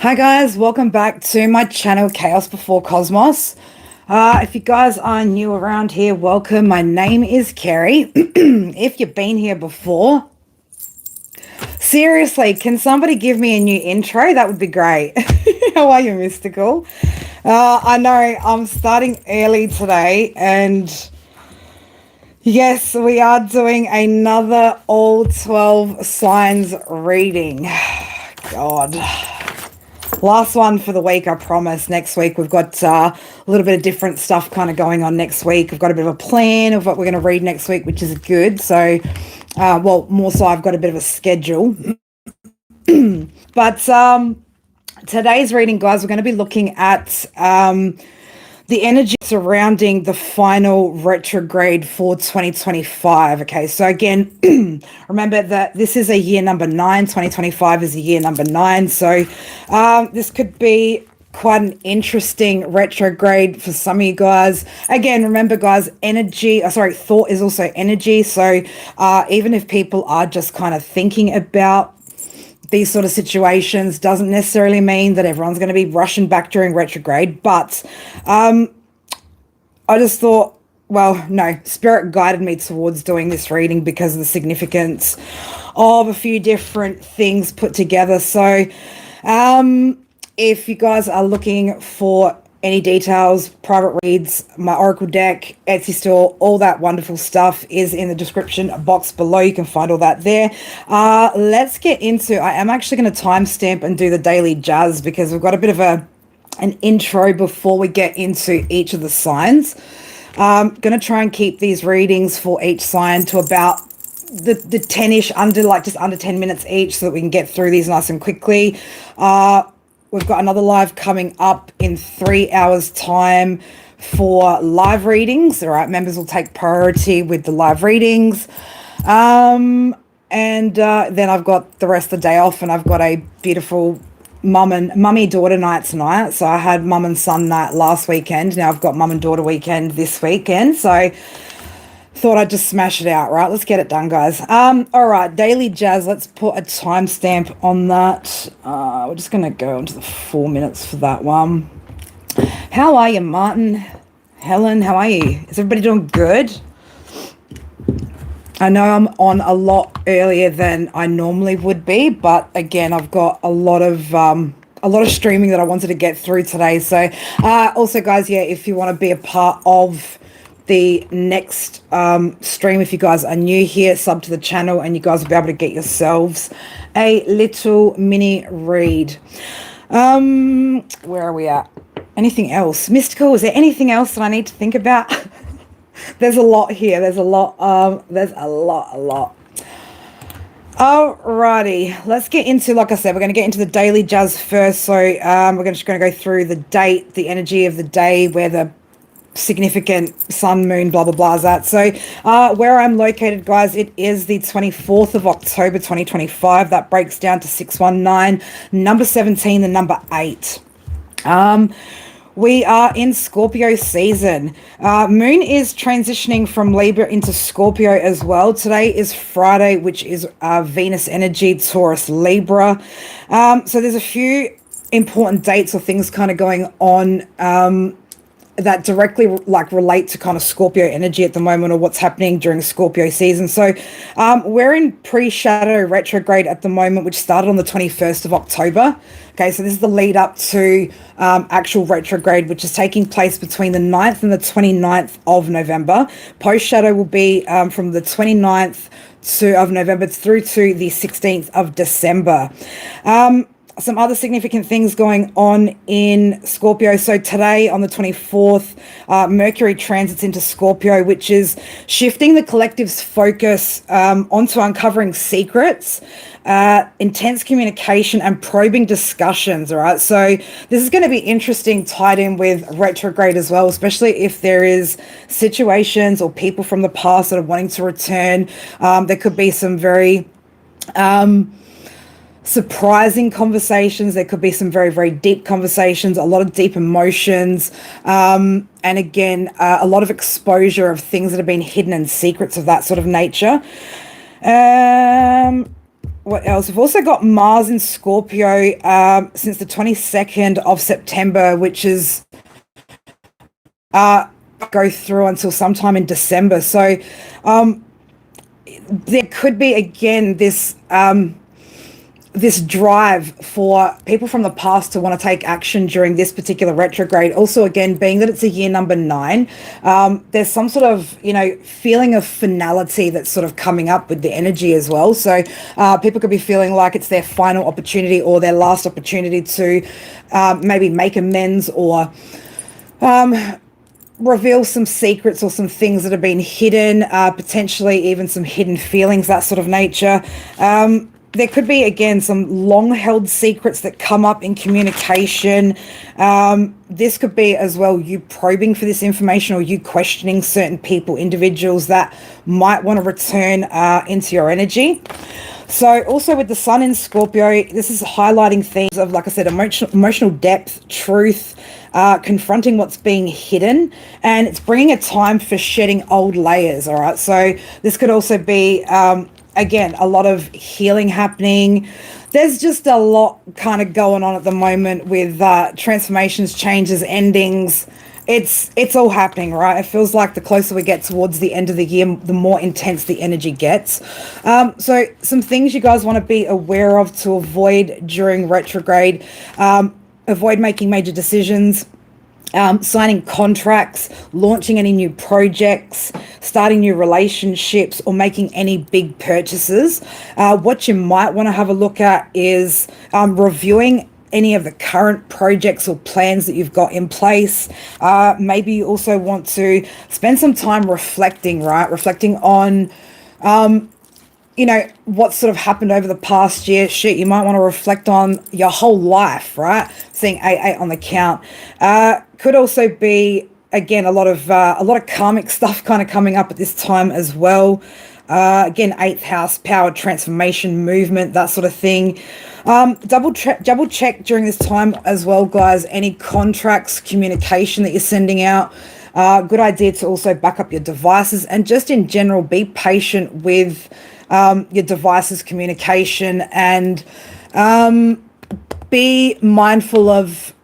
Hi guys, welcome back to my channel Chaos Before Cosmos. If you guys are new around here, welcome. My name is Kerry. If you've been here before, seriously, can somebody give me a new intro? That would be great. How are you, Mystical? I know I'm starting early today, and yes, we are doing another all 12 signs reading. God. Last one for the week, I promise. Next week, we've got a little bit of different stuff kind of going on next week. We've got a bit of a plan of what we're going to read next week, which is good. So, well, more so I've got a bit of a schedule. But today's reading, guys, we're going to be looking at the energy surrounding the final retrograde for 2025. Okay, so again, remember that this is a year number 9. 2025 is a year number 9. So this could be quite an interesting retrograde for some of you guys. Again, remember, guys, thought is also energy. So even if people are just kind of thinking about these sort of situations, doesn't necessarily mean that everyone's going to be rushing back during retrograde. But I just thought, well, no, Spirit guided me towards doing this reading because of the significance of a few different things put together. So if you guys are looking for any details, private reads, my Oracle deck, Etsy store, all that wonderful stuff is in the description box below. You can find all that there. Let's get into, I am actually going to timestamp and do the daily jazz because we've got a bit of an intro before we get into each of the signs. I'm going to try and keep these readings for each sign to about the 10-ish, just under 10 minutes each, so that we can get through these nice and quickly. We've got another live coming up in 3 hours time for live readings. All right, members will take priority with the live readings. And then I've got the rest of the day off, and I've got a beautiful mummy daughter night tonight. So I had mum and son night last weekend. Now I've got mum and daughter weekend this weekend. So thought I'd just smash it out, right? Let's get it done, guys. All right, daily jazz. Let's put a timestamp on that. We're just going to go into the 4 minutes for that one. How are you, Martin? Helen, how are you? Is everybody doing good? I know I'm on a lot earlier than I normally would be, but again, I've got a lot of streaming that I wanted to get through today. So, also, guys, yeah, if you want to be a part of the next stream, if you guys are new here, sub to the channel, and you guys will be able to get yourselves a little mini read. Where are we at? Anything else? Mystical, is there anything else that I need to think about? There's a lot here. There's a lot. Alrighty, let's get into, like I said, we're going to get into the daily jazz first. So we're just going to go through the date, the energy of the day, where the significant sun, moon, blah, blah, blah is at. So where I'm located, guys, it is the 24th of October, 2025. That breaks down to 619, number 17, the number 8. We are in Scorpio season. Moon is transitioning from Libra into Scorpio as well. Today is Friday, which is Venus energy, Taurus, Libra. So there's a few important dates or things kind of going on that directly relate to kind of Scorpio energy at the moment, or what's happening during Scorpio season. So we're in pre-shadow retrograde at the moment, which started on the 21st of October. Okay, so this is the lead up to actual retrograde, which is taking place between the 9th and the 29th of November. Post-shadow will be from the 29th of November through to the 16th of December. Some other significant things going on in Scorpio. So today on the 24th, Mercury transits into Scorpio, which is shifting the collective's focus onto uncovering secrets, intense communication, and probing discussions. All right. So this is going to be interesting, tied in with retrograde as well, especially if there is situations or people from the past that are wanting to return. There could be some very surprising conversations. There could be some very, very deep conversations, a lot of deep emotions, and again, a lot of exposure of things that have been hidden and secrets of that sort of nature. what else? We've also got Mars in Scorpio since the 22nd of September, which is go through until sometime in December. So there could be again this this drive for people from the past to want to take action during this particular retrograde. Also, again, being that it's a year number 9, there's some sort of, you know, feeling of finality that's sort of coming up with the energy as well. So people could be feeling like it's their final opportunity or their last opportunity to maybe make amends or reveal some secrets or some things that have been hidden, potentially even some hidden feelings, that sort of nature. There could be, again, some long-held secrets that come up in communication. This could be as well you probing for this information or you questioning certain people, individuals that might want to return into your energy. So also with the sun in Scorpio, this is highlighting themes of, like I said, emotional depth, truth, confronting what's being hidden, and it's bringing a time for shedding old layers. All right. So this could also be, again, a lot of healing happening. There's just a lot kind of going on at the moment with transformations, changes, endings. It's all happening, right? It feels like the closer we get towards the end of the year, the more intense the energy gets. So some things you guys want to be aware of to avoid during retrograde. Avoid making major decisions. Signing contracts, launching any new projects, starting new relationships, or making any big purchases. What you might want to have a look at is reviewing any of the current projects or plans that you've got in place. Maybe you also want to spend some time reflecting, right? Reflecting on you know, what sort of happened over the past year. Shit, you might want to reflect on your whole life, right? Seeing 8 on the count. Could also be, again, a lot of karmic stuff kind of coming up at this time as well. Again, 8th house, power, transformation, movement, that sort of thing. Double check during this time as well, guys, any contracts, communication that you're sending out. Good idea to also back up your devices, and just in general, be patient with your devices, communication, and be mindful of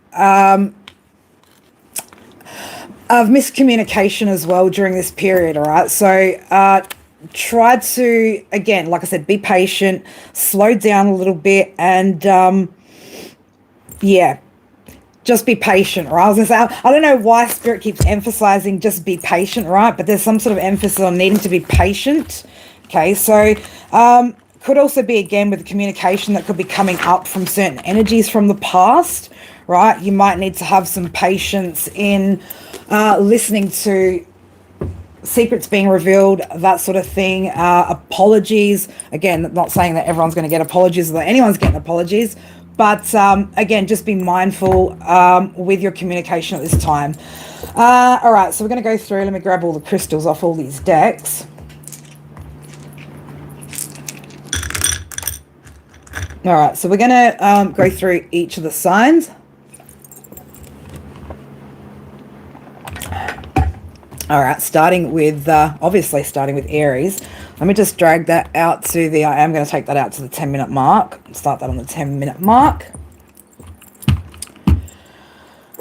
miscommunication as well during this period. All right, so try to, again, like I said, be patient, slow down a little bit, and yeah, just be patient, right? I was gonna say, I don't know why Spirit keeps emphasizing just be patient, right? But there's some sort of emphasis on needing to be patient. Okay, so could also be, again, with the communication that could be coming up from certain energies from the past, right? You might need to have some patience in listening to secrets being revealed, that sort of thing. Apologies. Again, not saying that everyone's going to get apologies or that anyone's getting apologies, but again, just be mindful with your communication at this time. All right, so we're going to go through. Let me grab all the crystals off all these decks. All right, so we're going to go through each of the signs. All right, starting with, obviously starting with Aries. Let me just drag that out to the, I am going to take that out to the 10-minute mark. Start that on the 10-minute mark.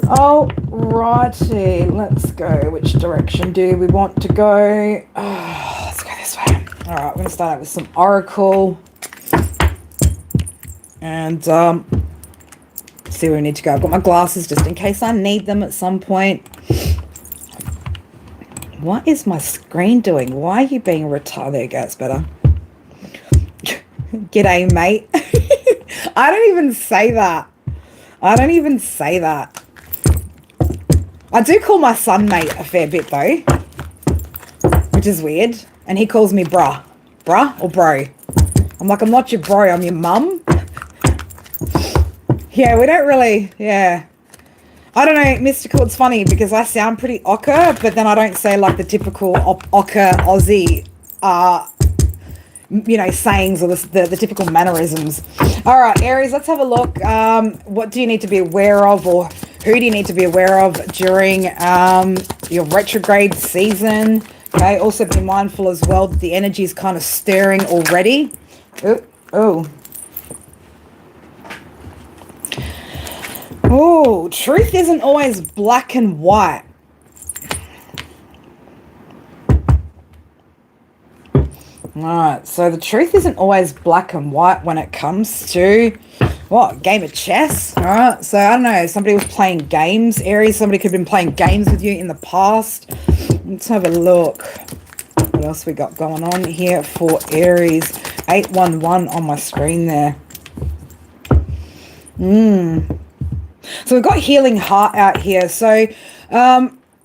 All righty, let's go. Which direction do we want to go? Oh, let's go this way. All right, we're going to start out with some Oracle. And see where we need to go. I've got my glasses just in case I need them at some point. What is my screen doing? Why are you being retarded? There you go, it's better. G'day, mate. I don't even say that. I don't even say that. I do call my son mate a fair bit though, which is weird. And he calls me bruh. Bruh or bro? I'm like, I'm not your bro, I'm your mum. Yeah, we don't really, yeah. I don't know, mystical, it's funny because I sound pretty ochre, but then I don't say like the typical ochre Aussie, you know, sayings or the typical mannerisms. All right, Aries, let's have a look. What do you need to be aware of, or who do you need to be aware of during your retrograde season? Okay, also be mindful as well that the energy is kind of stirring already. Oop, Oh. Oh, truth isn't always black and white. Alright, so the truth isn't always black and white when it comes to, what, game of chess? Alright, so I don't know, somebody was playing games, Aries, somebody could have been playing games with you in the past. Let's have a look. What else we got going on here for Aries? 811 on my screen there. So we've got healing heart out here. So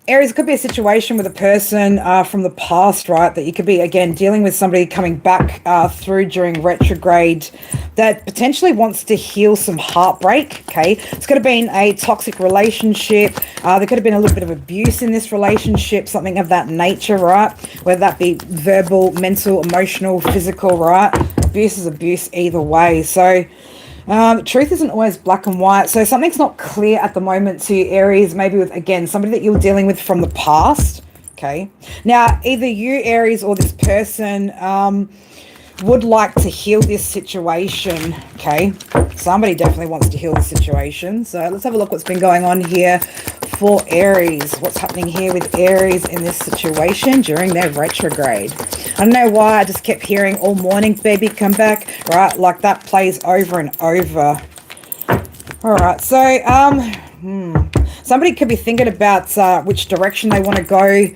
Aries, it could be a situation with a person from the past, right? That you could be, again, dealing with somebody coming back through during retrograde that potentially wants to heal some heartbreak, okay? It's could have been a toxic relationship. There could have been a little bit of abuse in this relationship, something of that nature, right? Whether that be verbal, mental, emotional, physical, right? Abuse is abuse either way. So the truth isn't always black and white. So something's not clear at the moment to you, Aries, maybe with, again, somebody that you were dealing with from the past, okay? Now, either you, Aries, or this person would like to heal this situation, okay? Somebody definitely wants to heal the situation. So let's have a look what's been going on here for Aries. What's happening here with Aries in this situation during their retrograde? I don't know why I just kept hearing all morning, baby, come back, right? Like that plays over and over. All right, so somebody could be thinking about which direction they want to go.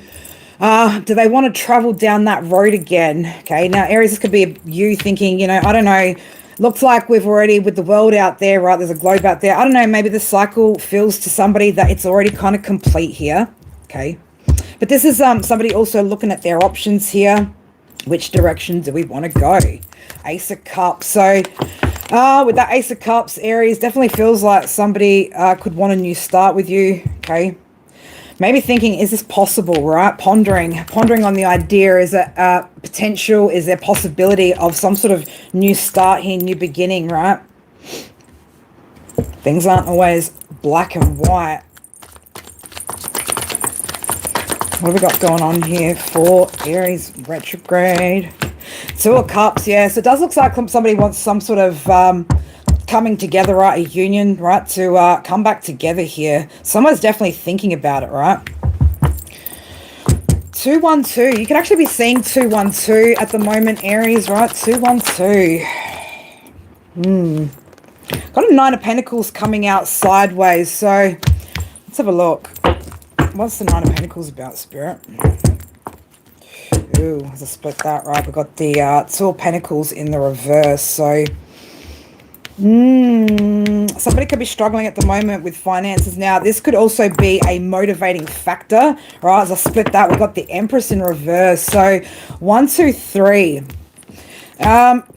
Do they want to travel down that road again? Okay, now Aries, this could be you thinking, you know, I don't know, looks like we've already, with the world out there, right, there's a globe out there. I don't know, maybe the cycle feels to somebody that it's already kind of complete here, okay? But this is somebody also looking at their options here. Which direction do we want to go? Ace of Cups. So with that Ace of Cups, Aries definitely feels like somebody could want a new start with you, okay? Maybe thinking, is this possible, right? Pondering on the idea. Is it potential? Is there possibility of some sort of new start here, new beginning, right? Things aren't always black and white. What have we got going on here for Aries retrograde? Two of Cups, yeah. So it does look like somebody wants some sort of coming together, right? A union, right? To come back together here. Someone's definitely thinking about it, right? 212. You can actually be seeing 212 at the moment, Aries, right? 212. Got a Nine of Pentacles coming out sideways. So let's have a look. What's the Nine of Pentacles about, Spirit? Ooh, let's split that, right? We've got the Two of Pentacles in the reverse. So, somebody could be struggling at the moment with finances. Now, this could also be a motivating factor, right? As I split that, we've got the Empress in reverse. So, 1, 2, 3.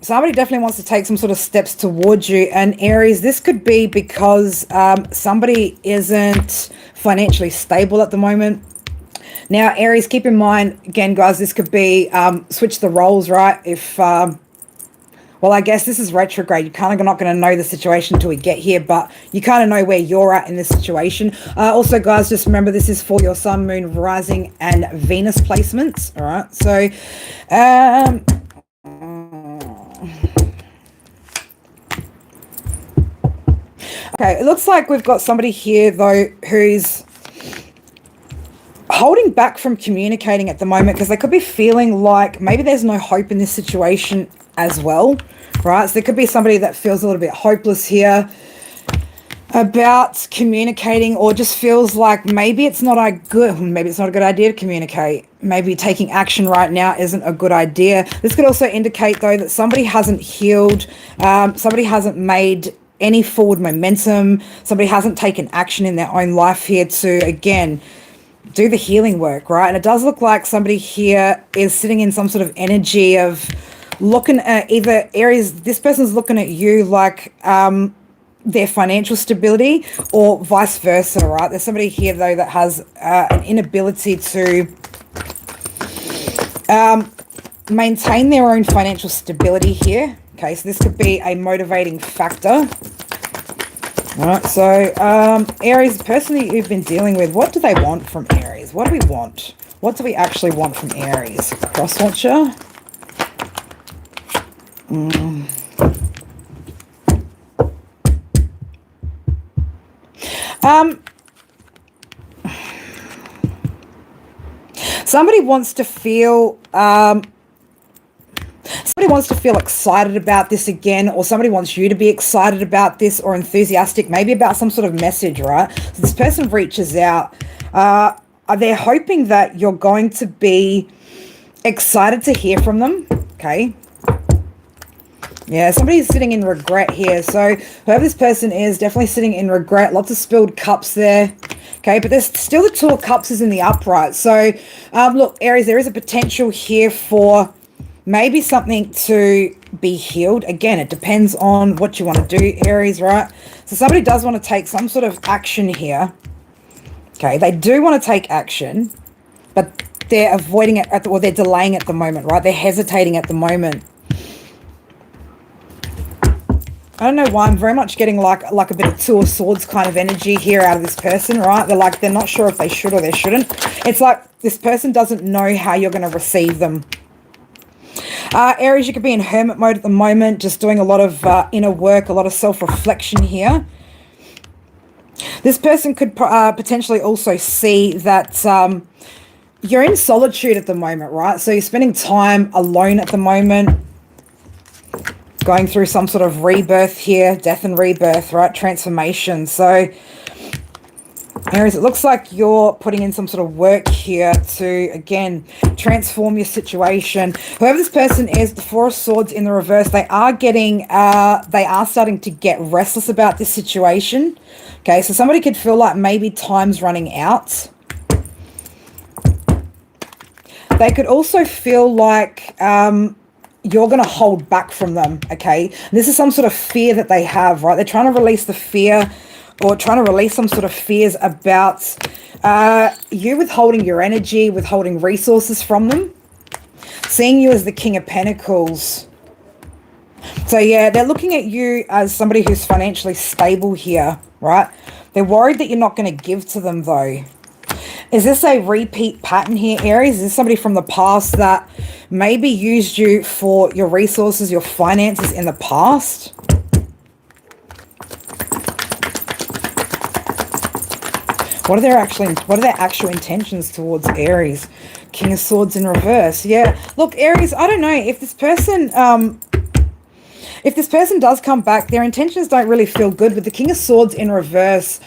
Somebody definitely wants to take some sort of steps towards you. And Aries, this could be because somebody isn't financially stable at the moment. Now, Aries, keep in mind, again, guys, this could be switch the roles, right? If, well, I guess this is retrograde. You're kind of not going to know the situation until we get here, but you kind of know where you're at in this situation. Also, guys, just remember this is for your Sun, Moon, Rising, and Venus placements, all right? So, okay, it looks like we've got somebody here, though, who's holding back from communicating at the moment because they could be feeling like maybe there's no hope in this situation as well, right? So there could be somebody that feels a little bit hopeless here about communicating, or just feels like maybe it's not a good idea to communicate. Maybe taking action right now isn't a good idea. This could also indicate, though, that somebody hasn't healed, somebody hasn't made any forward momentum, somebody hasn't taken action in their own life here to, again, do the healing work, right? And it does look like somebody here is sitting in some sort of energy of looking at either Aries, this person's looking at you like their financial stability, or vice versa, right? There's somebody here, though, that has an inability to maintain their own financial stability here. Okay, so this could be a motivating factor. All right, so Aries, the person that you've been dealing with, what do they want from Aries? What do we want? What do we actually want from Aries? Cross-watcher. Somebody wants to feel excited about this again, or somebody wants you to be excited about this or enthusiastic, maybe about some sort of message, right? So this person reaches out. They're hoping that you're going to be excited to hear from them, okay? Yeah, somebody's sitting in regret here. So whoever this person is, definitely sitting in regret. Lots of spilled cups there. Okay, but there's still the Two of Cups is in the upright. So, look, Aries, there is a potential here for maybe something to be healed. Again, it depends on what you want to do, Aries, right? So somebody does want to take some sort of action here. Okay, they do want to take action, but they're avoiding it, or they're delaying at the moment, right? They're hesitating at the moment. I don't know why I'm very much getting like a bit of Two of Swords kind of energy here out of this person, right? They're not sure if they should or they shouldn't. It's like this person doesn't know how you're going to receive them. Aries, you could be in hermit mode at the moment, just doing a lot of inner work, a lot of self-reflection here. This person could potentially also see that you're in solitude at the moment, right? So you're spending time alone at the moment. Going through some sort of rebirth here, death and rebirth, right? Transformation. So, Aries, it looks like you're putting in some sort of work here to, again, transform your situation. Whoever this person is, the Four of Swords in the reverse, they are starting to get restless about this situation. Okay, so somebody could feel like maybe time's running out. They could also feel like you're going to hold back from them, okay? This is some sort of fear that they have, right? They're trying to release the fear, or trying to release some sort of fears about you withholding your energy, withholding resources from them, seeing you as the King of Pentacles. So yeah, they're looking at you as somebody who's financially stable here, right? They're worried that you're not going to give to them though. Is this a repeat pattern here, Aries? Is this somebody from the past that maybe used you for your resources, your finances in the past? What are their actual intentions towards Aries? King of Swords in reverse. Yeah. Look, Aries, I don't know if this person does come back, their intentions don't really feel good. With the King of Swords in reverse,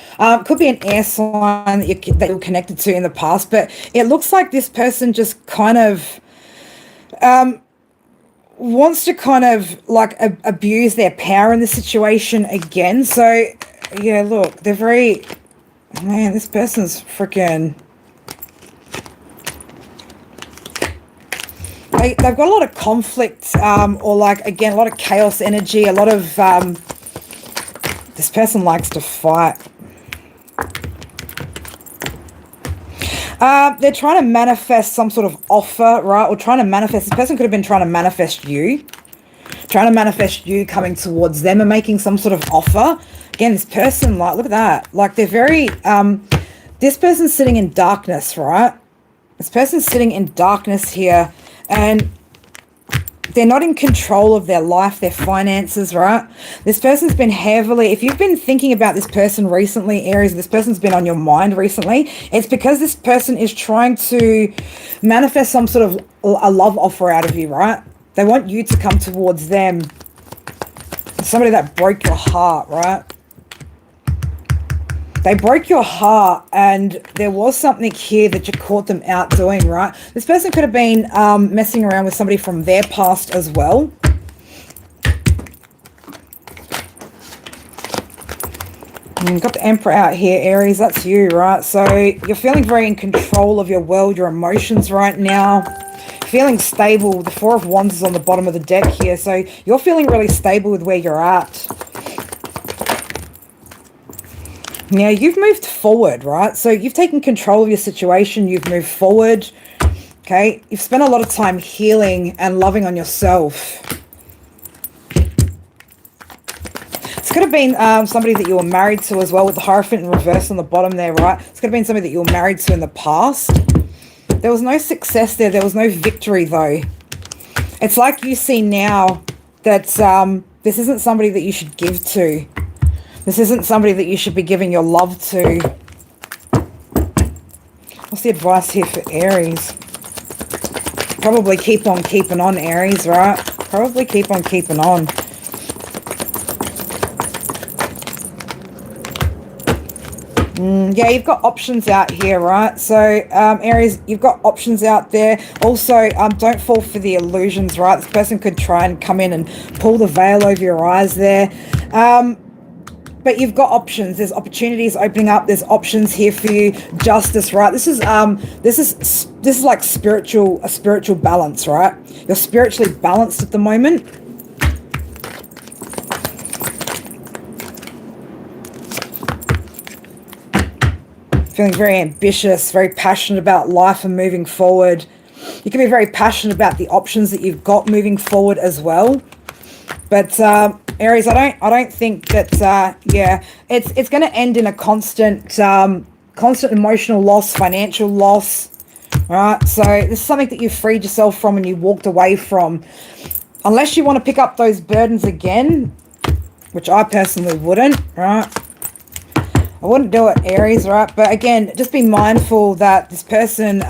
could be an air sign that you're connected to in the past, but it looks like this person just kind of wants to kind of like abuse their power in the situation again. So, yeah, look, they're very... Man, this person's freaking... They've got a lot of conflict, or like, again, a lot of chaos energy, a lot of... this person likes to fight. They're trying to manifest some sort of offer, right? Or trying to manifest... This person could have been trying to manifest you. Trying to manifest you coming towards them and making some sort of offer. Again, this person, like, look at that. Like, they're very... this person's sitting in darkness, right? This person's sitting in darkness here. And they're not in control of their life, their finances, right? This person's been heavily... If you've been thinking about this person recently, Aries, this person's been on your mind recently, it's because this person is trying to manifest some sort of a love offer out of you, right? They want you to come towards them. Somebody that broke your heart, right? They broke your heart, and there was something here that you caught them out doing, right? This person could have been messing around with somebody from their past as well. You've got the Emperor out here, Aries. That's you, right? So you're feeling very in control of your world, your emotions right now. Feeling stable. The Four of Wands is on the bottom of the deck here. So you're feeling really stable with where you're at. Yeah, you've moved forward, right? So you've taken control of your situation. You've moved forward. Okay. You've spent a lot of time healing and loving on yourself. This could have been somebody that you were married to as well, with the Hierophant in reverse on the bottom there, right? This could have been somebody that you were married to in the past. There was no success there. There was no victory, though. It's like you see now that this isn't somebody that you should give to. This isn't somebody that you should be giving your love to. What's the advice here for Aries? Probably keep on keeping on, Aries, right? Probably keep on keeping on. Yeah, you've got options out here, right? So, Aries, you've got options out there. Also, don't fall for the illusions, right? This person could try and come in and pull the veil over your eyes there. But you've got options. There's opportunities opening up. There's options here for you. Justice, right? This is like a spiritual balance, right? You're spiritually balanced at the moment. Feeling very ambitious, very passionate about life and moving forward. You can be very passionate about the options that you've got moving forward as well. But Aries, I don't think that yeah, it's going to end in a constant emotional loss, financial loss. All right, so this is something that you freed yourself from and you walked away from. Unless you want to pick up those burdens again, which I personally wouldn't, right? I wouldn't do it, Aries, right? But again, just be mindful that this person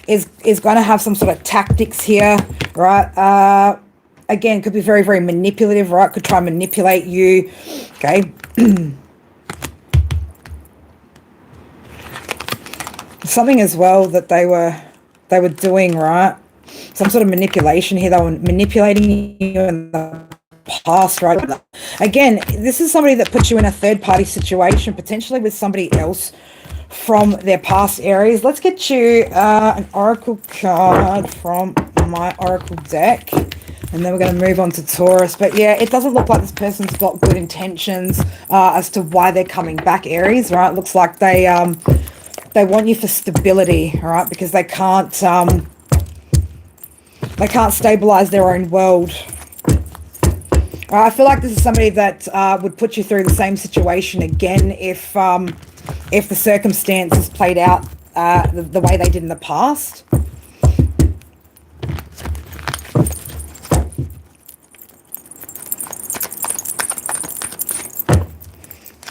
is going to have some sort of tactics here, right? Again, could be very, very manipulative, right? Could try and manipulate you, okay? Something as well that they were doing, right? Some sort of manipulation here. They were manipulating you in the past, right? Again, this is somebody that puts you in a third-party situation, potentially with somebody else from their past Aries. Let's get you an oracle card from my oracle deck, and then we're going to move on to Taurus. But yeah, it doesn't look like this person's got good intentions as to why they're coming back, Aries, right? It looks like they want you for stability, right? Because they can't stabilize their own world. I feel like this is somebody that would put you through the same situation again if the circumstances played out the way they did in the past.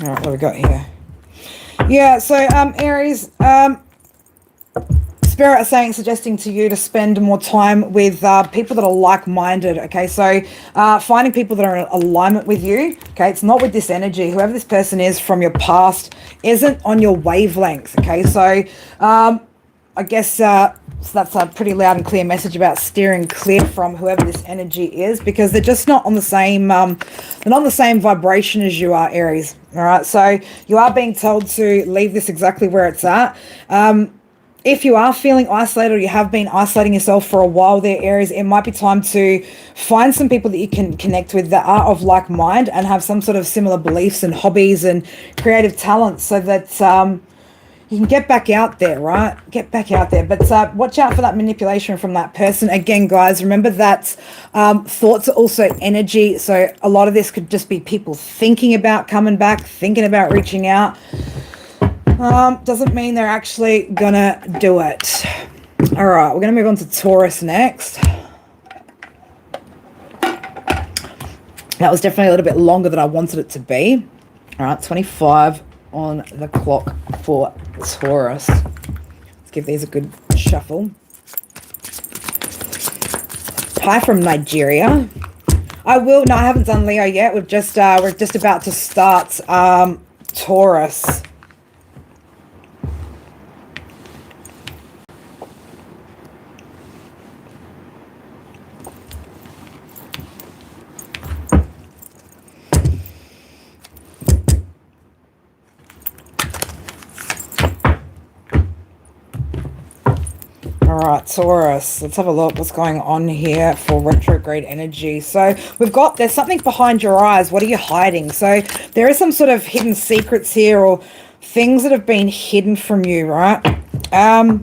All right, what do we got here? Yeah, so Aries, Spirit is suggesting to you to spend more time with people that are like-minded, okay? So finding people that are in alignment with you, okay? It's not with this energy. Whoever this person is from your past isn't on your wavelength, okay? So I guess so that's a pretty loud and clear message about steering clear from whoever this energy is, because they're just not on the same they're not on the same vibration as you are, Aries. All right, so you are being told to leave this exactly where it's at. If you are feeling isolated, or you have been isolating yourself for a while there, Aries, it might be time to find some people that you can connect with that are of like mind and have some sort of similar beliefs and hobbies and creative talents, so that you can get back out there, right? Get back out there. But watch out for that manipulation from that person. Again, guys, remember that thoughts are also energy. So a lot of this could just be people thinking about coming back, thinking about reaching out. Doesn't mean they're actually gonna do it. All right, we're gonna move on to Taurus next. That was definitely a little bit longer than I wanted it to be. All right, 25 on the clock for Taurus. Let's give these a good shuffle. Hi from Nigeria. I haven't done Leo yet. We're just about to start Taurus. All right, Taurus, let's have a look what's going on here for retrograde energy. So there's something behind your eyes. What are you hiding? So there is some sort of hidden secrets here, or things that have been hidden from you, right? I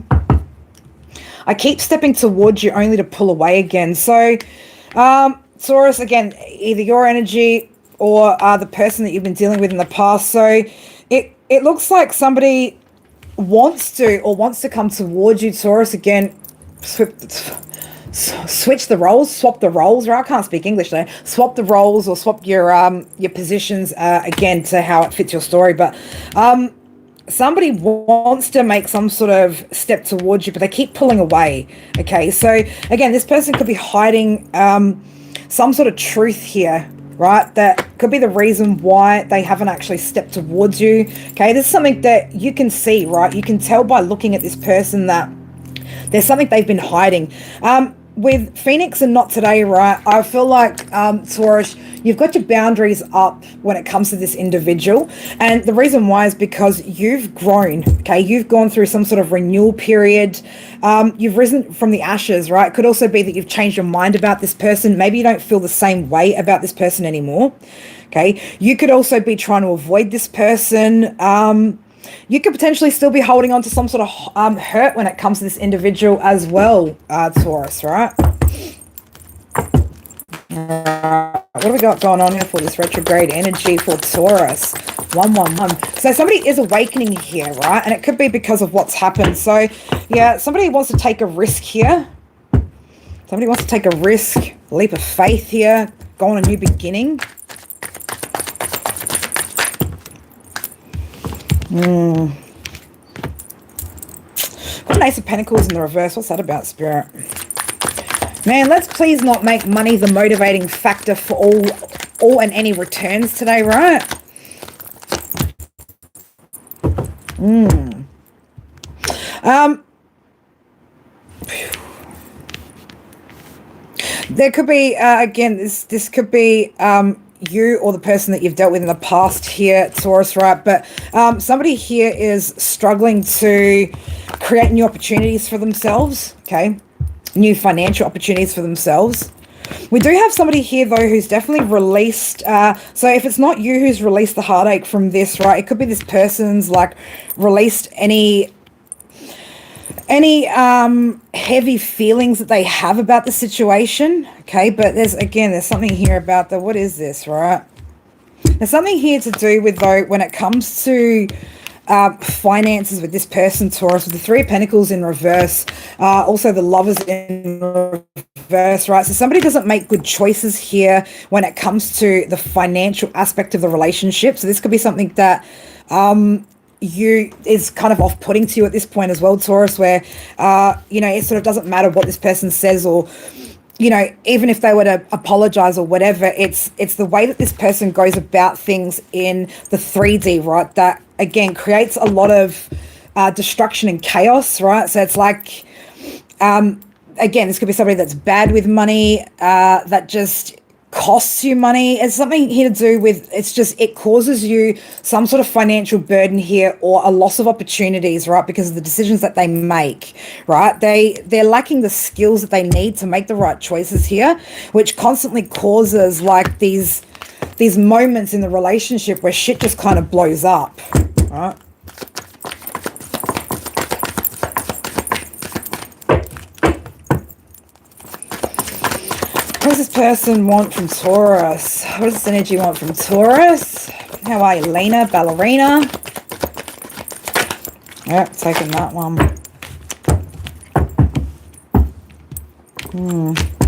keep stepping towards you only to pull away again. So Taurus, again, either your energy or the person that you've been dealing with in the past. So it looks like somebody wants to come towards you, Taurus. Again, switch the roles, swap the roles, right? I can't speak English though. Swap the roles or swap your positions again to how it fits your story. But somebody wants to make some sort of step towards you, but they keep pulling away. Okay, so again, this person could be hiding some sort of truth here, right? That could be the reason why they haven't actually stepped towards you. Okay, this is something that you can see, right? You can tell by looking at this person that there's something they've been hiding. With Phoenix and not today, right? I feel like, Taurus, you've got your boundaries up when it comes to this individual. And the reason why is because you've grown, okay? You've gone through some sort of renewal period. You've risen from the ashes, right? It could also be that you've changed your mind about this person. Maybe you don't feel the same way about this person anymore, okay? You could also be trying to avoid this person. You could potentially still be holding on to some sort of hurt when it comes to this individual as well, Taurus, right? What have we got going on here for this retrograde energy for Taurus? 111. So somebody is awakening here, right? And it could be because of what's happened. So, yeah, somebody wants to take a risk here. Somebody wants to take a risk, leap of faith here, go on a new beginning. Got an Ace of Pentacles in the reverse. What's that about, Spirit? Man, let's please not make money the motivating factor for all and any returns today, right? There could be, again, this could be you or the person that you've dealt with in the past here, Taurus, right? But somebody here is struggling to create new opportunities for themselves, okay? New financial opportunities for themselves. We do have somebody here, though, who's definitely released. So if it's not you who's released the heartache from this, right, it could be this person's, like, released any heavy feelings that they have about the situation, okay? But there's something here about what is this, right? There's something here to do with, though, when it comes to finances with this person, Taurus, with the Three of Pentacles in reverse, also the Lovers in reverse, right? So somebody doesn't make good choices here when it comes to the financial aspect of the relationship. So this could be something that is kind of off-putting to you at this point as well, Taurus, where it sort of doesn't matter what this person says, or even if they were to apologize or whatever, it's the way that this person goes about things in the 3D, right, that again creates a lot of destruction and chaos, right? So it's like again, this could be somebody that's bad with money, that just costs you money. It's something here to do with, it causes you some sort of financial burden here, or a loss of opportunities, right, because of the decisions that they make, right? They're lacking the skills that they need to make the right choices here, which constantly causes like these moments in the relationship where shit just kind of blows up, right? What does this person want from Taurus? What does this energy want from Taurus? How are you, Lena? Ballerina? Yep, taking that one.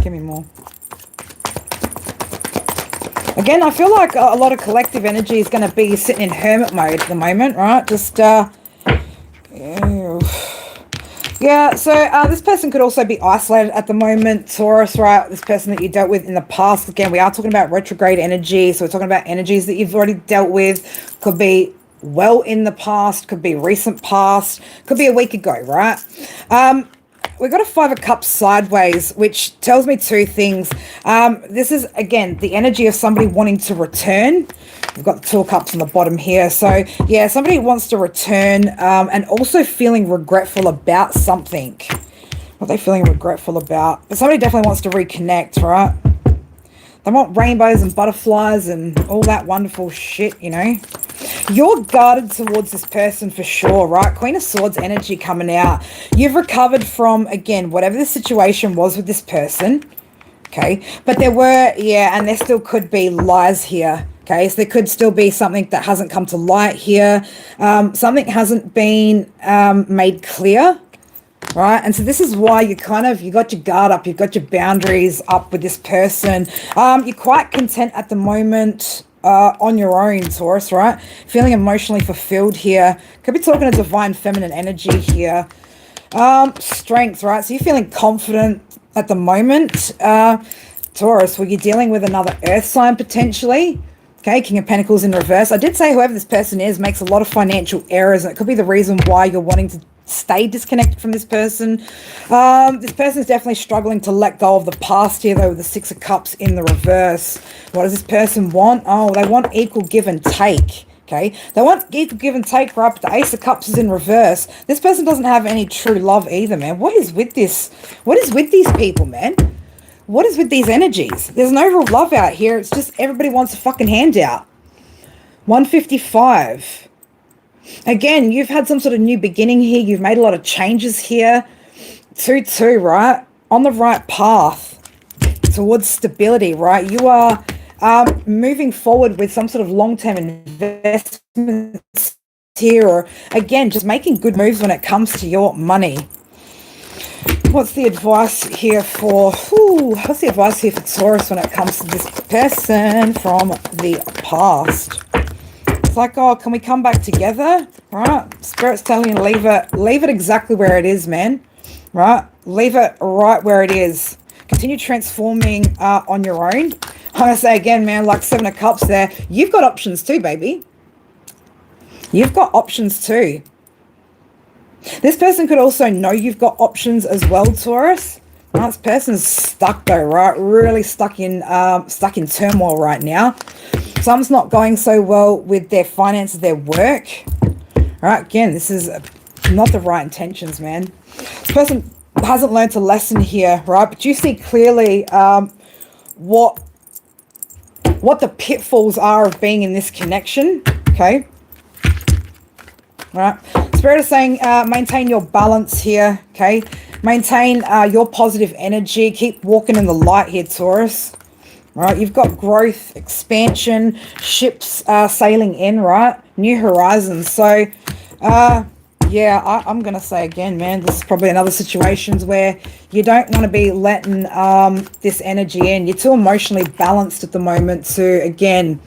Give me more. Again, I feel like a lot of collective energy is going to be sitting in hermit mode at the moment, right? Just, yeah, so this person could also be isolated at the moment, Taurus, right? This person that you dealt with in the past. Again, we are talking about retrograde energy, so we're talking about energies that you've already dealt with. Could be well in the past, could be recent past, could be a week ago, right? We've got a Five of Cups sideways, which tells me two things. This is, again, the energy of somebody wanting to return. We've got the Two of Cups on the bottom here. So, yeah, somebody wants to return and also feeling regretful about something. What are they feeling regretful about? But somebody definitely wants to reconnect, right? They want rainbows and butterflies and all that wonderful shit, You're guarded towards this person for sure, right? Queen of Swords energy coming out. You've recovered from, again, whatever the situation was with this person, okay? But there were, and there still could be lies here, okay? So there could still be something that hasn't come to light here. Something hasn't been made clear, right? And so this is why you got your guard up, you've got your boundaries up with this person. You're quite content at the moment on your own, Taurus, right? Feeling emotionally fulfilled here. Could be talking to divine feminine energy here. Strength, right? So you're feeling confident at the moment. Taurus, well, you're dealing with another earth sign potentially. Okay, King of Pentacles in reverse. I did say whoever this person is makes a lot of financial errors, and it could be the reason why you're wanting to stay disconnected from this person. This person is definitely struggling to let go of the past here, though, with the Six of Cups in the reverse. What does this person want? Oh, they want equal give and take. Okay, they want equal give and take, right? But the Ace of Cups is in reverse. This person doesn't have any true love either, man. What is with this? What is with these people, man? What is with these energies? There's no real love out here. It's just everybody wants a fucking handout. 155. Again, you've had some sort of new beginning here. You've made a lot of changes here. 2-2, right? On the right path towards stability, right? You are moving forward with some sort of long-term investments here, or again, just making good moves when it comes to your money. What's the advice here for Taurus when it comes to this person from the past? It's like, oh, can we come back together? Right? Spirit's telling you to leave it exactly where it is, man. Right? Leave it right where it is. Continue transforming on your own. I'm going to say again, man, like Seven of Cups there. You've got options too, baby. You've got options too. This person could also know you've got options as well, Taurus. Right, this person's stuck though, right? Really stuck in turmoil right now. Some's not going so well with their finances, their work. All right, again, this is not the right intentions, man. This person hasn't learned a lesson here, right? But you see clearly what the pitfalls are of being in this connection, okay? All right. Spirit is saying maintain your balance here, okay? Maintain your positive energy. Keep walking in the light here, Taurus. All right, you've got growth, expansion, ships sailing in, right? New horizons. So, yeah, I'm going to say again, man, this is probably another situations where you don't want to be letting this energy in. You're too emotionally balanced at the moment to, again,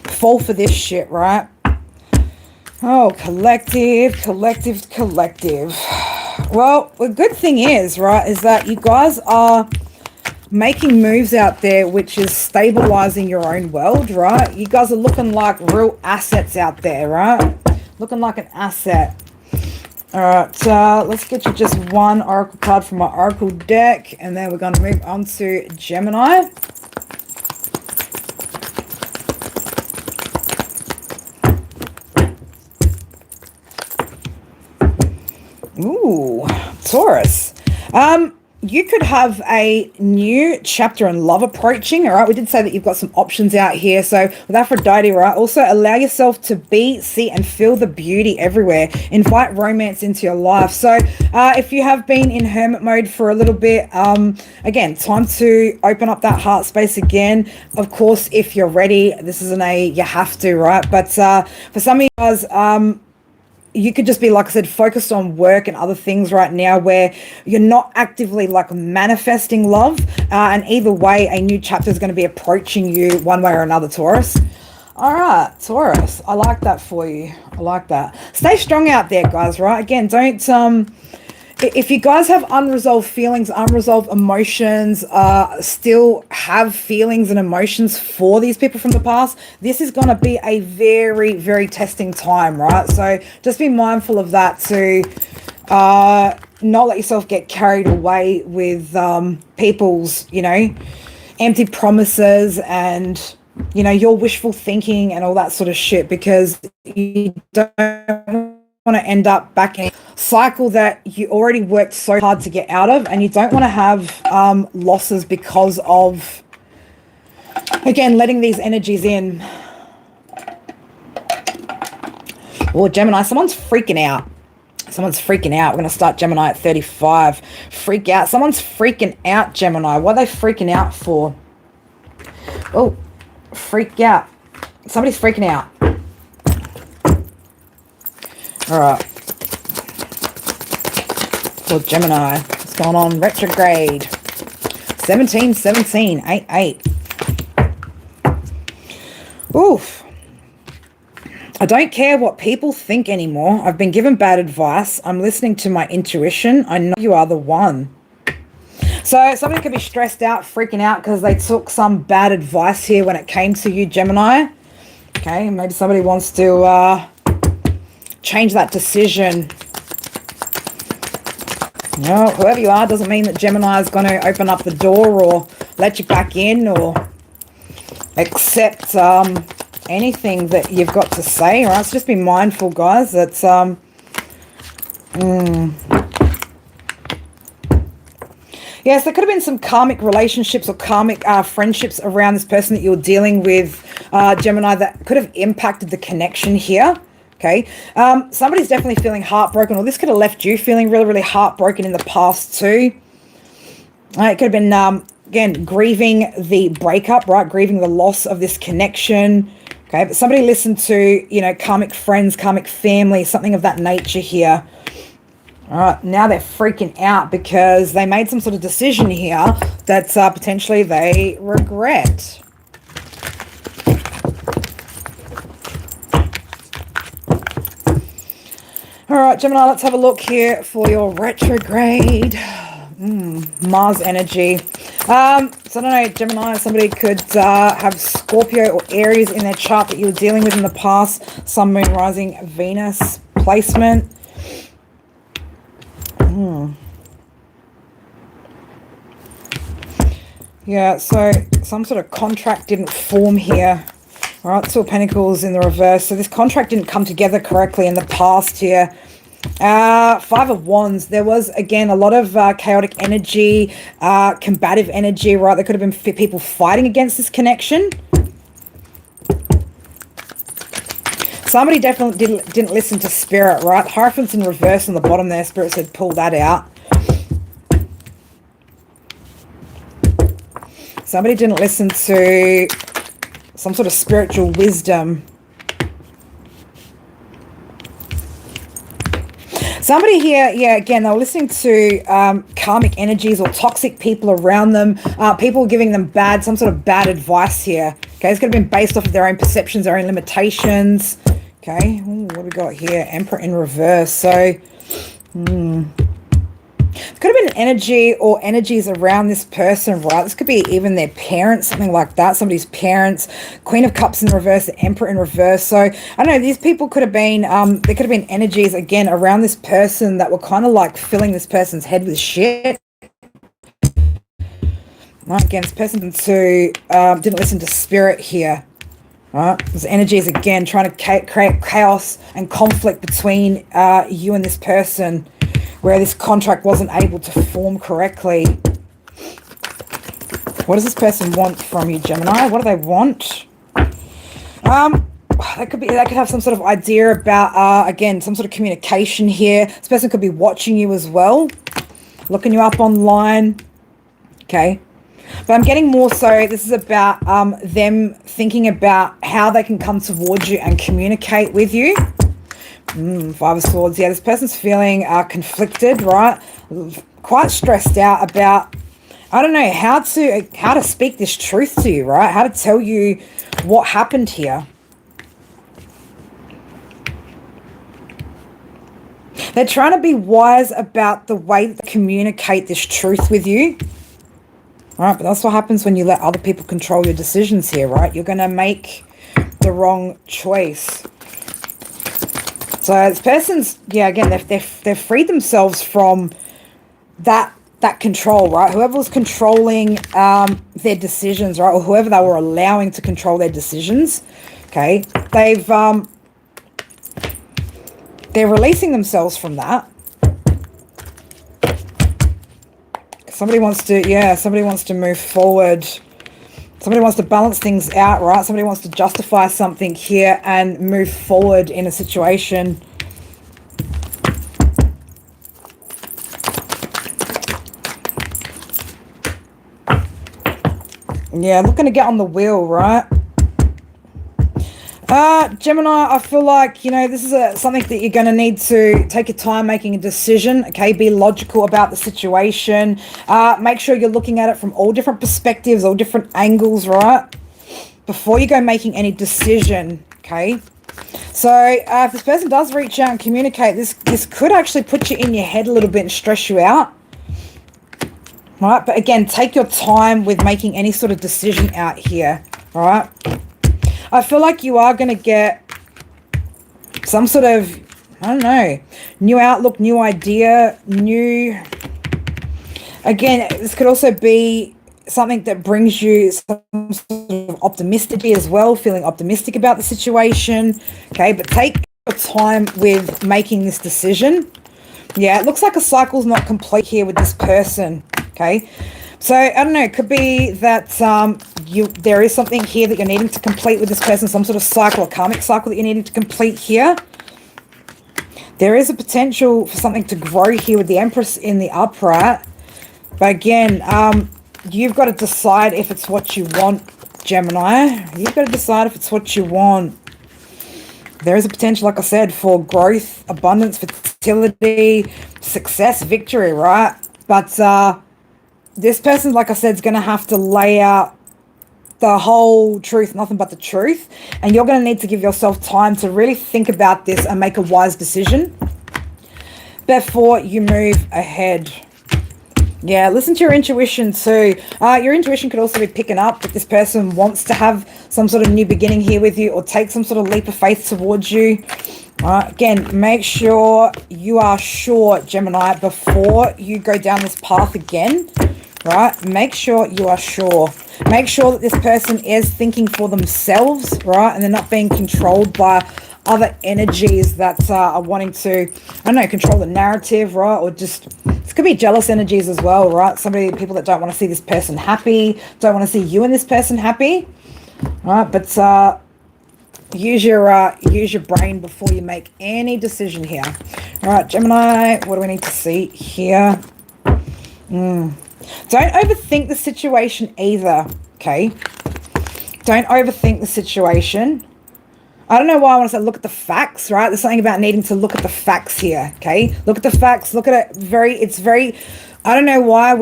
fall for this shit, right? Oh, collective. Well, the good thing is, right, is that you guys are making moves out there which is stabilizing your own world, right? You guys are looking like real assets out there, right? Looking like an asset. All right, let's get you just one oracle card from my oracle deck, and then we're going to move on to Gemini. Ooh, Taurus. You could have a new chapter in love approaching, all right? We did say that you've got some options out here. So with Aphrodite, right, also allow yourself to be, see, and feel the beauty everywhere. Invite romance into your life. So if you have been in hermit mode for a little bit, again, time to open up that heart space again. Of course, if you're ready, this isn't a you have to, right? But for some of you guys, you could just be, like I said, focused on work and other things right now where you're not actively like manifesting love. And either way, a new chapter is going to be approaching you one way or another, Taurus. All right, Taurus. I like that for you. I like that. Stay strong out there, guys, right? Again, don't... if you guys have unresolved feelings, unresolved emotions, still have feelings and emotions for these people from the past, this is going to be a very, very testing time, right? So just be mindful of that to not let yourself get carried away with people's, empty promises and, your wishful thinking and all that sort of shit, because you don't want to end up back in a cycle that you already worked so hard to get out of, and you don't want to have losses because of, again, letting these energies in. Oh, Gemini, someone's freaking out. Someone's freaking out. We're going to start Gemini at 35. Freak out. Someone's freaking out, Gemini. What are they freaking out for? Oh, freak out. Somebody's freaking out. All right. for Gemini. What's going on? Retrograde. 17, 8. Oof. I don't care what people think anymore. I've been given bad advice. I'm listening to my intuition. I know you are the one. So somebody could be stressed out, freaking out because they took some bad advice here when it came to you, Gemini. Okay, maybe somebody wants to change that decision. No, whoever you are doesn't mean that Gemini is going to open up the door or let you back in or accept anything that you've got to say, right? So just be mindful, guys. That's yes, there could have been some karmic relationships or karmic friendships around this person that you're dealing with, Gemini, that could have impacted the connection here. Okay, somebody's definitely feeling heartbroken, or this could have left you feeling really, really heartbroken in the past too. It could have been, again, grieving the breakup, right? Grieving the loss of this connection. Okay, but somebody listened to, you know, karmic friends, karmic family, something of that nature here. All right, now they're freaking out because they made some sort of decision here that potentially they regret. All right, Gemini, let's have a look here for your retrograde. Mars energy. So I don't know, Gemini, somebody could have Scorpio or Aries in their chart that you were dealing with in the past. Sun, Moon, Rising, Venus placement. Yeah, so some sort of contract didn't form here. All right, Two of Pentacles in the reverse. So this contract didn't come together correctly in the past here. Five of Wands. There was, again, a lot of chaotic energy, combative energy, right? There could have been people fighting against this connection. Somebody definitely didn't listen to Spirit, right? Hierophants in reverse on the bottom there. Spirit said pull that out. Somebody didn't listen to some sort of spiritual wisdom. Somebody here, yeah, again, they were listening to karmic energies or toxic people around them. People giving them some sort of bad advice here. Okay, it's going to be based off of their own perceptions, their own limitations. Okay, ooh, what do we got here? Emperor in reverse. So, it could have been energy or energies around this person, right? This could be even their parents, something like that. Somebody's parents. Queen of Cups in reverse, the Emperor in reverse. So, I don't know, these people could have been, there could have been energies, again, around this person that were kind of like filling this person's head with shit. Right, again, this person didn't listen to Spirit here. Right, there's energies, again, trying to create chaos and conflict between you and this person, where this contract wasn't able to form correctly. What does this person want from you, Gemini? What do they want? They could have some sort of idea about, again, some sort of communication here. This person could be watching you as well, looking you up online. Okay. But I'm getting more so, this is about them thinking about how they can come towards you and communicate with you. Five of Swords. Yeah, this person's feeling conflicted, right? Quite stressed out about, I don't know, how to speak this truth to you, right? How to tell you what happened here. They're trying to be wise about the way that they communicate this truth with you. All right, but that's what happens when you let other people control your decisions here, right? You're going to make the wrong choice. So this person's, yeah, again, they've freed themselves from that control, right? Whoever was controlling their decisions, right, or whoever they were allowing to control their decisions, okay, they're releasing themselves from that. Somebody wants to move forward. Somebody wants to balance things out, right? Somebody wants to justify something here and move forward in a situation. Yeah, looking to get on the wheel, right? Gemini, I feel like, you know, this is something that you're going to need to take your time making a decision, okay? Be logical about the situation. Make sure you're looking at it from all different perspectives, all different angles, right? Before you go making any decision, okay? So if this person does reach out and communicate, this could actually put you in your head a little bit and stress you out. Right? But again, take your time with making any sort of decision out here, all right? I feel like you are going to get some sort of, I don't know, new outlook, new idea, again, this could also be something that brings you some sort of optimistic as well, feeling optimistic about the situation, okay? But take your time with making this decision. Yeah, it looks like a cycle's not complete here with this person, okay? So, I don't know, it could be that there is something here that you're needing to complete with this person, some sort of cycle, a karmic cycle that you're needing to complete here. There is a potential for something to grow here with the Empress in the upright. But again, you've got to decide if it's what you want, Gemini. You've got to decide if it's what you want. There is a potential, like I said, for growth, abundance, fertility, success, victory, right? But this person, like I said, is going to have to lay out the whole truth, nothing but the truth. And you're going to need to give yourself time to really think about this and make a wise decision before you move ahead. Yeah, listen to your intuition too. Your intuition could also be picking up that this person wants to have some sort of new beginning here with you or take some sort of leap of faith towards you. Again, make sure you are sure, Gemini, before you go down this path again, right? Make sure you are sure. Make sure that this person is thinking for themselves, right? And they're not being controlled by other energies that are wanting to, I don't know, control the narrative, right? Or just, this could be jealous energies as well, right? People that don't want to see this person happy, don't want to see you and this person happy, right? But use your brain before you make any decision here. All right, Gemini, what do we need to see here? Don't overthink the situation either, okay? Don't overthink the situation. I don't know why I want to say look at the facts, right? There's something about needing to look at the facts here, okay? Look at the facts. Look at it it's very, I don't know why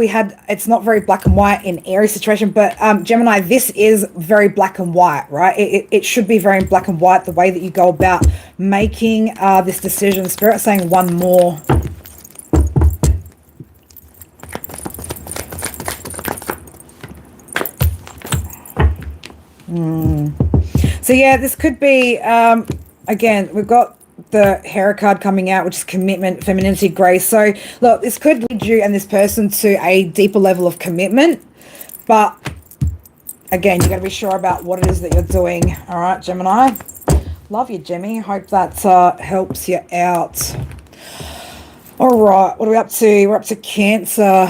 it's not very black and white in Aries situation, but Gemini, this is very black and white, right? It should be very black and white, the way that you go about making this decision. Spirit saying one more. So yeah, this could be, again, we've got the Hera card coming out, which is commitment, femininity, grace. So look, this could lead you and this person to a deeper level of commitment. But again, you got to be sure about what it is that you're doing. All right, Gemini. Love you, Jemmy. Hope that helps you out. All right, what are we up to? We're up to Cancer.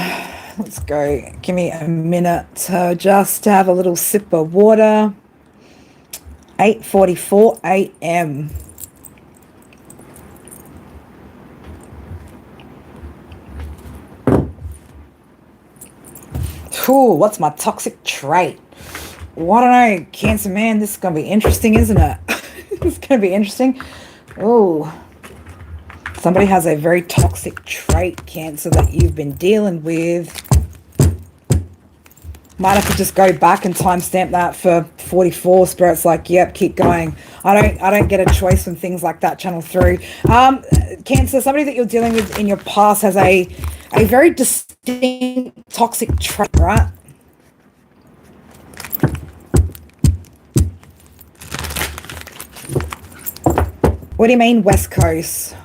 Let's go. Give me a minute just to have a little sip of water. 8:44 a.m. Ooh, what's my toxic trait? Well, I don't know, Cancer man, this is going to be interesting, isn't it? It's going to be interesting. Oh, somebody has a very toxic trait, Cancer, that you've been dealing with. Might have to just go back and timestamp that for 44. Spirit's like, yep, keep going. I don't get a choice when things like that channel through. Cancer, somebody that you're dealing with in your past has a very distinct toxic trait, right? What do you mean West Coast?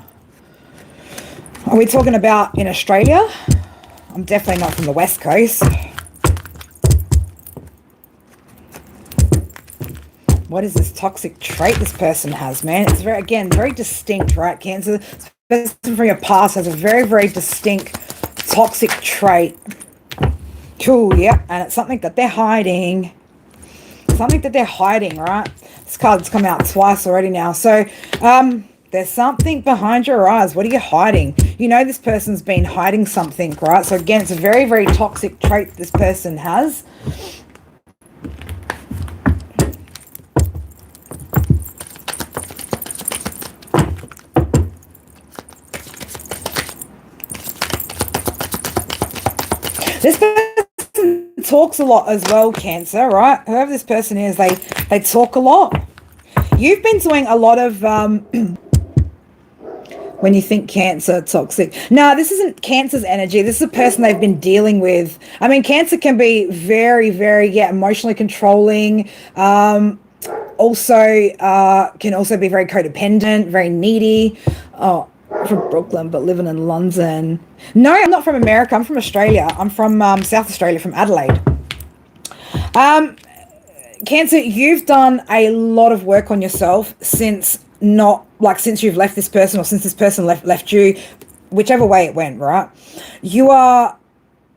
Are we talking about in Australia? I'm definitely not from the West Coast. What is this toxic trait this person has, man? It's very, again, very distinct, right, Cancer? This person from your past has a very, very distinct toxic trait. Cool, yeah, and it's something that they're hiding. Something that they're hiding, right? This card's come out twice already now. So, there's something behind your eyes. What are you hiding? You know this person's been hiding something, right? So, again, it's a very, very toxic trait this person has. This person talks a lot as well, Cancer, right? Whoever this person is, they talk a lot. You've been doing a lot of when you think Cancer, toxic. No, this isn't Cancer's energy. This is a person they've been dealing with. I mean, Cancer can be very, very, yeah, emotionally controlling. Also, can also be very codependent, very needy. Oh, from Brooklyn, but living in London. No, I'm not from America. I'm from Australia. I'm from South Australia, from Adelaide. Cancer, you've done a lot of work on yourself since you've left this person, or since this person left you, whichever way it went, right? You are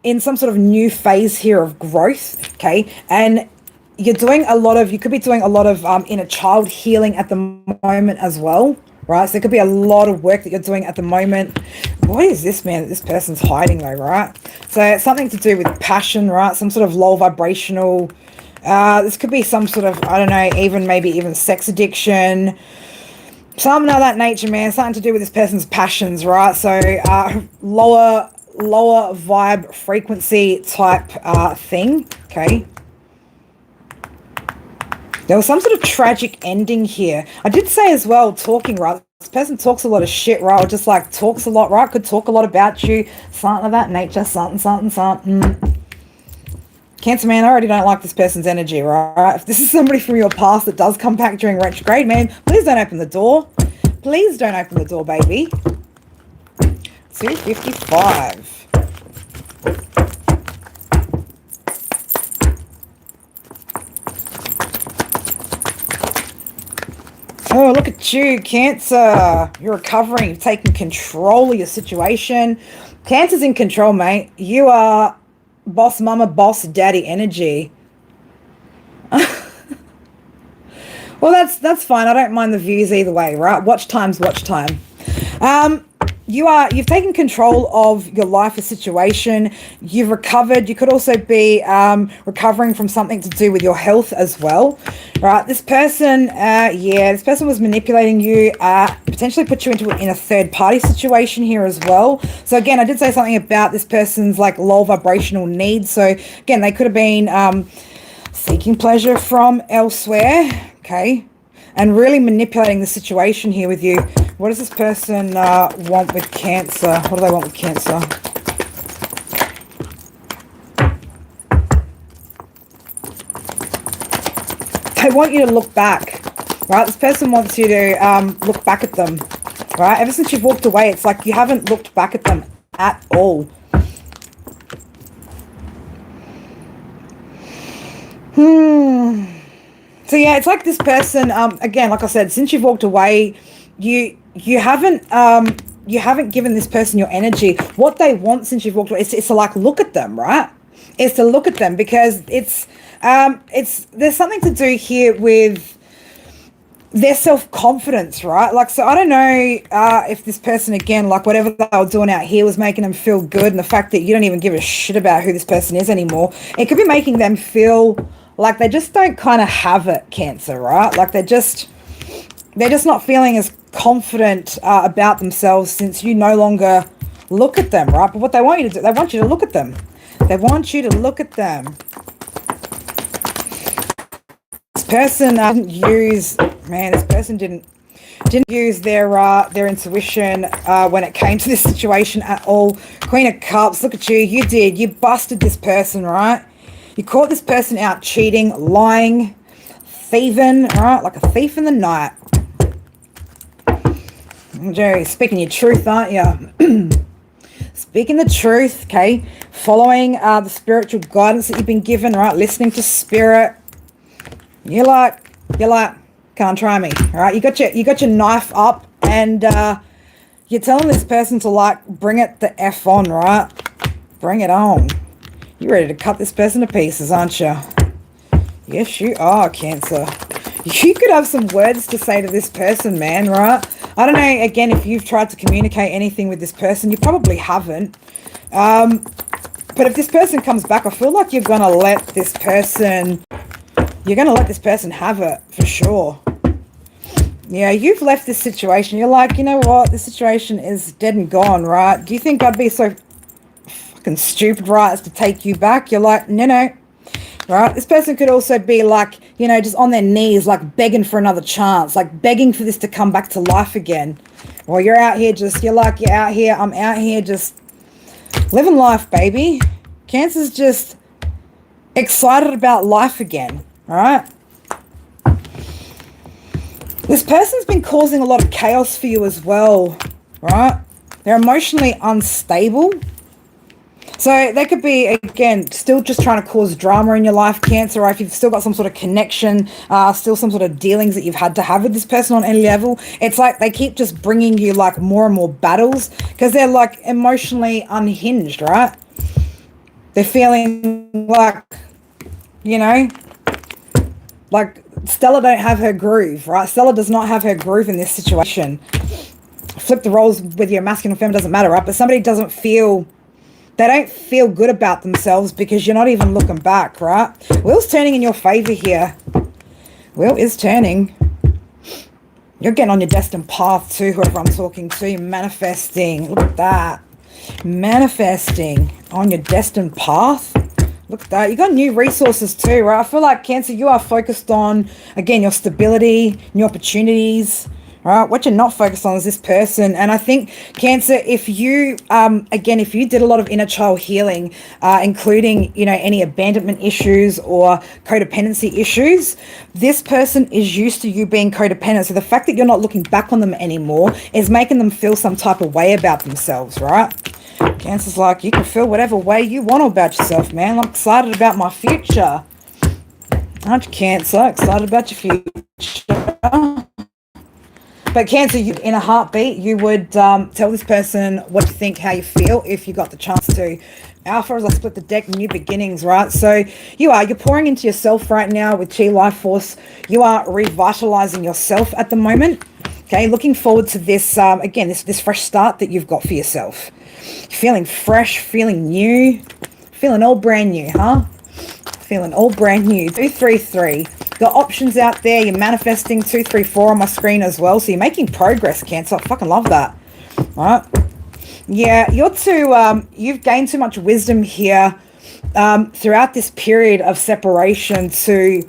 in some sort of new phase here of growth, okay? And you could be doing a lot of inner child healing at the moment as well, right? So there could be a lot of work that you're doing at the moment. What is this, man, that this person's hiding though, right? So it's something to do with passion, right? Some sort of low vibrational, this could be some sort of, I don't know, maybe even sex addiction, something of that nature, man. Something to do with this person's passions, right? So lower vibe frequency type thing, okay? There was some sort of tragic ending here. I did say as well, talking, right? This person talks a lot of shit, right? Or just like talks a lot, right? Could talk a lot about you, something of that nature, something. Cancer, man, I already don't like this person's energy, right? If this is somebody from your past that does come back during retrograde, man, please don't open the door. Please don't open the door, baby. 255. Oh, look at you, Cancer. You're recovering. You've taken control of your situation. Cancer's in control, mate. You are boss mama, boss daddy energy. Well, that's fine. I don't mind the views either way, right? Watch time's watch time. You've taken control of your life or situation. You've recovered. You could also be recovering from something to do with your health as well, right? This person, this person was manipulating you, potentially put you in a third party situation here as well. So again, I did say something about this person's like low vibrational needs. So again, they could have been seeking pleasure from elsewhere, okay, and really manipulating the situation here with you. What does this person want with Cancer? What do they want with Cancer? They want you to look back, right? This person wants you to look back at them, right? Ever since you've walked away, it's like you haven't looked back at them at all. So yeah, it's like this person, again, like I said, since you've walked away, you haven't given this person your energy. What they want since you've walked away is to like look at them, right? It's to look at them, because there's something to do here with their self-confidence, right? Like, so I don't know if this person, again, like whatever they were doing out here was making them feel good, and the fact that you don't even give a shit about who this person is anymore, it could be making them feel like they just don't kind of have it, Cancer, right? Like they're just not feeling as confident about themselves since you no longer look at them, right? But what they want you to do, they want you to look at them. They want you to look at them. This person didn't use, man, this person didn't use their intuition when it came to this situation at all. Queen of Cups, look at you. You did. You busted this person, right? You caught this person out cheating, lying, thieving, right? Like a thief in the night. Jerry, speaking your truth, aren't you? Speaking the truth, okay? Following the spiritual guidance that you've been given, right? Listening to spirit. You're like, can't try me, all right? You got your knife up, and you're telling this person to like bring it the F on, right? Bring it on. You're ready to cut this person to pieces, aren't you? Yes, you are, Cancer. You could have some words to say to this person, man, right? I don't know, again, if you've tried to communicate anything with this person. You probably haven't. But if this person comes back, I feel like you're going to let this person have it, for sure. Yeah, you've left this situation. You're like, you know what? This situation is dead and gone, right? Do you think I'd be so fucking stupid rights to take you back. You're like, no. Right? This person could also be like, you know, just on their knees, like begging for another chance, like begging for this to come back to life again. Or you're out here just, you're out here, I'm out here just living life, baby. Cancer's just excited about life again, all right? This person's been causing a lot of chaos for you as well, right? They're emotionally unstable. So they could be, again, still just trying to cause drama in your life, Cancer, or if you've still got some sort of connection, still some sort of dealings that you've had to have with this person on any level. It's like they keep just bringing you like more and more battles because they're like emotionally unhinged, right? They're feeling like, you know, like Stella don't have her groove, right? Stella does not have her groove in this situation. Flip the roles with your masculine or feminine, doesn't matter, right? But somebody doesn't feel... They don't feel good about themselves because you're not even looking back, right? Wheel's turning in your favor here. Wheel is turning. You're getting on your destined path too, whoever I'm talking to. You're manifesting. Look at that. Manifesting on your destined path. Look at that. You got new resources too, right? I feel like, Cancer, you are focused on, again, your stability, new opportunities. Right, what you're not focused on is this person. And I think, Cancer, if you, again, if you did a lot of inner child healing, including, you know, any abandonment issues or codependency issues, this person is used to you being codependent. So the fact that you're not looking back on them anymore is making them feel some type of way about themselves, right? Cancer's like, you can feel whatever way you want about yourself, man. I'm excited about my future. Aren't you, Cancer? Excited about your future. But Cancer, you, in a heartbeat, you would tell this person what you think, how you feel, if you got the chance to. Alpha, as I split the deck, new beginnings, right? So you're pouring into yourself right now with Chi Life Force. You are revitalizing yourself at the moment. Okay, looking forward to this, again, this fresh start that you've got for yourself. Feeling fresh, feeling new, feeling all brand new, huh? Feeling all brand new. 233. Got options out there. You're manifesting 234 on my screen as well. So you're making progress, Cancer. I fucking love that. All right. Yeah, you've gained too much wisdom here throughout this period of separation to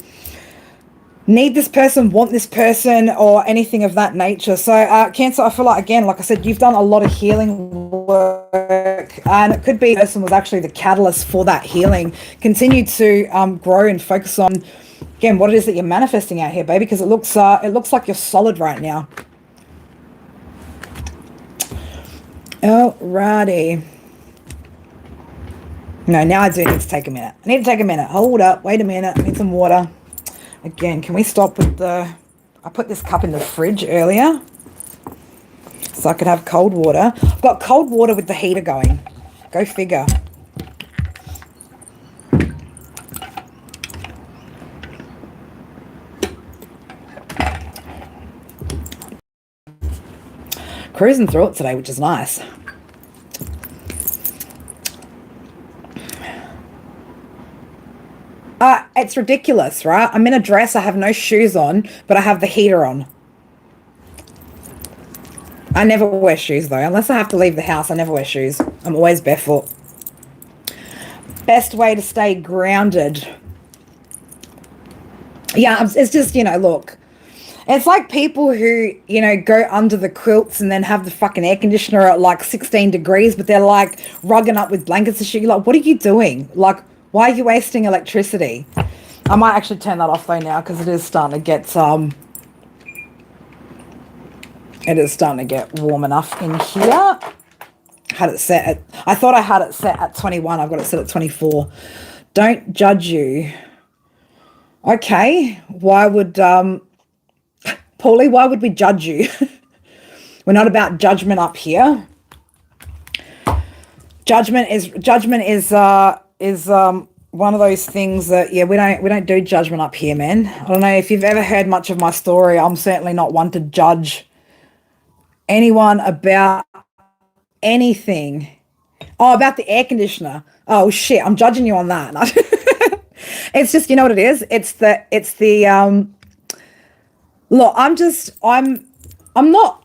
need this person, want this person, or anything of that nature. So Cancer, I feel like, again, like I said, you've done a lot of healing work, and it could be the person was actually the catalyst for that healing. Continue to grow and focus on, again, what it is that you're manifesting out here, baby, because it looks like you're solid right now. Alrighty. No, now I do need to take a minute. I need to take a minute. Hold up. Wait a minute. I need some water. Again, can we stop with the... I put this cup in the fridge earlier so I could have cold water. I've got cold water with the heater going. Go figure. Cruising through it today, which is nice. It's ridiculous, right? I'm in a dress, I have no shoes on, but I have the heater on. I never wear shoes though, unless I have to leave the house. I never wear shoes. I'm always barefoot. Best way to stay grounded. Yeah, it's just, you know, look. It's like people who, you know, go under the quilts and then have the fucking air conditioner at like 16 degrees, but they're like rugging up with blankets and shit. You're like, what are you doing? Like, why are you wasting electricity? I might actually turn that off though now because it is starting to get warm enough in here. Had it set at, I thought I had it set at 21. I've got it set at 24. Don't judge you. Okay. Why would, Paulie, why would we judge you? We're not about judgment up here. Judgment is one of those things that, yeah, we don't do judgment up here, man. I don't know if you've ever heard much of my story. I'm certainly not one to judge anyone about anything. Oh, about the air conditioner. Oh shit, I'm judging you on that. It's just, you know what it is? It's the look, I'm not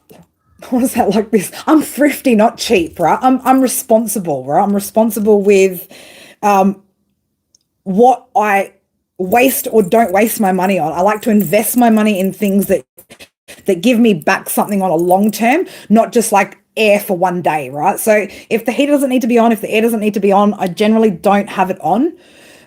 what is that like this? I'm thrifty, not cheap, right? I'm responsible, right? I'm responsible with what I waste or don't waste my money on. I like to invest my money in things that give me back something on a long term, not just like air for one day, right? So if the heat doesn't need to be on, if the air doesn't need to be on, I generally don't have it on.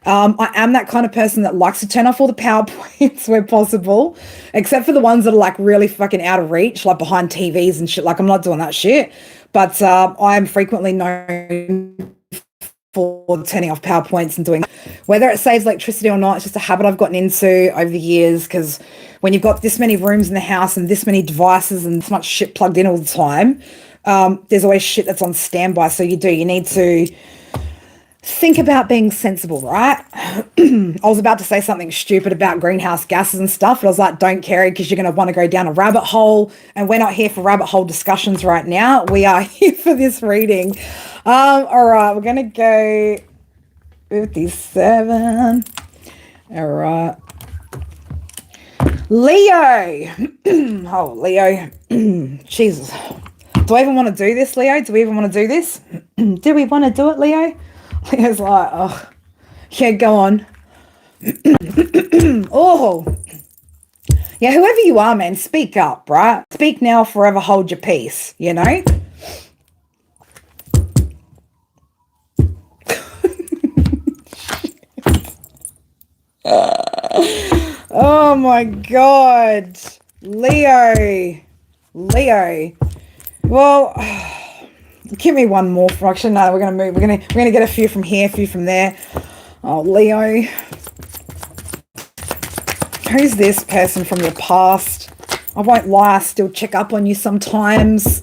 I am that kind of person that likes to turn off all the power points where possible, except for the ones that are like really fucking out of reach, like behind TVs and shit. Like I'm not doing that shit. But I am frequently known for turning off PowerPoints and doing, whether it saves electricity or not, it's just a habit I've gotten into over the years, because when you've got this many rooms in the house and this many devices and this much shit plugged in all the time, there's always shit that's on standby. So you need to think about being sensible, right? I was about to say something stupid about greenhouse gases and stuff, but I was like, don't carry, because you're going to want to go down a rabbit hole, and we're not here for rabbit hole discussions right now. We are here for this reading. All right, we're going to go 57. All right. Leo. Oh, Leo. Jesus. Do I even want to do this, Leo? Do we even want to do this? Do we want to do it, Leo? Leo's like, oh, yeah, go on. Oh, yeah, whoever you are, man, speak up, right? Speak now, forever hold your peace, you know? Oh my God, Leo. Well, give me one more fraction. No, we're gonna move. We're gonna get a few from here, a few from there. Oh, Leo, who's this person from your past? I won't lie, I still check up on you sometimes.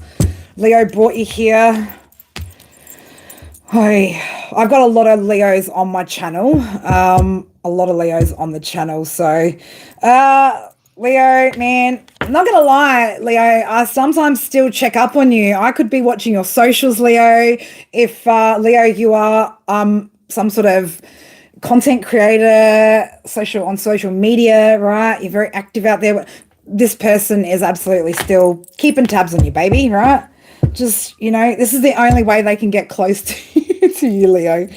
Leo brought you here. I've got a lot of Leos on my channel. A lot of Leos on the channel. So, Leo, man, I'm not going to lie, Leo, I sometimes still check up on you. I could be watching your socials, Leo. If, Leo, you are some sort of content creator, on social media, right? You're very active out there. This person is absolutely still keeping tabs on you, baby, right? Just, this is the only way they can get close to you, Leo.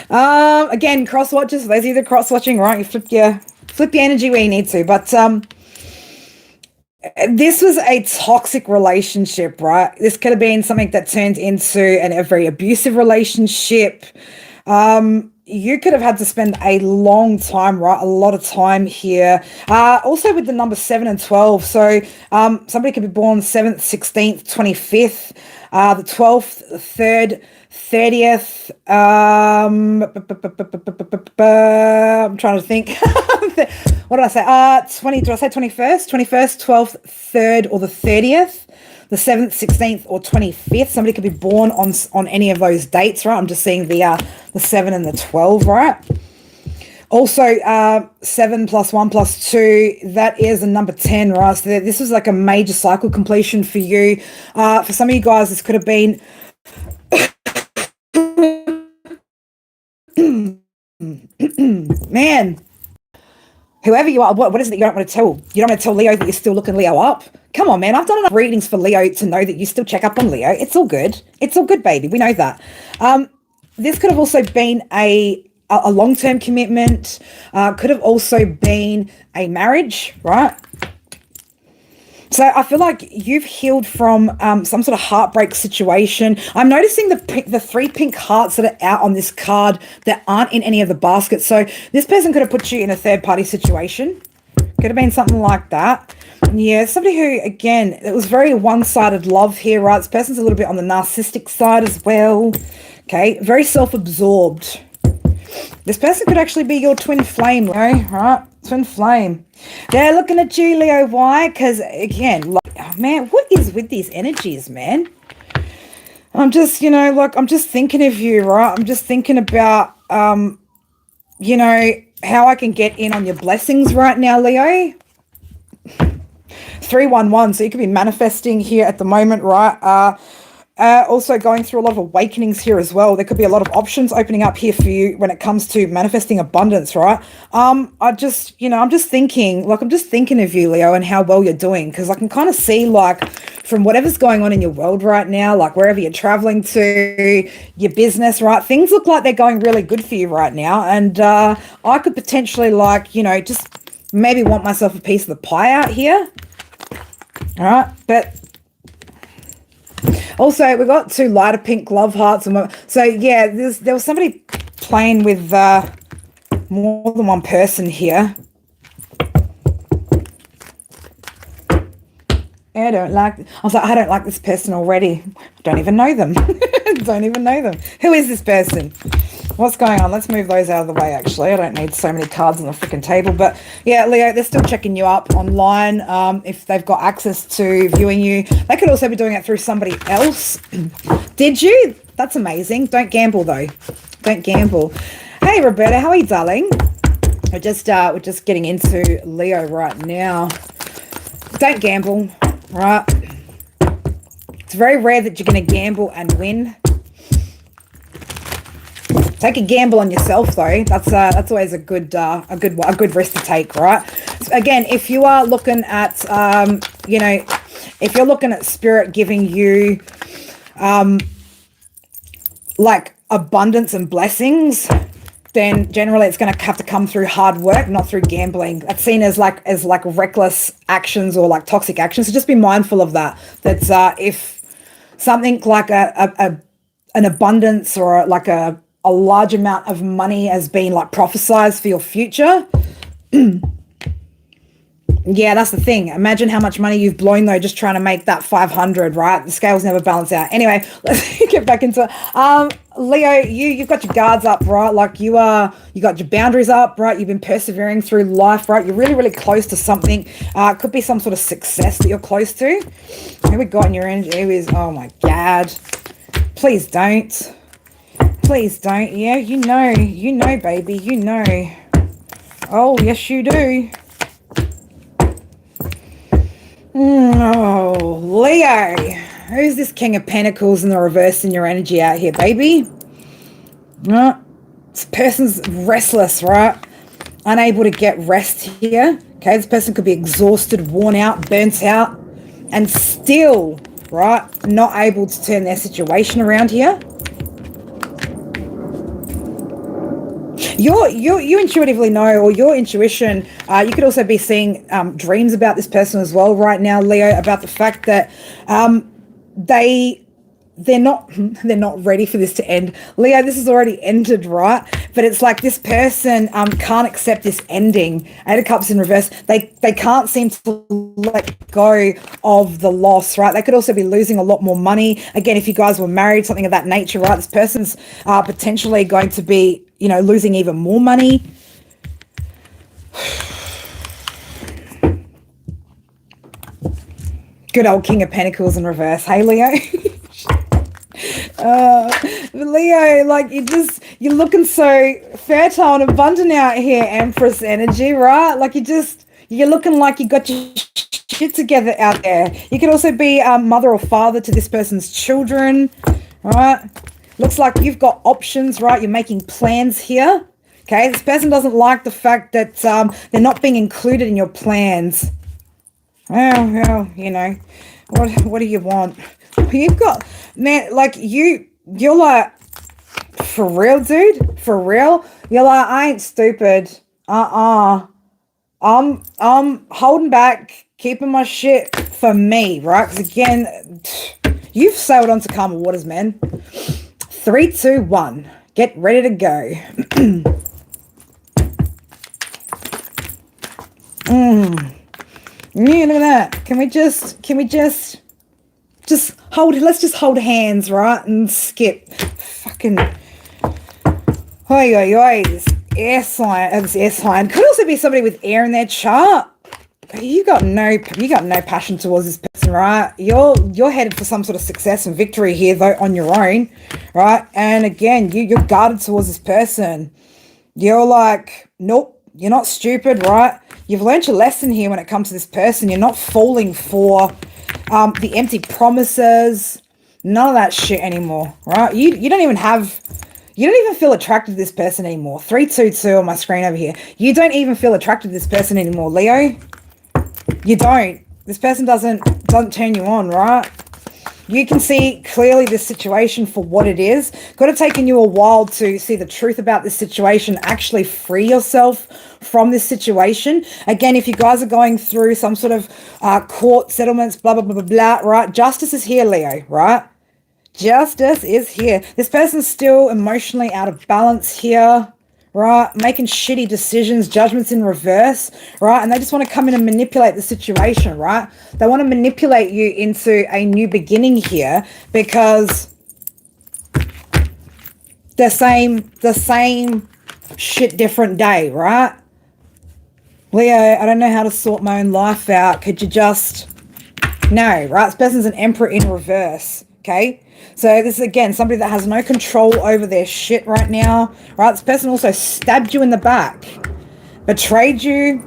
Again, cross watches, those of you that cross watching, right? You flip your energy where you need to. But this was a toxic relationship, right? This could have been something that turned into a very abusive relationship. You could have had to spend a long time, right? A lot of time here. Also with the number 7 and 12. So somebody could be born 7th, 16th, 25th, the 12th, 3rd, 30th. I'm trying to think. What did I say? Did I say 21st? 21st, 12th, 3rd, or the 30th? The 7th, 16th, or 25th. Somebody could be born on any of those dates, right? I'm just seeing the 7 and the 12, right? Also, 7 plus 1 plus 2, that is a number 10, right? So this was like a major cycle completion for you. For some of you guys, this could have been... Man, whoever you are, what is it that you don't want to tell? You don't want to tell Leo that you're still looking Leo up? Come on, man. I've done enough readings for Leo to know that you still check up on Leo. It's all good. It's all good, baby. We know that. This could have also been a long-term commitment. Could have also been a marriage, right? So I feel like you've healed from some sort of heartbreak situation. I'm noticing the 3 pink hearts that are out on this card that aren't in any of the baskets. So this person could have put you in a third-party situation. Could have been something like that. Yeah, somebody who, again, it was very one-sided love here, right? This person's a little bit on the narcissistic side as well. Okay, very self-absorbed. This person could actually be your twin flame, Leo, right? Twin flame. They're looking at you, Leo. Why? Because, again, man, what is with these energies, man? I'm just, I'm just thinking of you, right? I'm just thinking about, how I can get in on your blessings right now, Leo. 311, so you could be manifesting here at the moment, right? Also going through a lot of awakenings here as well. There could be a lot of options opening up here for you when it comes to manifesting abundance, right? I'm just thinking of you, Leo, and how well you're doing, because I can kind of see, for from whatever's going on in your world right now, like wherever you're traveling to, your business, right? Things look like they're going really good for you right now. And I could potentially, like, you know, just maybe want myself a piece of the pie out here. All right. But also, we got 2 lighter pink love hearts. So, yeah, there was somebody playing with more than one person here. I was like, I don't like this person already. I don't even know them. Don't even know them. Who is this person? What's going on? Let's move those out of the way, actually. I don't need so many cards on the freaking table. But, yeah, Leo, they're still checking you up online. If they've got access to viewing you. They could also be doing it through somebody else. Did you? That's amazing. Don't gamble, though. Don't gamble. Hey, Roberta. How are you, darling? We're just getting into Leo right now. Don't gamble. Right, it's very rare that you're going to gamble and win. Take a gamble on yourself, though. That's always a good risk to take, right? So again, if you are looking at, you know, if you're looking at spirit giving you, like abundance and blessings, then generally it's going to have to come through hard work, not through gambling. That's seen as like reckless actions or like toxic actions. So just be mindful of that. That's if something like an abundance or like a large amount of money has been like prophesized for your future. Yeah, that's the thing. Imagine how much money you've blown, though, just trying to make that 500, right? The scales never balance out. Anyway, let's get back into it. Leo, you've got your guards up, right? Like you got your boundaries up, right? You've been persevering through life, right? You're really, really close to something. It could be some sort of success that you're close to. Here we got in your energy is, oh my God. Please don't. Please don't. Yeah, you know, baby, you know. Oh, yes, you do. Oh, Leo. Who's this King of Pentacles in the reverse in your energy out here, baby? Right. This person's restless, right? Unable to get rest here. Okay, this person could be exhausted, worn out, burnt out, and still, right, not able to turn their situation around here. You intuitively know, or your intuition, you could also be seeing dreams about this person as well right now, Leo, about the fact that they're not ready for this to end. Leo, this has already ended, right? But it's like this person can't accept this ending. 8 of Cups in reverse. They can't seem to let go of the loss, right? They could also be losing a lot more money. Again, if you guys were married, something of that nature, right? This person's potentially going to be, you know, losing even more money. Good old King of Pentacles in reverse. Hey, Leo. Leo, like you're looking so fertile and abundant out here, Empress energy, right? Like you're looking like you got your shit together out there. You could also be mother or father to this person's children, right? Looks like you've got options, right? You're making plans here. Okay, this person doesn't like the fact that they're not being included in your plans. Well, you know, what do you want? You've got, man, like you're like, for real, dude, for real. You're like, I ain't stupid. I'm holding back, keeping my shit for me, right? Because again, you've sailed onto calmer waters, man. 3, 2, 1. Get ready to go. Yeah, look at that. Can we just hold, let's just hold hands, right? And skip. Fucking, oi, this air sign. Could also be somebody with air in their chart. You got no passion towards this person, right? You're headed for some sort of success and victory here, though, on your own, right? And again, you're guarded towards this person. You're like, nope, you're not stupid, right? You've learned your lesson here when it comes to this person. You're not falling for the empty promises, none of that shit anymore, right? You don't even feel attracted to this person anymore. 322 on my screen over here. You don't even feel attracted to this person anymore, Leo. You don't. This person doesn't turn you on, right? You can see clearly this situation for what it is. Could have taken you a while to see the truth about this situation, actually free yourself from this situation. Again, if you guys are going through some sort of court settlements, blah, blah, blah, blah, blah, right? Justice is here, Leo, right? Justice is here. This person's still emotionally out of balance here, right? Making shitty decisions, judgments in reverse, right? And they just want to come in and manipulate the situation, right? They want to manipulate you into a new beginning here because the same shit, different day, right? Leo, I don't know how to sort my own life out. Could you just... No, right? This person's an emperor in reverse, okay? So this is, again, somebody that has no control over their shit right now, right? This person also stabbed you in the back, betrayed you,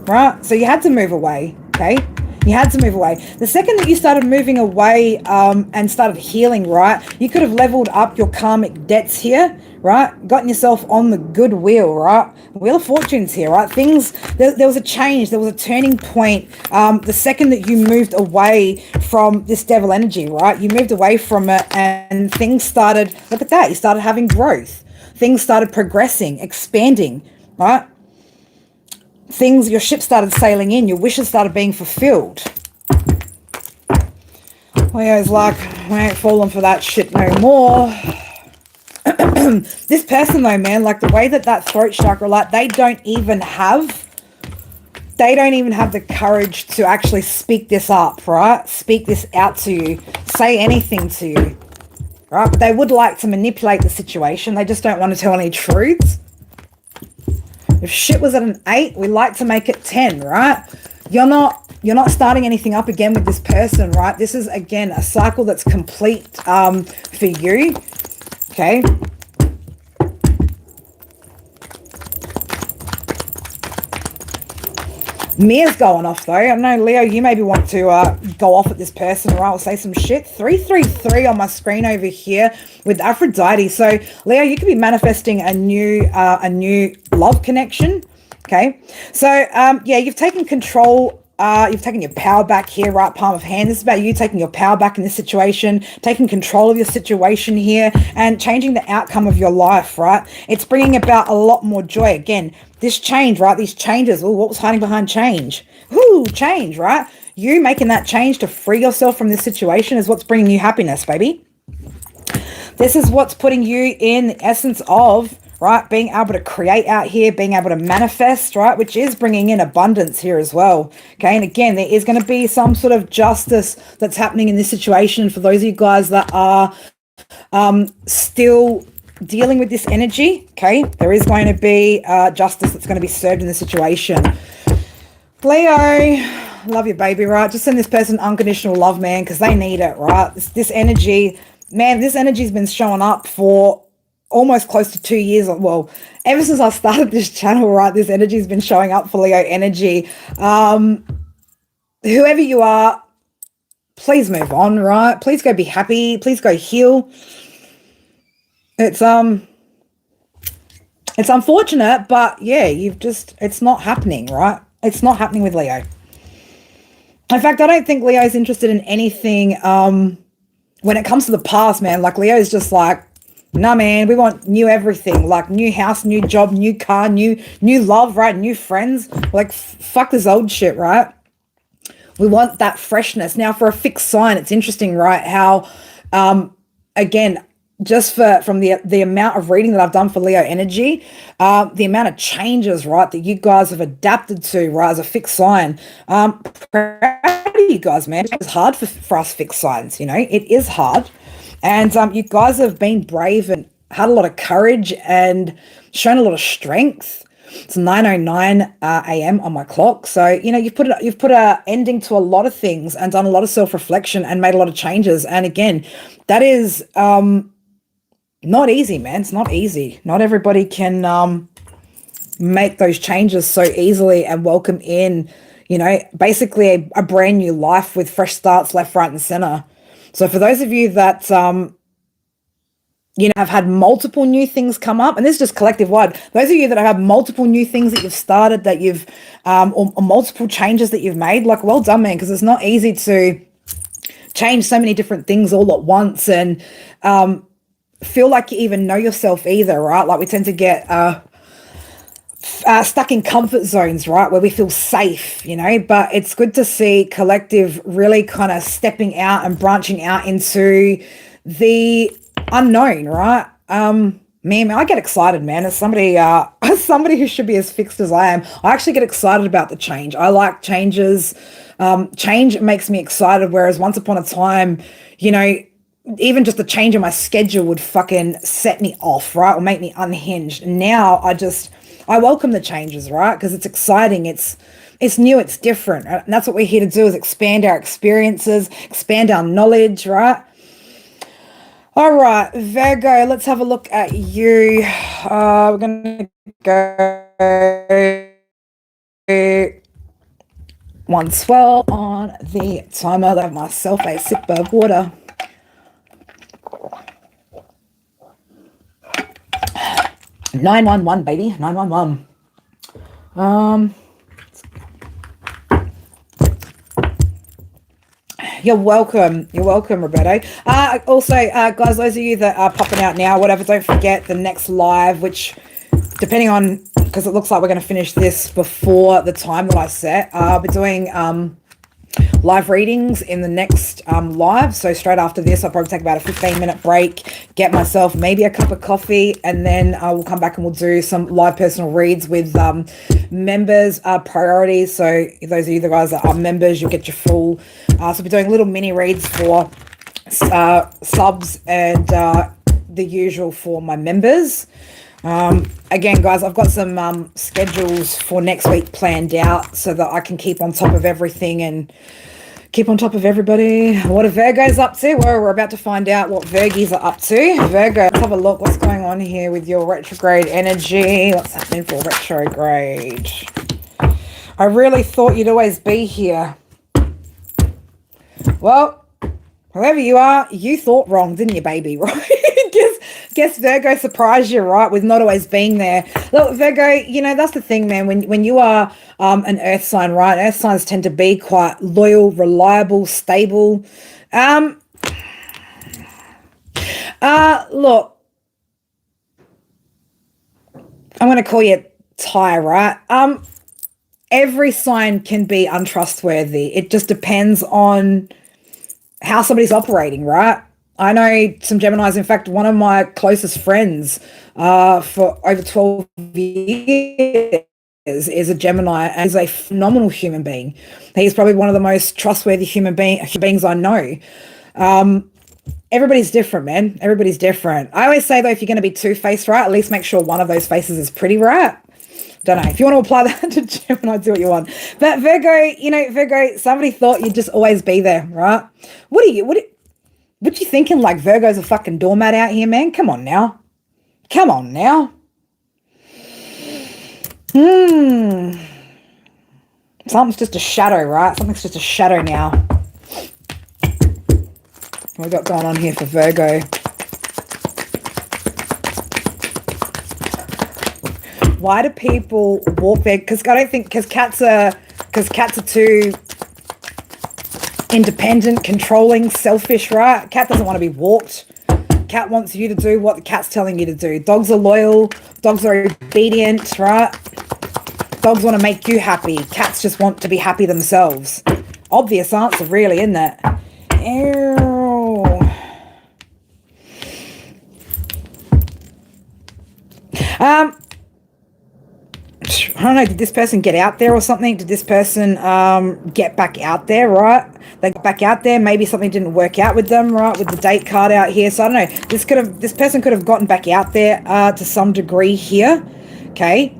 right? So you had to move away, okay? You had to move away. The second that you started moving away and started healing, right, you could have leveled up your karmic debts here, right? Gotten yourself on the good wheel, right? Wheel of Fortune's here, right? Things, there was a change. There was a turning point. The second that you moved away from this devil energy, right? You moved away from it and things started, look at that. You started having growth. Things started progressing, expanding, right? Things, your ship started sailing in, your wishes started being fulfilled. Leo's like, I ain't falling for that shit no more. This person though, man, like the way that throat chakra, like they don't even have the courage to actually speak this up, right? Speak this out to you, say anything to you, right? But they would like to manipulate the situation. They just don't want to tell any truths. If shit was at an 8, we like to make it 10, right? You're not starting anything up again with this person, right? This is, again, a cycle that's complete for you, okay? Mia's going off, though. I don't know, Leo, you maybe want to go off at this person, right? I'll say some shit. 333 on my screen over here with Aphrodite. So, Leo, you could be manifesting a new love connection, okay? So, yeah, you've taken control. You've taken your power back here, right palm of hand. This is about you taking your power back in this situation, taking control of your situation here, and changing the outcome of your life, right? It's bringing about a lot more joy. Again, this change, right? These changes. Oh, what was hiding behind change? Ooh, change, right? You making that change to free yourself from this situation is what's bringing you happiness, baby. This is what's putting you in the essence of, right, being able to create out here, being able to manifest, right, which is bringing in abundance here as well, okay? And again, there is going to be some sort of justice that's happening in this situation. For those of you guys that are still dealing with this energy, okay, there is going to be justice that's going to be served in the situation. Leo, love you, baby, right? Just send this person unconditional love, man, because they need it, right? This energy, man, this energy's been showing up for almost close to 2 years. Well, ever since I started this channel, right, this energy has been showing up for Leo energy. Whoever you are, please move on, right? Please go be happy. Please go heal. It's unfortunate, but yeah, it's not happening, right? It's not happening with Leo. In fact, I don't think Leo's interested in anything when it comes to the past, man. Like, Leo's just like, nah, man, we want new everything, like new house, new job, new car, new love, right? New friends. Like, fuck this old shit, right? We want that freshness. Now, for a fixed sign, it's interesting, right? How, again, just from the amount of reading that I've done for Leo energy, the amount of changes, right, that you guys have adapted to, right, as a fixed sign. Proud of you guys, man. It's hard for us fixed signs, you know. It is hard. And you guys have been brave and had a lot of courage and shown a lot of strength. It's 9:09 a.m. on my clock. So, you know, you've put a ending to a lot of things and done a lot of self-reflection and made a lot of changes. And again, that is not easy, man. It's not easy. Not everybody can make those changes so easily and welcome in, you know, basically a brand new life with fresh starts left, right, and center. So for those of you that have had multiple new things come up, and this is just collective wide. Those of you that have multiple new things that you've started, that you've, or multiple changes that you've made, like, well done, man, because it's not easy to change so many different things all at once and feel like you even know yourself either, right? Like, we tend to get stuck in comfort zones, right, where we feel safe, but it's good to see collective really kind of stepping out and branching out into the unknown, right? Man, I get excited, man. As somebody somebody who should be as fixed as I am, I actually get excited about the change. I like changes. Change makes me excited, whereas once upon a time, even just a change in my schedule would fucking set me off, right, or make me unhinged. And now I welcome the changes, right, because it's exciting, it's new, it's different, right? And that's what we're here to do, is expand our experiences, expand our knowledge, right? All right, Virgo, let's have a look at you. We're going to go 112 on the timer. I have myself a sip of water. (911), baby, 911. You're welcome, Roberto. Also, guys, those of you that are popping out now, whatever, don't forget the next live, which, depending on, because it looks like we're going to finish this before the time that I set, I'll be doing live readings in the next live. So straight after this, I'll probably take about a 15-minute break, get myself maybe a cup of coffee, and then we'll come back and we'll do some live personal reads with members, priorities. So those of you, the guys that are members, you'll get your full, so we'll be doing little mini reads for subs and the usual for my members. Again, guys, I've got some schedules for next week planned out so that I can keep on top of everything and keep on top of everybody. What are Virgos up to? Well, we're about to find out what Virgies are up to. Virgo, let's have a look. What's going on here with your retrograde energy? What's happening for retrograde? I really thought you'd always be here. Well, whoever you are, you thought wrong, didn't you, baby? Right? Guess Virgo surprised you, right, with not always being there. Look, Virgo, that's the thing, man. When you are an earth sign, right? Earth signs tend to be quite loyal, reliable, stable. Look, I'm going to call you Ty, right? Every sign can be untrustworthy. It just depends on how somebody's operating, right? I know some Geminis. In fact, one of my closest friends for over 12 years is a Gemini, and he's a phenomenal human being. He's probably one of the most trustworthy human beings I know. Everybody's different, man. Everybody's different. I always say, though, if you're going to be two-faced, right, at least make sure one of those faces is pretty, right? Don't know. If you want to apply that to Gemini, do what you want. But Virgo, Virgo, somebody thought you'd just always be there, right? What you thinking, like Virgo's a fucking doormat out here, man? Come on now. Come on now. Something's just a shadow, right? Something's just a shadow now. What we got going on here for Virgo? Why do people walk there? Because I don't think, because cats are too independent, controlling, selfish, right? Cat doesn't want to be walked. Cat wants you to do what the cat's telling you to do. Dogs are loyal. Dogs are obedient, right? Dogs want to make you happy. Cats just want to be happy themselves. Obvious answer, really, isn't it? Ew. I don't know, did this person get out there or something? Did this person get back out there, right? They got back out there, maybe something didn't work out with them, right? With the date card out here. So I don't know, this person could have gotten back out there to some degree here. Okay.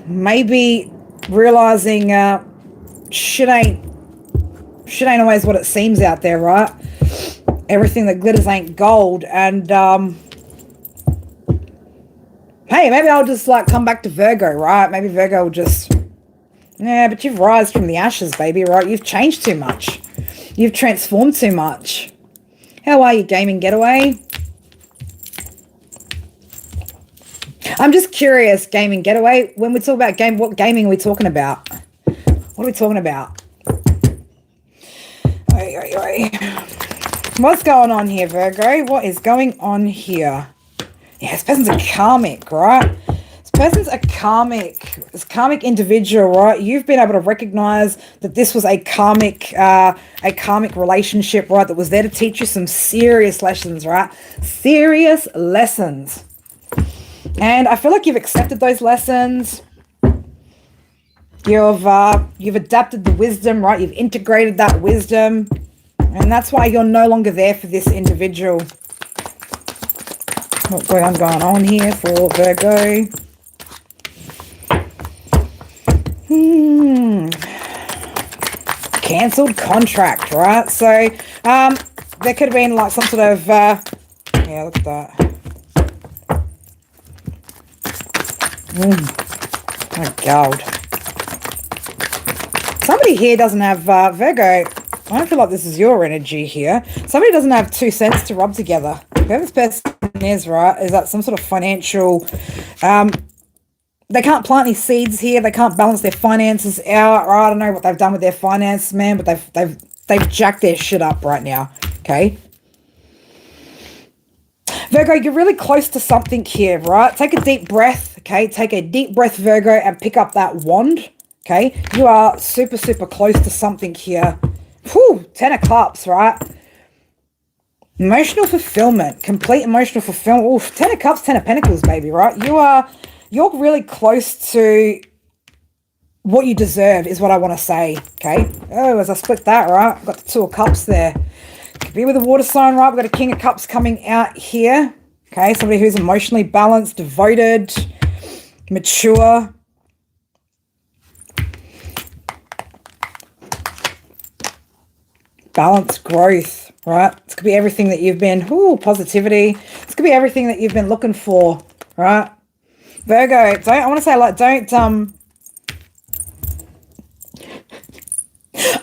Maybe realizing shit ain't always what it seems out there, right? Everything that glitters ain't gold. And hey, maybe I'll just like come back to Virgo, right? Maybe Virgo will just, yeah, but you've rised from the ashes, baby, right? You've changed too much. You've transformed too much. How are you, Gaming Getaway? I'm just curious, gaming getaway. When we talk about what gaming are we talking about? What are we talking about? What's going on here, Virgo? What is going on here? Yeah, this person's a karmic, right? This person's a karmic individual, right? You've been able to recognize that this was a karmic relationship, right? That was there to teach you some serious lessons, right? Serious lessons. And I feel like you've accepted those lessons. You've adapted the wisdom, right? You've integrated that wisdom. And that's why you're no longer there for this individual. What's going on here for Virgo? Cancelled contract, right? So there could have been like some sort of yeah, look at that. Oh God. Somebody here doesn't have Virgo. I don't feel like this is your energy here. Somebody doesn't have 2 cents to rub together. Whoever this person is, right, is that some sort of financial... they can't plant any seeds here. They can't balance their finances out. Or I don't know what they've done with their finance, man, but they've jacked their shit up right now, okay? Virgo, you're really close to something here, right? Take a deep breath, okay? Take a deep breath, Virgo, and pick up that wand, okay? You are super, super close to something here. Whew, 10 of Cups, right? Emotional fulfillment, complete emotional fulfillment. Oof, 10 of Cups, 10 of Pentacles, baby, right? You're really close to what you deserve is what I want to say, okay? Oh, as I split that, right? I've got the 2 of Cups there. Could be with a water sign, right? We've got a King of Cups coming out here, okay? Somebody who's emotionally balanced, devoted, mature. Balanced growth, right? This could be everything that you've been, positivity. This could be everything that you've been looking for, right? Virgo, I want to say, like,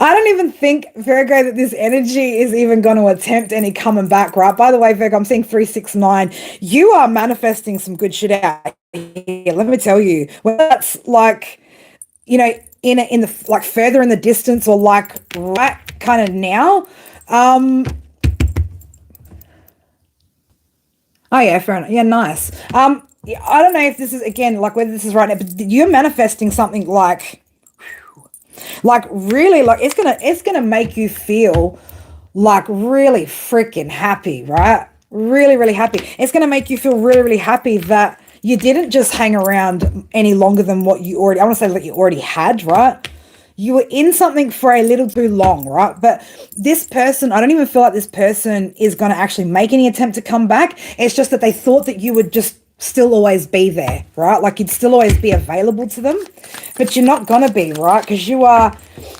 I don't even think, Virgo, that this energy is even going to attempt any coming back, right? By the way, Virgo, I'm seeing 369. You are manifesting some good shit out here, let me tell you. Well, that's like, you know, in the like further in the distance or like right kind of now. Oh yeah, fair enough. Yeah, nice. I don't know if this is, again, like whether this is right now, but you're manifesting something like really, like it's gonna make you feel like really freaking happy, right? Really, really happy. It's gonna make you feel really, really happy that you didn't just hang around any longer than what you already, I want to say that you already had, right? You were in something for a little too long, right? But this person, I don't even feel like this person is going to actually make any attempt to come back. It's just that they thought that you would just still always be there, right? Like you'd still always be available to them, but you're not going to be, right? Because you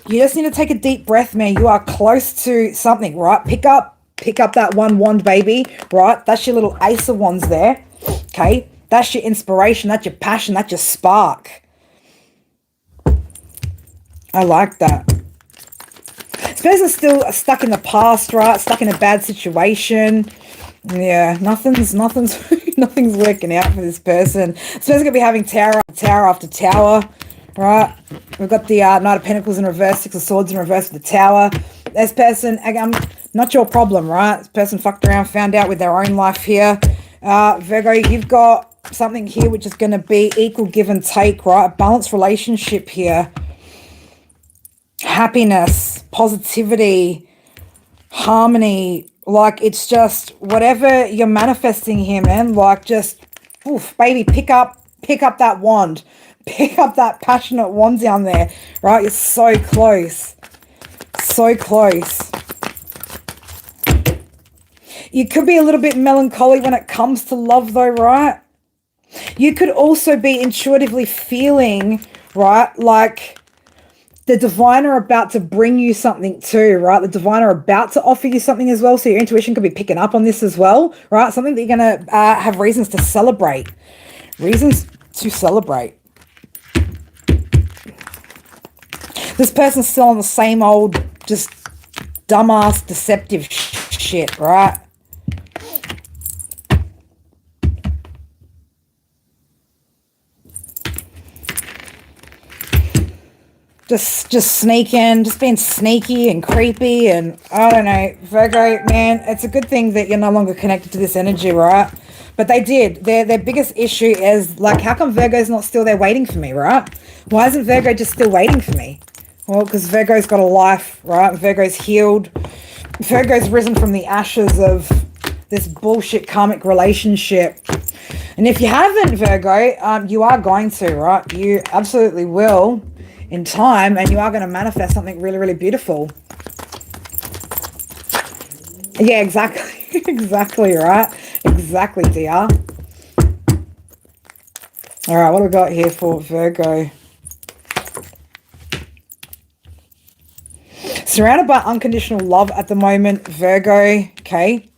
just need to take a deep breath, man. You are close to something, right? Pick up that 1 wand, baby, right? That's your little Ace of Wands there, okay? That's your inspiration, that's your passion, that's your spark. I like that. This person's still stuck in the past, right? Stuck in a bad situation. Yeah, nothing's working out for this person. This person's going to be having tower after tower, right? We've got the Knight of Pentacles in reverse, 6 of Swords in reverse with the Tower. This person, again, not your problem, right? This person fucked around, found out with their own life here. Virgo, you've got something here which is going to be equal give and take, right? A balanced relationship here. Happiness, positivity, harmony. Like, it's just whatever you're manifesting here, man. Like, just, oof, baby, pick up that wand. Pick up that passionate wand down there, right? You're so close. So close. You could be a little bit melancholy when it comes to love, though, right? You could also be intuitively feeling, right, like the divine are about to bring you something too, right? The divine are about to offer you something as well. So your intuition could be picking up on this as well, right? Something that you're going to have reasons to celebrate. Reasons to celebrate. This person's still on the same old, just dumbass, deceptive shit, right? Just sneaking, just being sneaky and creepy, and I don't know, Virgo, man, it's a good thing that you're no longer connected to this energy, right? But they did. Their biggest issue is, like, how come Virgo's not still there waiting for me, right? Why isn't Virgo just still waiting for me? Well, because Virgo's got a life, right? Virgo's healed. Virgo's risen from the ashes of this bullshit karmic relationship. And if you haven't, Virgo, you are going to, right? You absolutely will in time, and you are going to manifest something really, really beautiful. Yeah, exactly. Exactly, right? Exactly, dear. All right, what do we got here for Virgo? Surrounded by unconditional love at the moment, Virgo, okay?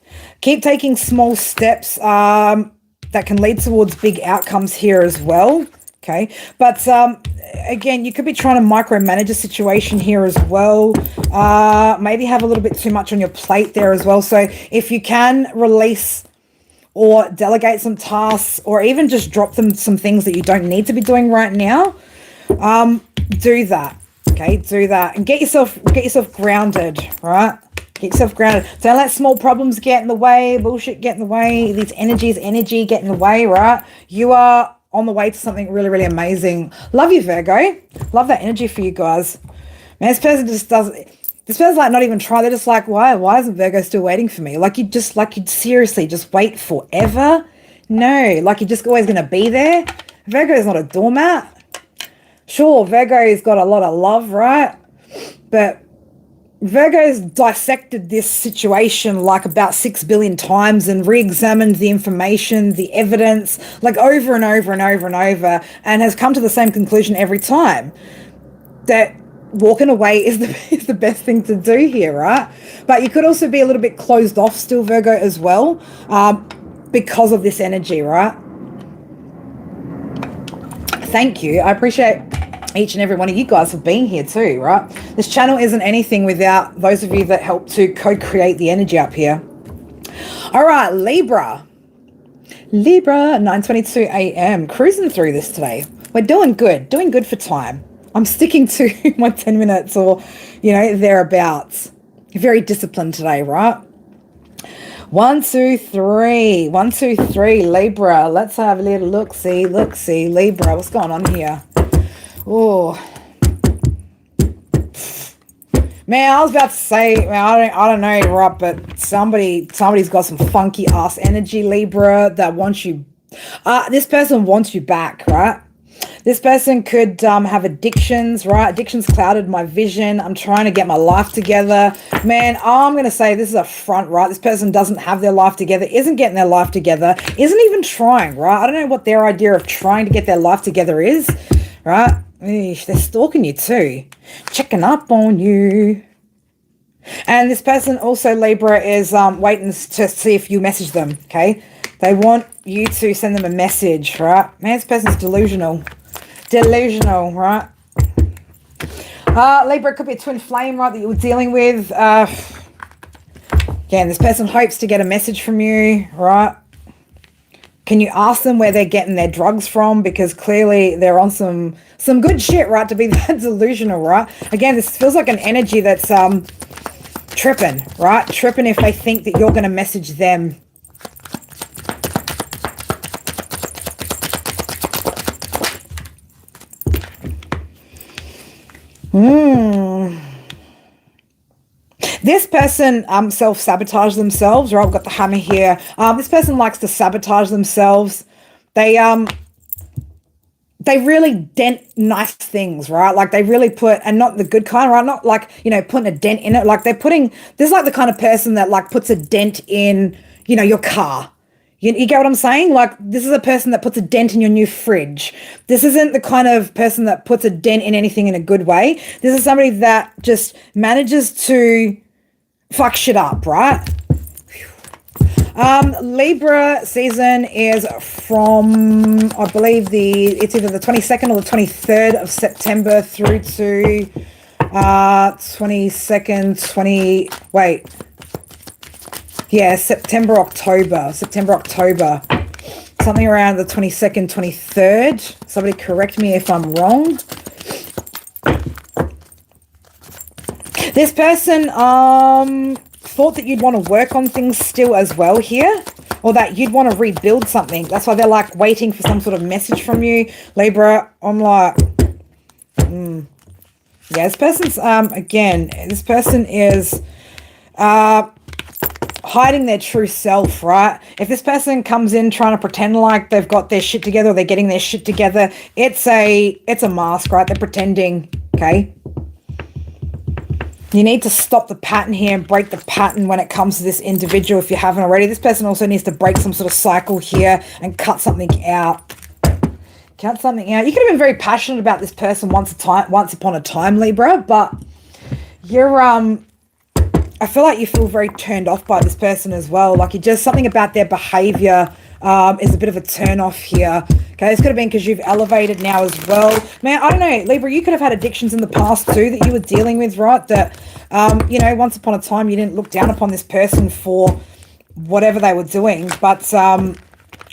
Keep taking small steps that can lead towards big outcomes here as well, okay? But again, you could be trying to micromanage a situation here as well. Maybe have a little bit too much on your plate there as well. So if you can release or delegate some tasks, or even just drop them some things that you don't need to be doing right now, do that. Okay, do that and get yourself grounded, right? Get yourself grounded. Don't let small problems get in the way, bullshit get in the way, these energy get in the way, right? You are on the way to something really, really amazing. Love you, Virgo. Love that energy for you guys. Man, this person just doesn't, this person's like not even trying. They're just like, why isn't Virgo still waiting for me? Like you'd seriously just wait forever? No, like you're just always going to be there. Virgo is not a doormat. Sure, Virgo's got a lot of love, right? But Virgo's dissected this situation like about 6 billion times and re-examined the information, the evidence, like over and over and over and over, and has come to the same conclusion every time, that walking away is the best thing to do here, right? But you could also be a little bit closed off still, Virgo, as well, because of this energy, right? Thank you. I appreciate each and every one of you guys for being here too, right? This channel isn't anything without those of you that help to co-create the energy up here. All right, Libra. Libra, 9:22 a.m. Cruising through this today. We're doing good for time. I'm sticking to my 10 minutes or, thereabouts. Very disciplined today, right? 1, 2, 3. 1, 2, 3. Libra. Let's have a little look-see. Look-see. Libra. What's going on here? Oh. Man, I was about to say, man, I don't know, right? But somebody's got some funky ass energy, Libra, that wants you. This person wants you back, right? This person could have addictions, right? Addictions clouded my vision. I'm trying to get my life together. Man, I'm going to say this is a front, right? This person doesn't have their life together, isn't getting their life together, isn't even trying, right? I don't know what their idea of trying to get their life together is, right? Eesh, they're stalking you too. Checking up on you. And this person also, Libra, is waiting to see if you message them, okay? They want you to send them a message, right? Man, this person's delusional. Delusional, right? Libra, it could be a twin flame, right, that you're dealing with. Again, this person hopes to get a message from you, right? Can you ask them where they're getting their drugs from? Because clearly they're on some good shit, right, to be that delusional, right? Again, this feels like an energy that's tripping, right? Tripping if they think that you're going to message them. This person self-sabotage themselves, right? We've got the hammer here. This person likes to sabotage themselves. They really dent nice things, right? Like they really put, and not the good kind, right? Not like, putting a dent in it. Like this is like the kind of person that like puts a dent in, your car. You get what I'm saying? Like, this is a person that puts a dent in your new fridge. This isn't the kind of person that puts a dent in anything in a good way. This is somebody that just manages to fuck shit up, right? Libra season is from, I believe, it's either the 22nd or the 23rd of September through to 22nd, September, October. Something around the 22nd, 23rd. Somebody correct me if I'm wrong. This person thought that you'd want to work on things still as well here, or that you'd want to rebuild something. That's why they're like waiting for some sort of message from you, Libra. I'm like, yeah, this person's, again, this person is hiding their true self, right? If this person comes in trying to pretend like they've got their shit together, or they're getting their shit together, it's a mask, right? They're pretending, okay? You need to stop the pattern here and break the pattern when it comes to this individual if you haven't already. This person also needs to break some sort of cycle here and cut something out. Cut something out. You could have been very passionate about this person once upon a time, Libra, but you're I feel like you feel very turned off by this person as well. Like, you just, something about their behavior is a bit of a turn off here. Okay, this could have been because you've elevated now as well. Man, I don't know, Libra, you could have had addictions in the past too that you were dealing with, right? That, you know, once upon a time you didn't look down upon this person for whatever they were doing. But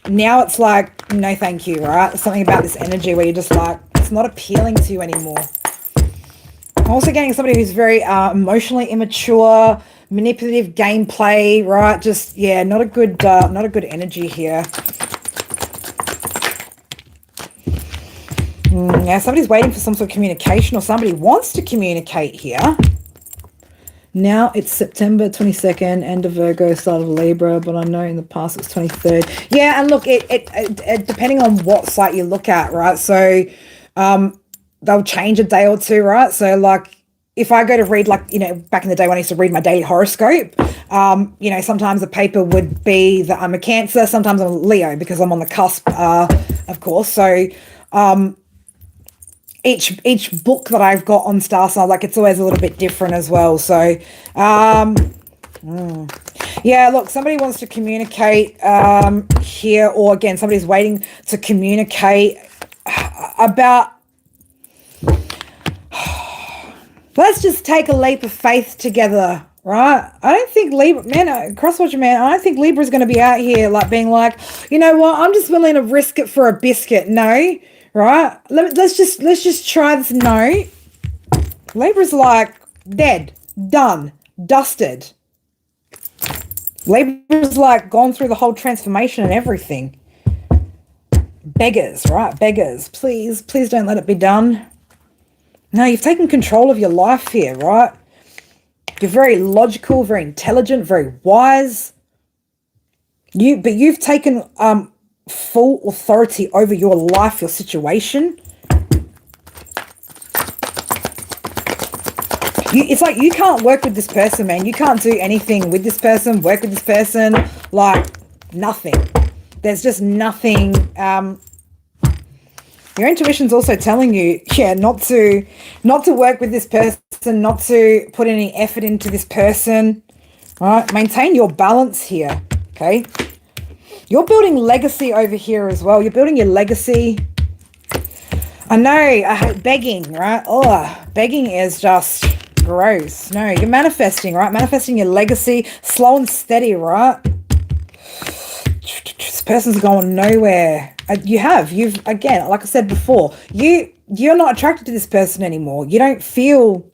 now it's like, no thank you, right? There's something about this energy where you're just like, it's not appealing to you anymore. I'm also getting somebody who's very emotionally immature, manipulative gameplay, right? Just, yeah, not a good energy here. Yeah, somebody's waiting for some sort of communication, or somebody wants to communicate here. Now it's September 22nd, end of Virgo, start of Libra, but I know in the past it was 23rd. Yeah, and look, it depending on what site you look at, right? So they'll change a day or two, right? So like, if I go to read, like, you know, back in the day when I used to read my daily horoscope, you know, sometimes the paper would be that I'm a Cancer, sometimes I'm a Leo, because I'm on the cusp, of course. So each book that I've got on star sign, like, it's always a little bit different as well. So yeah, look, somebody wants to communicate here, or again, somebody's waiting to communicate about, let's just take a leap of faith together, right? I don't think Libra, man, crosswatcher man, I don't think Libra is going to be out here like being like, you know what, I'm just willing to risk it for a biscuit. No, right? Let's just try this. No, Libra's like dead, done, dusted. Libra's like gone through the whole transformation and everything. Beggars, right? Beggars, please don't let it be done. No, you've taken control of your life here, right? You're very logical, very intelligent, very wise. But you've taken full authority over your life, your situation. It's like you can't work with this person, man. You can't do anything with this person, work with this person, like nothing. There's just nothing. Your intuition's also telling you, yeah, not to work with this person, not to put any effort into this person. All right, maintain your balance here, okay? You're building legacy over here as well. You're building your legacy. I know, I hate begging, right? Oh, begging is just gross. No, you're manifesting, right? Manifesting your legacy, slow and steady, right? This person's going nowhere. You've again, like I said before, you're not attracted to this person anymore. You don't feel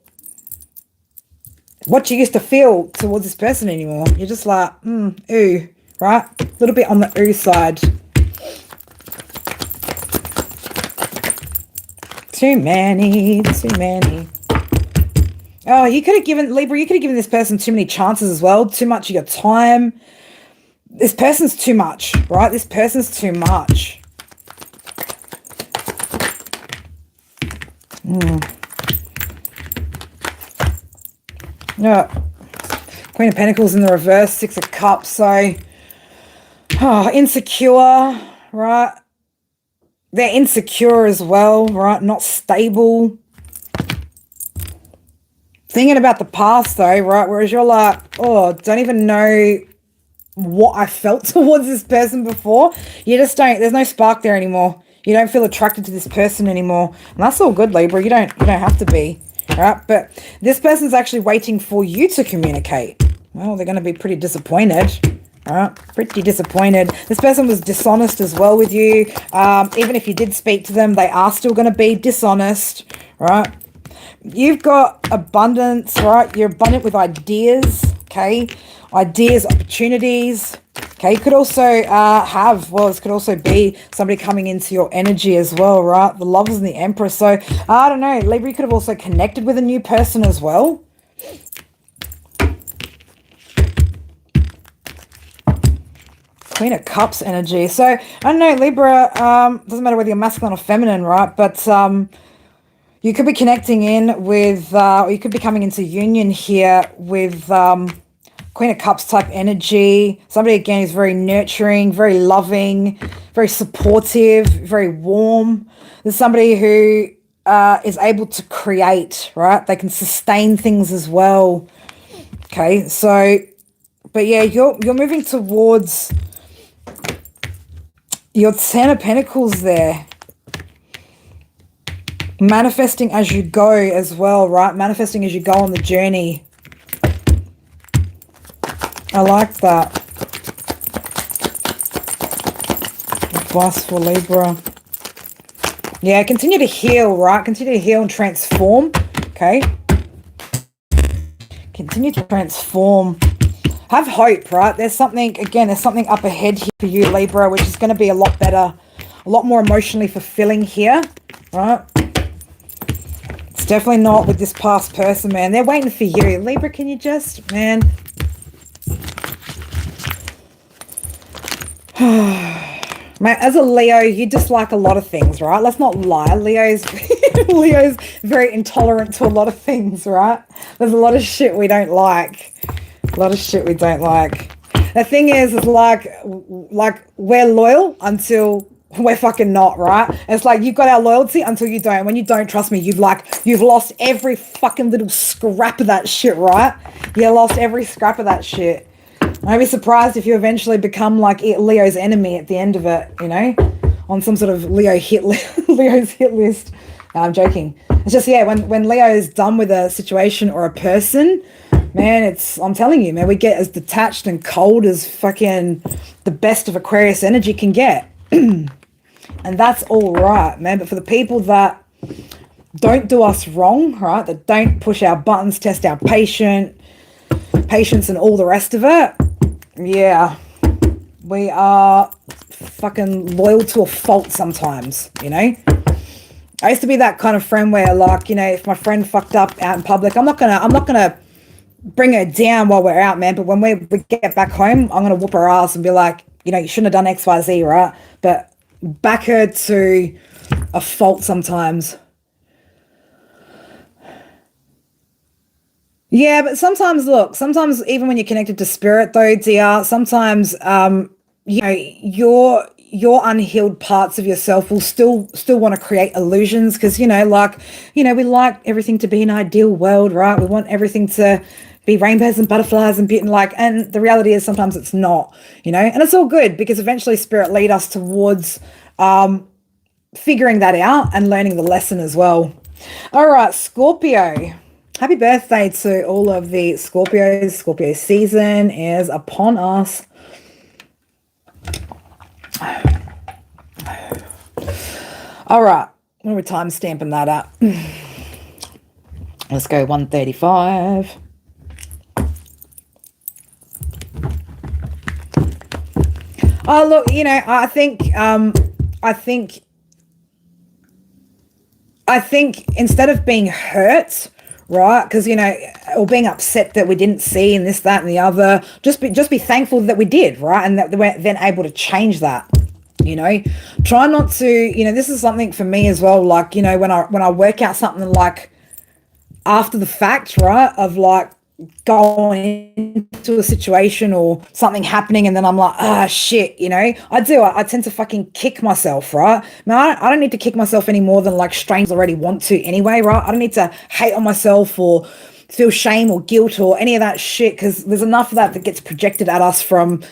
what you used to feel towards this person anymore. You're just like, ooh, right? A little bit on the ooh side. Too many. Oh, you could have given, Libra, you could have given this person too many chances as well. Too much of your time. This person's too much, right? This person's too much. Yeah. Queen of Pentacles in the reverse, Six of Cups. So, insecure, right? They're insecure as well, right? Not stable. Thinking about the past though, right? Whereas you're like, oh, don't even know what I felt towards this person before. You just don't, there's no spark there anymore. You don't feel attracted to this person anymore. And that's all good, Libra. You don't have to be, right? But this person's actually waiting for you to communicate. Well, they're going to be pretty disappointed, right? Pretty disappointed. This person was dishonest as well with you. Even if you did speak to them, they are still going to be dishonest, right? You've got abundance, right? You're abundant with ideas, okay? Ideas, opportunities. Okay, you could also this could also be somebody coming into your energy as well, right? The Lovers and the Empress. So, I don't know, Libra, you could have also connected with a new person as well. Queen of Cups energy. So, I don't know, Libra, doesn't matter whether you're masculine or feminine, right? But you could be connecting in with, or you could be coming into union here with Queen of Cups type energy. Somebody, again, is very nurturing, very loving, very supportive, very warm. There's somebody who is able to create, right? They can sustain things as well. Okay, so, but yeah, you're moving towards your Ten of Pentacles there. Manifesting as you go as well, right? Manifesting as you go on the journey. I like that. Advice for Libra. Yeah, continue to heal, right? Continue to heal and transform, okay? Continue to transform. Have hope, right? There's something, again, there's something up ahead here for you, Libra, which is going to be a lot better, a lot more emotionally fulfilling here, right? It's definitely not with this past person, man. They're waiting for you. Libra, can you just, man... Man, as a Leo, you dislike a lot of things, right? Let's not lie. Leo's very intolerant to a lot of things, right? There's a lot of shit we don't like. A lot of shit we don't like. The thing is like we're loyal until we're fucking not, right? It's like you've got our loyalty until you don't. When you don't trust me, you've lost every fucking little scrap of that shit, right? You lost every scrap of that shit. I'd be surprised if you eventually become like Leo's enemy at the end of it, you know, on some sort of Leo's hit list. No, I'm joking. It's just, yeah, when Leo is done with a situation or a person, man, I'm telling you, man, we get as detached and cold as fucking the best of Aquarius energy can get. And that's all right, man. But for the people that don't do us wrong, right, that don't push our buttons, test our patience and all the rest of it, yeah, we are fucking loyal to a fault sometimes, you know. I used to be that kind of friend where, like, you know, if my friend fucked up out in public, I'm not gonna bring her down while we're out, man. But when we get back home, I'm gonna whoop her ass and be like, you know, you shouldn't have done X, Y, Z, right? But back her to a fault sometimes. Yeah, but sometimes, look, sometimes even when you're connected to spirit, though, dear, sometimes, you know, your unhealed parts of yourself will still want to create illusions because, you know, like, you know, we like everything to be an ideal world, right? We want everything to be rainbows and butterflies and and the reality is sometimes it's not, you know, and it's all good because eventually spirit lead us towards figuring that out and learning the lesson as well. All right, Scorpio. Happy birthday to all of the Scorpios. Scorpio season is upon us. All right. What are we time stamping that up? Let's go 135. Oh, look, you know, I think instead of being hurt, right, because, you know, or being upset that we didn't see and this, that, and the other, just be thankful that we did, right, and that we're then able to change that. You know, try not to, you know, this is something for me as well, like, you know, when I work out something like after the fact, right, of like going into a situation or something happening and then I'm like, ah, shit, you know, I tend to fucking kick myself, right? Now, I don't need to kick myself any more than like strangers already want to anyway, right? I don't need to hate on myself or feel shame or guilt or any of that shit because there's enough of that gets projected at us from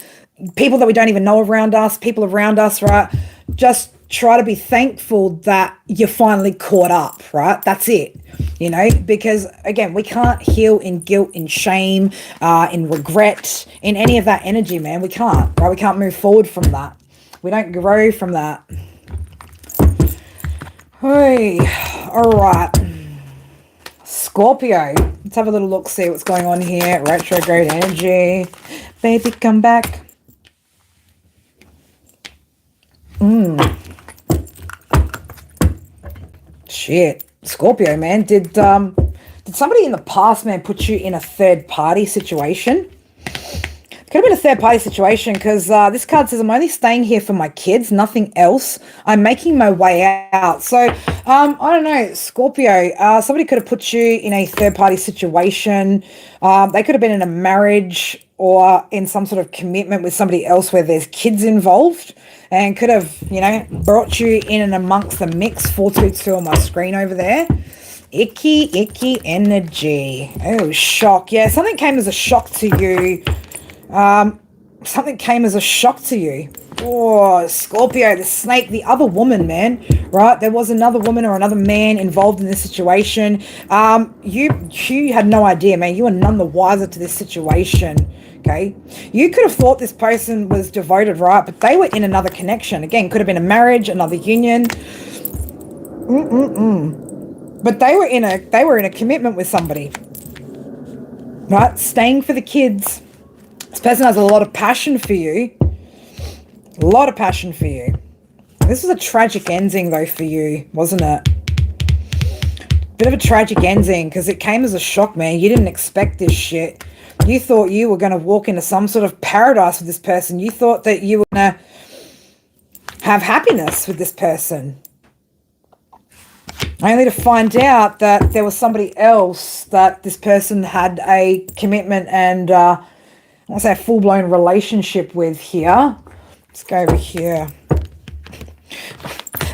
people that we don't even know around us, people around us, right? Just try to be thankful that you're finally caught up, right? That's it, you know, because again, we can't heal in guilt, in shame, in regret, in any of that energy, man. We can't, right? We can't move forward from that. We don't grow from that. Hey, all right. Scorpio. Let's have a little look, see what's going on here. Retrograde energy. Baby, come back. Shit. Scorpio, man. Did somebody in the past, man, put you in a third-party situation? Could have been a third-party situation because this card says, I'm only staying here for my kids, nothing else. I'm making my way out. So, I don't know, Scorpio, somebody could have put you in a third-party situation. They could have been in a marriage or in some sort of commitment with somebody else where there's kids involved, and could have, you know, brought you in and amongst the mix. 422 on my screen over there. Icky energy. Oh, shock. Yeah, something came as a shock to you. Something came as a shock to you. Oh, Scorpio, the snake, the other woman, man, right? There was another woman or another man involved in this situation. You had no idea, man. You were none the wiser to this situation, okay? You could have thought this person was devoted, right? But they were in another connection. Again, could have been a marriage, another union. But they were in a commitment with somebody, right? Staying for the kids. This person has a lot of passion for you. A lot of passion for you. This was a tragic ending, though, for you, wasn't it? Bit of a tragic ending, because it came as a shock, man. You didn't expect this shit. You thought you were going to walk into some sort of paradise with this person. You thought that you were going to have happiness with this person. Only to find out that there was somebody else that this person had a commitment and... I want to say a full-blown relationship with here. Let's go over here.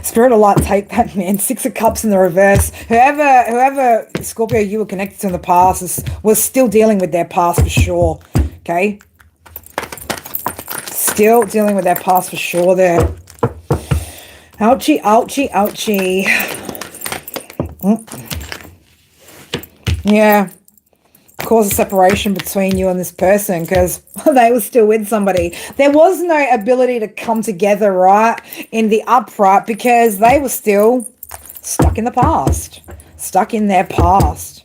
Spirit of Light, take that, man. 6 of Cups in the reverse. Whoever Scorpio you were connected to in the past was still dealing with their past for sure. Okay? Still dealing with their past for sure there. Ouchie, ouchie, ouchie. Yeah. Cause a separation between you and this person because they were still with somebody. There was no ability to come together, right, in the upright because they were still stuck in the past, stuck in their past.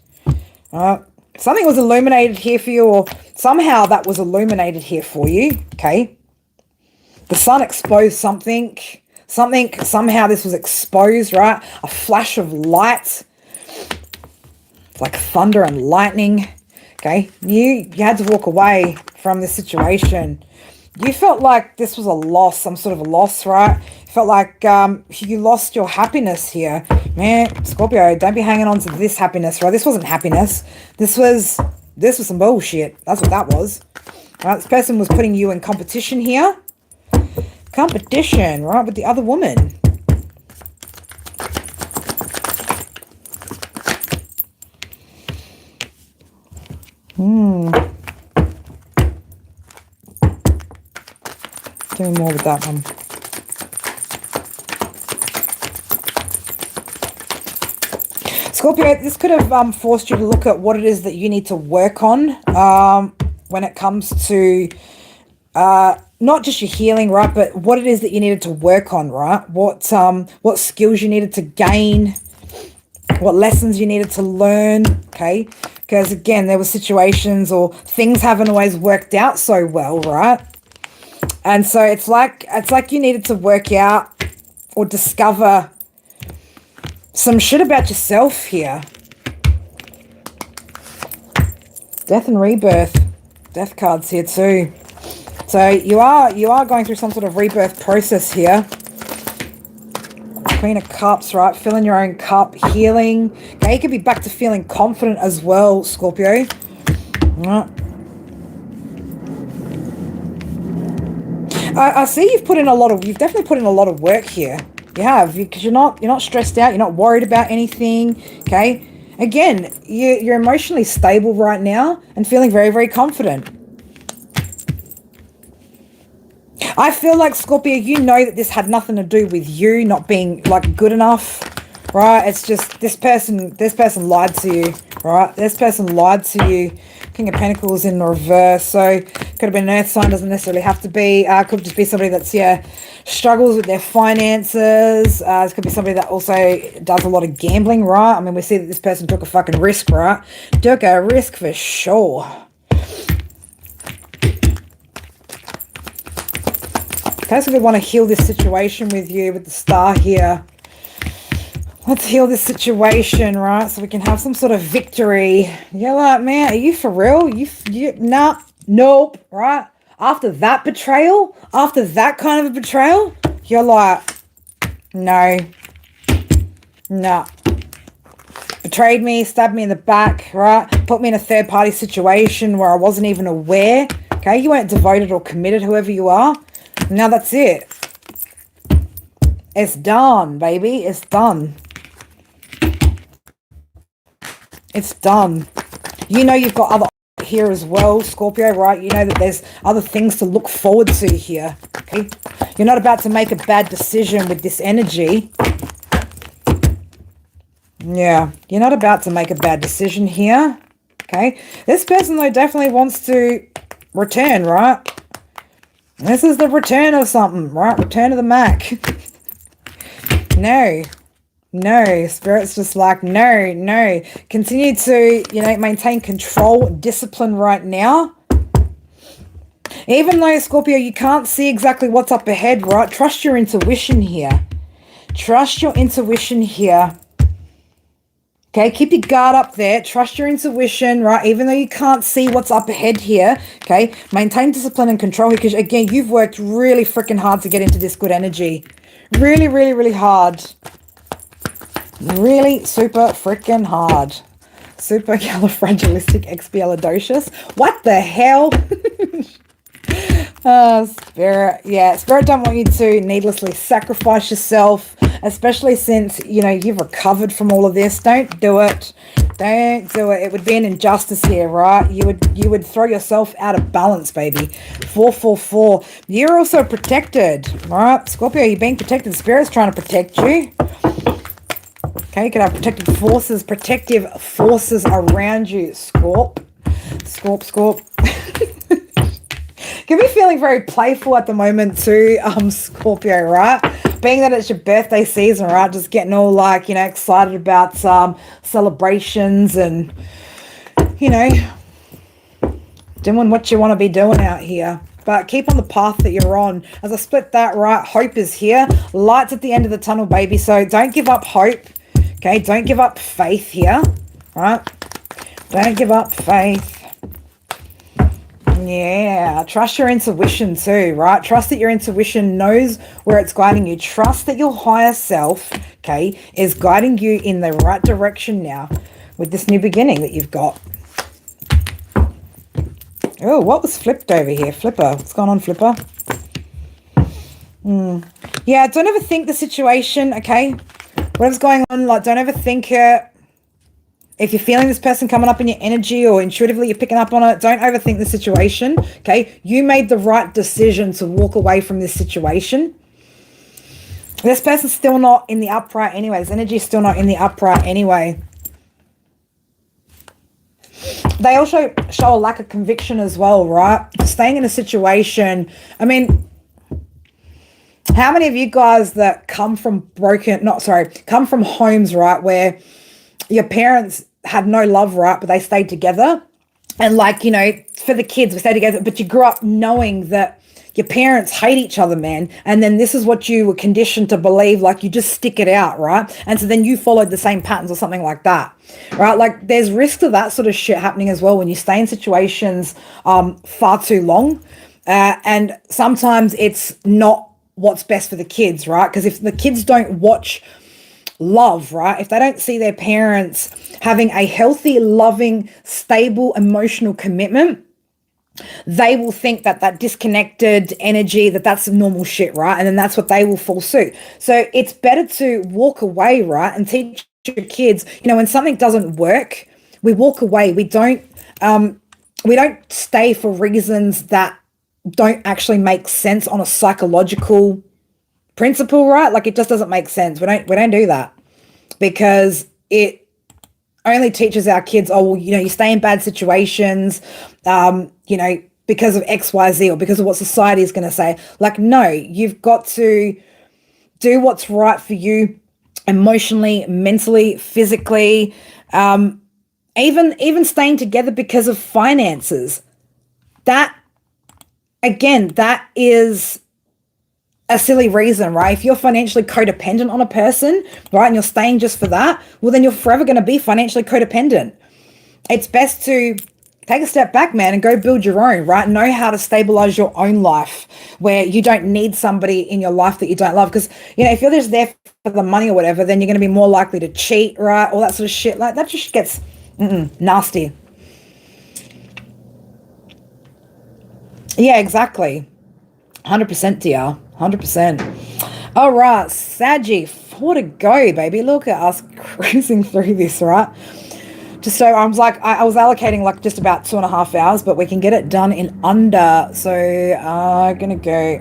Something was illuminated here for you, or somehow that was illuminated here for you, okay? The sun exposed something. Somehow this was exposed, right? A flash of light. It's like thunder and lightning. Okay, you had to walk away from this situation. You felt like this was a loss, some sort of a loss, right? You felt like you lost your happiness here. Man, Scorpio, don't be hanging on to this happiness, right? This wasn't happiness. This was some bullshit. That's what that was. Right? This person was putting you in competition here. Competition, right, with the other woman. Doing more with that one. Scorpio, this could have forced you to look at what it is that you need to work on when it comes to not just your healing, right, but what it is that you needed to work on, right? What skills you needed to gain, what lessons you needed to learn, okay? Because again, there were situations or things haven't always worked out so well, right? And so it's like you needed to work out or discover some shit about yourself here. Death and rebirth. Death cards here too. So you are going through some sort of rebirth process here. Queen of Cups, right? Filling your own cup, healing. Okay, you could be back to feeling confident as well, Scorpio. Right. I see you've definitely put in a lot of work here. You have, because you're not stressed out. You're not worried about anything. Okay. Again, you're emotionally stable right now and feeling very, very confident. I feel like, Scorpio, you know that this had nothing to do with you not being like good enough, right? It's just this person lied to you, right? This person lied to you. King of Pentacles in reverse. So Could have been an earth sign, doesn't necessarily have to be. Could just be somebody that's, struggles with their finances. This could be somebody that also does a lot of gambling, right? I mean, we see that this person took a fucking risk, right? Took a risk for sure. Okay, so we want to heal this situation with you, with the star here. Let's heal this situation, right? So we can have some sort of victory. You're like, man, are you for real? Nah, nope, right? After that betrayal, after that kind of a betrayal, you're like, no, nah. Betrayed me, stabbed me in the back, right? Put me in a third-party situation where I wasn't even aware. Okay, you weren't devoted or committed, whoever you are. Now that's it. It's done, baby. It's done. It's done. You know you've got other here as well, Scorpio, right? You know that there's other things to look forward to here, okay? You're not about to make a bad decision with this energy. Yeah, you're not about to make a bad decision here, okay? This person, though, definitely wants to return, right? This is the return of something, right? Return of the Mac. No, Spirit's just like, no. Continue to, maintain control, discipline right now. Even though, Scorpio, you can't see exactly what's up ahead, right? Trust your intuition here. Trust your intuition here. Okay, keep your guard up there. Trust your intuition, right? Even though you can't see what's up ahead here, okay? Maintain discipline and control because, again, you've worked really freaking hard to get into this good energy. Really, really, really hard. Really super freaking hard. Supercalifragilisticexpialidocious. What the hell? Spirit. Yeah, Spirit don't want you to needlessly sacrifice yourself, especially since, you've recovered from all of this. Don't do it. Don't do it. It would be an injustice here, right? You would throw yourself out of balance, baby. 444. You're also protected, right? Scorpio, you're being protected. Spirit's trying to protect you. Okay, you can have protective forces around you, Scorp. Can be feeling very playful at the moment too, Scorpio, right? Being that it's your birthday season, right? Just getting all like, excited about celebrations and, doing what you want to be doing out here. But keep on the path that you're on. As I split that, right, hope is here. Light's at the end of the tunnel, baby. So don't give up hope. Okay, don't give up faith here, right? Don't give up faith. Yeah, trust your intuition too, right? Trust that your intuition knows where it's guiding you. Trust that your higher self, okay, is guiding you in the right direction now with this new beginning that you've got. Oh, what was flipped over here? Flipper. What's going on, Flipper? Yeah, don't overthink the situation, okay? Whatever's going on, like, don't overthink it. If you're feeling this person coming up in your energy or intuitively you're picking up on it, don't overthink the situation, okay? You made the right decision to walk away from this situation. This person's still not in the upright anyway. This energy is still not in the upright anyway. They also show a lack of conviction as well, right? Staying in a situation, I mean, how many of you guys that come from come from homes, right, where your parents had no love, right, but they stayed together? And like, for the kids, we stayed together, but you grew up knowing that your parents hate each other, man. And then this is what you were conditioned to believe, like you just stick it out, right? And so then you followed the same patterns or something like that, right? Like there's risk of that sort of shit happening as well when you stay in situations far too long. And sometimes it's not what's best for the kids, right? Because if the kids don't watch love, right? If they don't see their parents having a healthy, loving, stable, emotional commitment, they will think that that disconnected energy, that's normal shit, right? And then that's what they will fall suit. So it's better to walk away, right? And teach your kids, when something doesn't work, we walk away. We don't stay for reasons that don't actually make sense on a psychological principle, right? Like it just doesn't make sense. We don't do that because it only teaches our kids, oh, well, you stay in bad situations, because of XYZ or because of what society is going to say. Like, no, you've got to do what's right for you emotionally, mentally, physically, even staying together because of finances. That, again, that is a silly reason, right? If you're financially codependent on a person, right, and you're staying just for that, well, then you're forever going to be financially codependent. It's best to take a step back, man, and go build your own, right? Know how to stabilize your own life where you don't need somebody in your life that you don't love. Because, you know, if you're just there for the money or whatever, then you're going to be more likely to cheat, right? All that sort of shit. Like, that just gets nasty. Yeah, exactly. 100%, dear. 100%. All right, Saggy, 4 to go, baby. Look at us cruising through this, right? Just so I was like, I was allocating like just about 2.5 hours, but we can get it done in under. So I'm gonna go.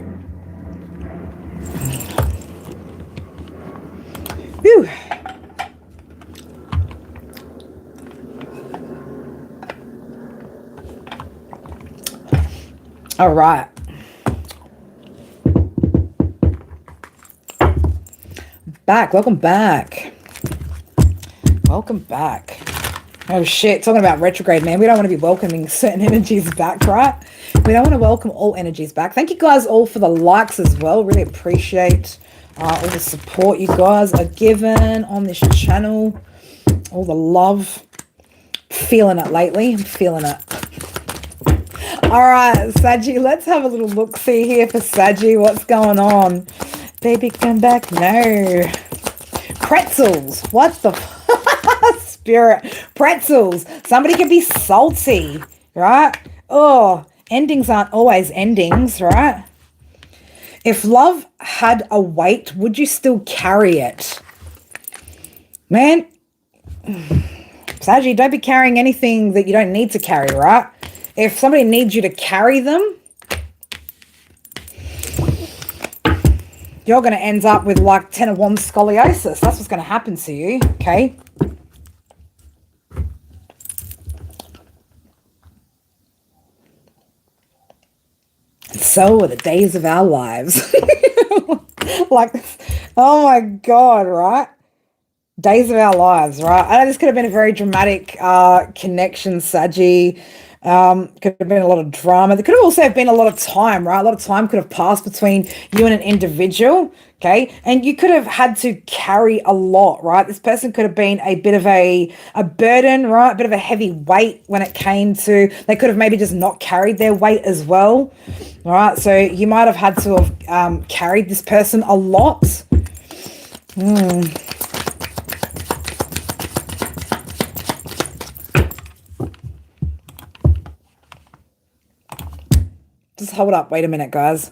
Whew. All right. Welcome back. Welcome back. Oh shit, talking about retrograde, man. We don't want to be welcoming certain energies back, right? We don't want to welcome all energies back. Thank you guys all for the likes as well. Really appreciate all the support you guys are given on this channel. All the love. Feeling it lately. I'm feeling it. All right, Saggy, let's have a little look-see here for Saggy. What's going on? Baby, come back. No. Pretzels. What the spirit? Pretzels. Somebody can be salty, right? Oh, endings aren't always endings, right? If love had a weight, would you still carry it? Man, Saggy, don't be carrying anything that you don't need to carry, right? If somebody needs you to carry them, you're going to end up with like 10 of Wands scoliosis. That's what's going to happen to you, okay? So are the days of our lives. Like, oh my God, right? Days of our lives, right? I know this could have been a very dramatic connection, Saggy. Could have been a lot of drama. There could have also been a lot of time, right? A lot of time could have passed between you and an individual, okay? And you could have had to carry a lot, right? This person could have been a bit of a burden, right? A bit of a heavy weight when it came to, they could have maybe just not carried their weight as well, all right? So you might have had to have carried this person a lot. Just hold up. Wait a minute, guys.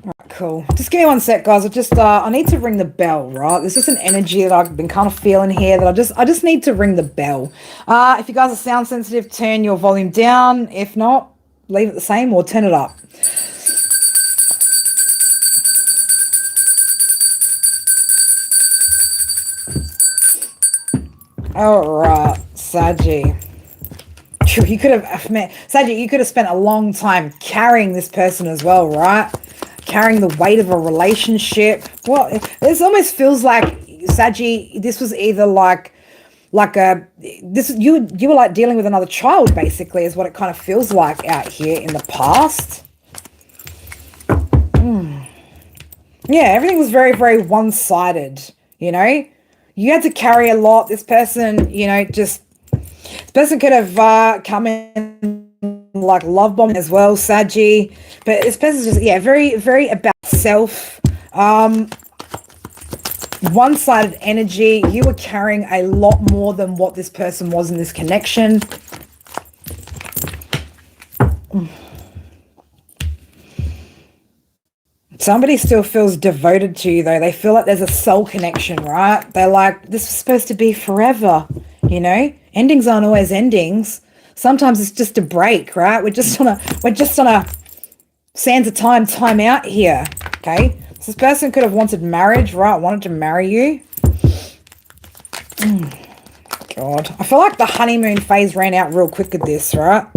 Right, cool. Just give me one sec, guys. I need to ring the bell, right? There's just an energy that I've been kind of feeling here that I just need to ring the bell. If you guys are sound sensitive, turn your volume down. If not, leave it the same or turn it up. All right, Saggy. You could have, man, Saggy, you could have spent a long time carrying this person as well, right? Carrying the weight of a relationship. Well, this almost feels like, Saggy, this was either you were like dealing with another child, basically, is what it kind of feels like out here in the past. Yeah, everything was very, very one-sided, you know? You had to carry a lot. This person, you know, this person could have come in like love bombing as well, Saggy. But this person's just, yeah, very, very about self. One-sided energy. You were carrying a lot more than what this person was in this connection. Somebody still feels devoted to you, though. They feel like there's a soul connection, right? They're like, this is supposed to be forever, you know? Endings aren't always endings. Sometimes it's just a break, right? We're just on a sands of time out here, okay? So this person could have wanted marriage, right? Wanted to marry you. God. I feel like the honeymoon phase ran out real quick with this, right?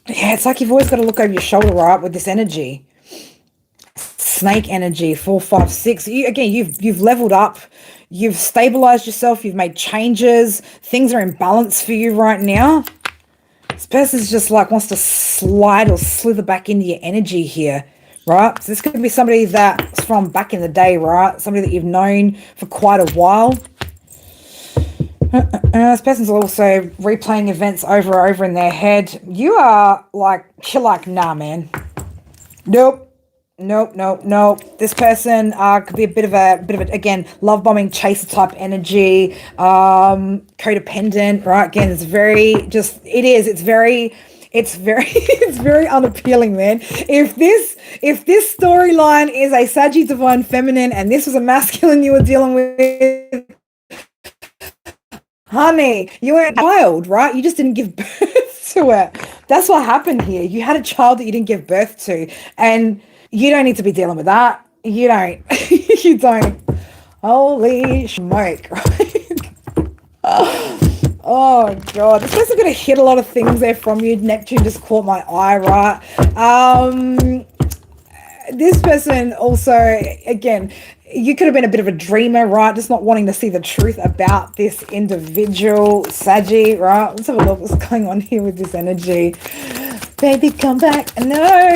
Yeah, it's like you've always got to look over your shoulder, right, with this energy. Snake energy, 4, 5, 6. You've leveled up. You've stabilized yourself. You've made changes. Things are in balance for you right now. This person's just like wants to slide or slither back into your energy here, right? So this could be somebody that's from back in the day, right? Somebody that you've known for quite a while. This person's also replaying events over and over in their head. You are like, you're like, nah, man. Nope. This person could be a bit of a again, love bombing, chaser type energy, codependent, right? Again, it's very it's very unappealing, man. If this storyline is a Saggy divine feminine and this was a masculine you were dealing with, honey, you were a child, right? You just didn't give birth to it. That's what happened here. You had a child that you didn't give birth to, and you don't need to be dealing with that. You don't. You don't. Holy smoke, right? Oh, God. This person's going to hit a lot of things there from you. Neptune just caught my eye, right? This person also, again, you could have been a bit of a dreamer, right? Just not wanting to see the truth about this individual, Saggy, right? Let's have a look what's going on here with this energy. Baby, come back. No.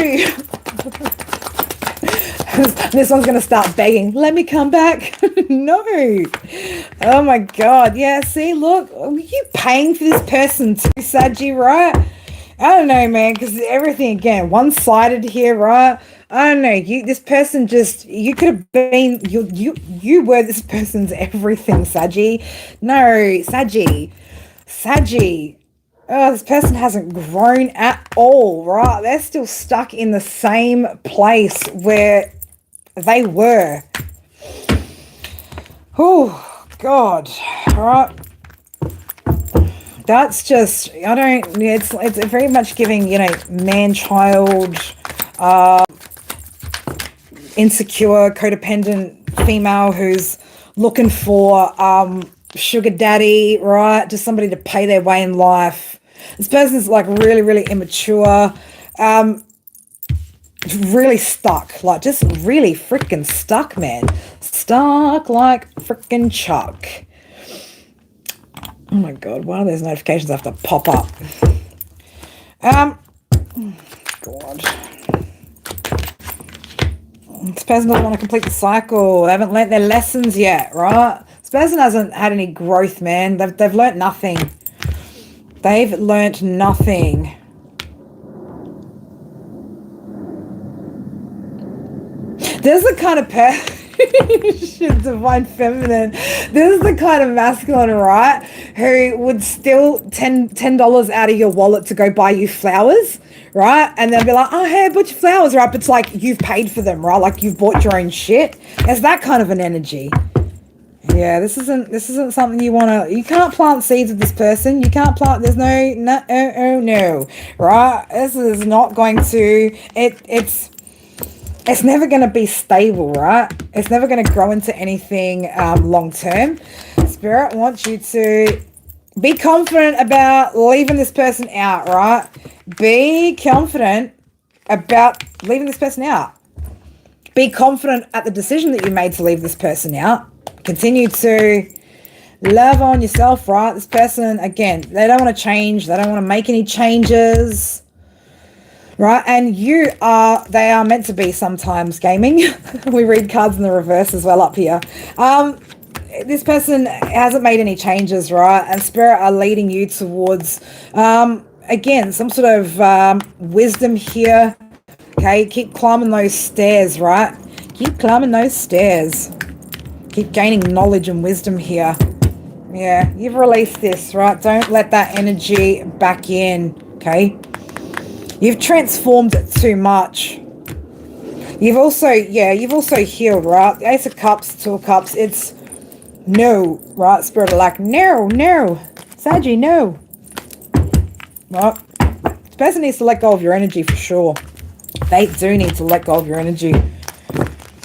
This one's going to start begging, let me come back. No. Oh, my God. Yeah, see, look, are you paying for this person too, Saggy, right? I don't know, man, because everything, again, one-sided here, right? I don't know. This person just, you could have been, you were this person's everything, Saggy. No, Saggy. Oh, this person hasn't grown at all, right? They're still stuck in the same place where they were. Oh, God. All right. That's just, it's very much giving, man-child, insecure, codependent female who's looking for sugar daddy, right? Just somebody to pay their way in life. This person's like really, really immature, really stuck, like just really freaking stuck, man. Stuck like freaking Chuck. Oh my God, why do those notifications have to pop up? God. This person doesn't want to complete the cycle. They haven't learnt their lessons yet, right? This person hasn't had any growth, man. They've learnt nothing. They've learnt nothing. There's the kind of shit, divine feminine. This is the kind of masculine, right, who would steal $10 out of your wallet to go buy you flowers, right? And they'll be like, oh, hey, I bought you flowers, right? But it's like you've paid for them, right? Like you've bought your own shit. It's that kind of an energy. Yeah, this isn't something you want to, you can't plant seeds with this person. You can't plant, there's no, right? This is not going to, it's never going to be stable, right? It's never going to grow into anything long term. Spirit wants you to be confident about leaving this person out, right? Be confident about leaving this person out. Be confident at the decision that you made to leave this person out. Continue to love on yourself, right? This person, again, they don't want to change. They don't want to make any changes, right? And they are meant to be sometimes gaming. We read cards in the reverse as well up here. This person hasn't made any changes, right? And Spirit are leading you towards, again, some sort of wisdom here. Okay, keep climbing those stairs, right? Keep climbing those stairs. Keep gaining knowledge and wisdom here. Yeah, you've released this, right? Don't let that energy back in, okay? You've transformed it too much. You've also healed, right? The Ace of Cups, Two of Cups, it's no, right? Spirit of like, no, Saggy, no. Right? This person needs to let go of your energy for sure. They do need to let go of your energy.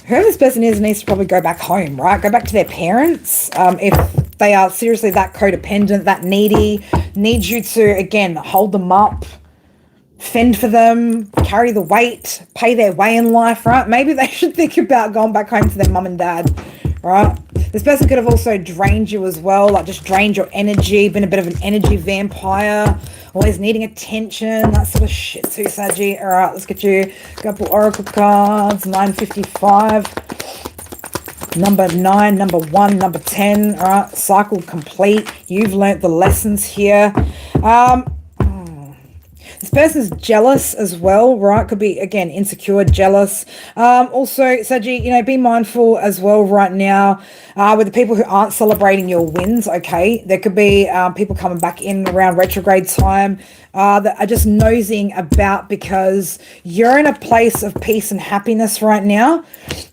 whoever this person is needs to probably go back home, right? Go back to their parents. If they are seriously that codependent, that needy, needs you to, again, hold them up, fend for them, carry the weight, pay their way in life, right? Maybe they should think about going back home to their mum and dad, right? This person could have also drained you as well, like just drained your energy, been a bit of an energy vampire, always needing attention, that sort of shit too, Saggy. All right, let's get you a couple oracle cards. 955, number 9, number 1, number 10. All right, cycle complete. You've learnt the lessons here. This person's jealous as well, right? Could be, again, insecure, jealous. Also, Saji, you know, be mindful as well right now with the people who aren't celebrating your wins, okay? There could be people coming back in around retrograde time that are just nosing about because you're in a place of peace and happiness right now.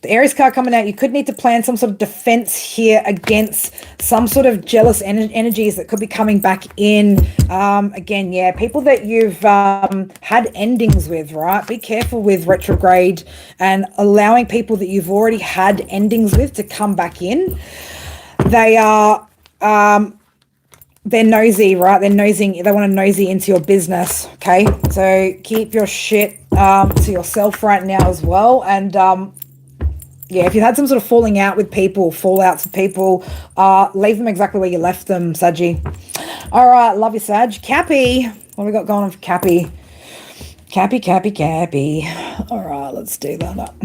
The Aries card coming out, you could need to plan some sort of defense here against some sort of jealous energies that could be coming back in. Again, yeah, people that you've had endings with, right? Be careful with retrograde and allowing people that you've already had endings with to come back in. They are... they're nosy, right? They want to nosy into your business, okay? So keep your shit to yourself right now as well. And yeah, if you've had some sort of fallouts with people, leave them exactly where you left them, Saggy. All right, love you, Sag. Cappy, what have we got going on for Cappy? Cappy. All right, let's do that up.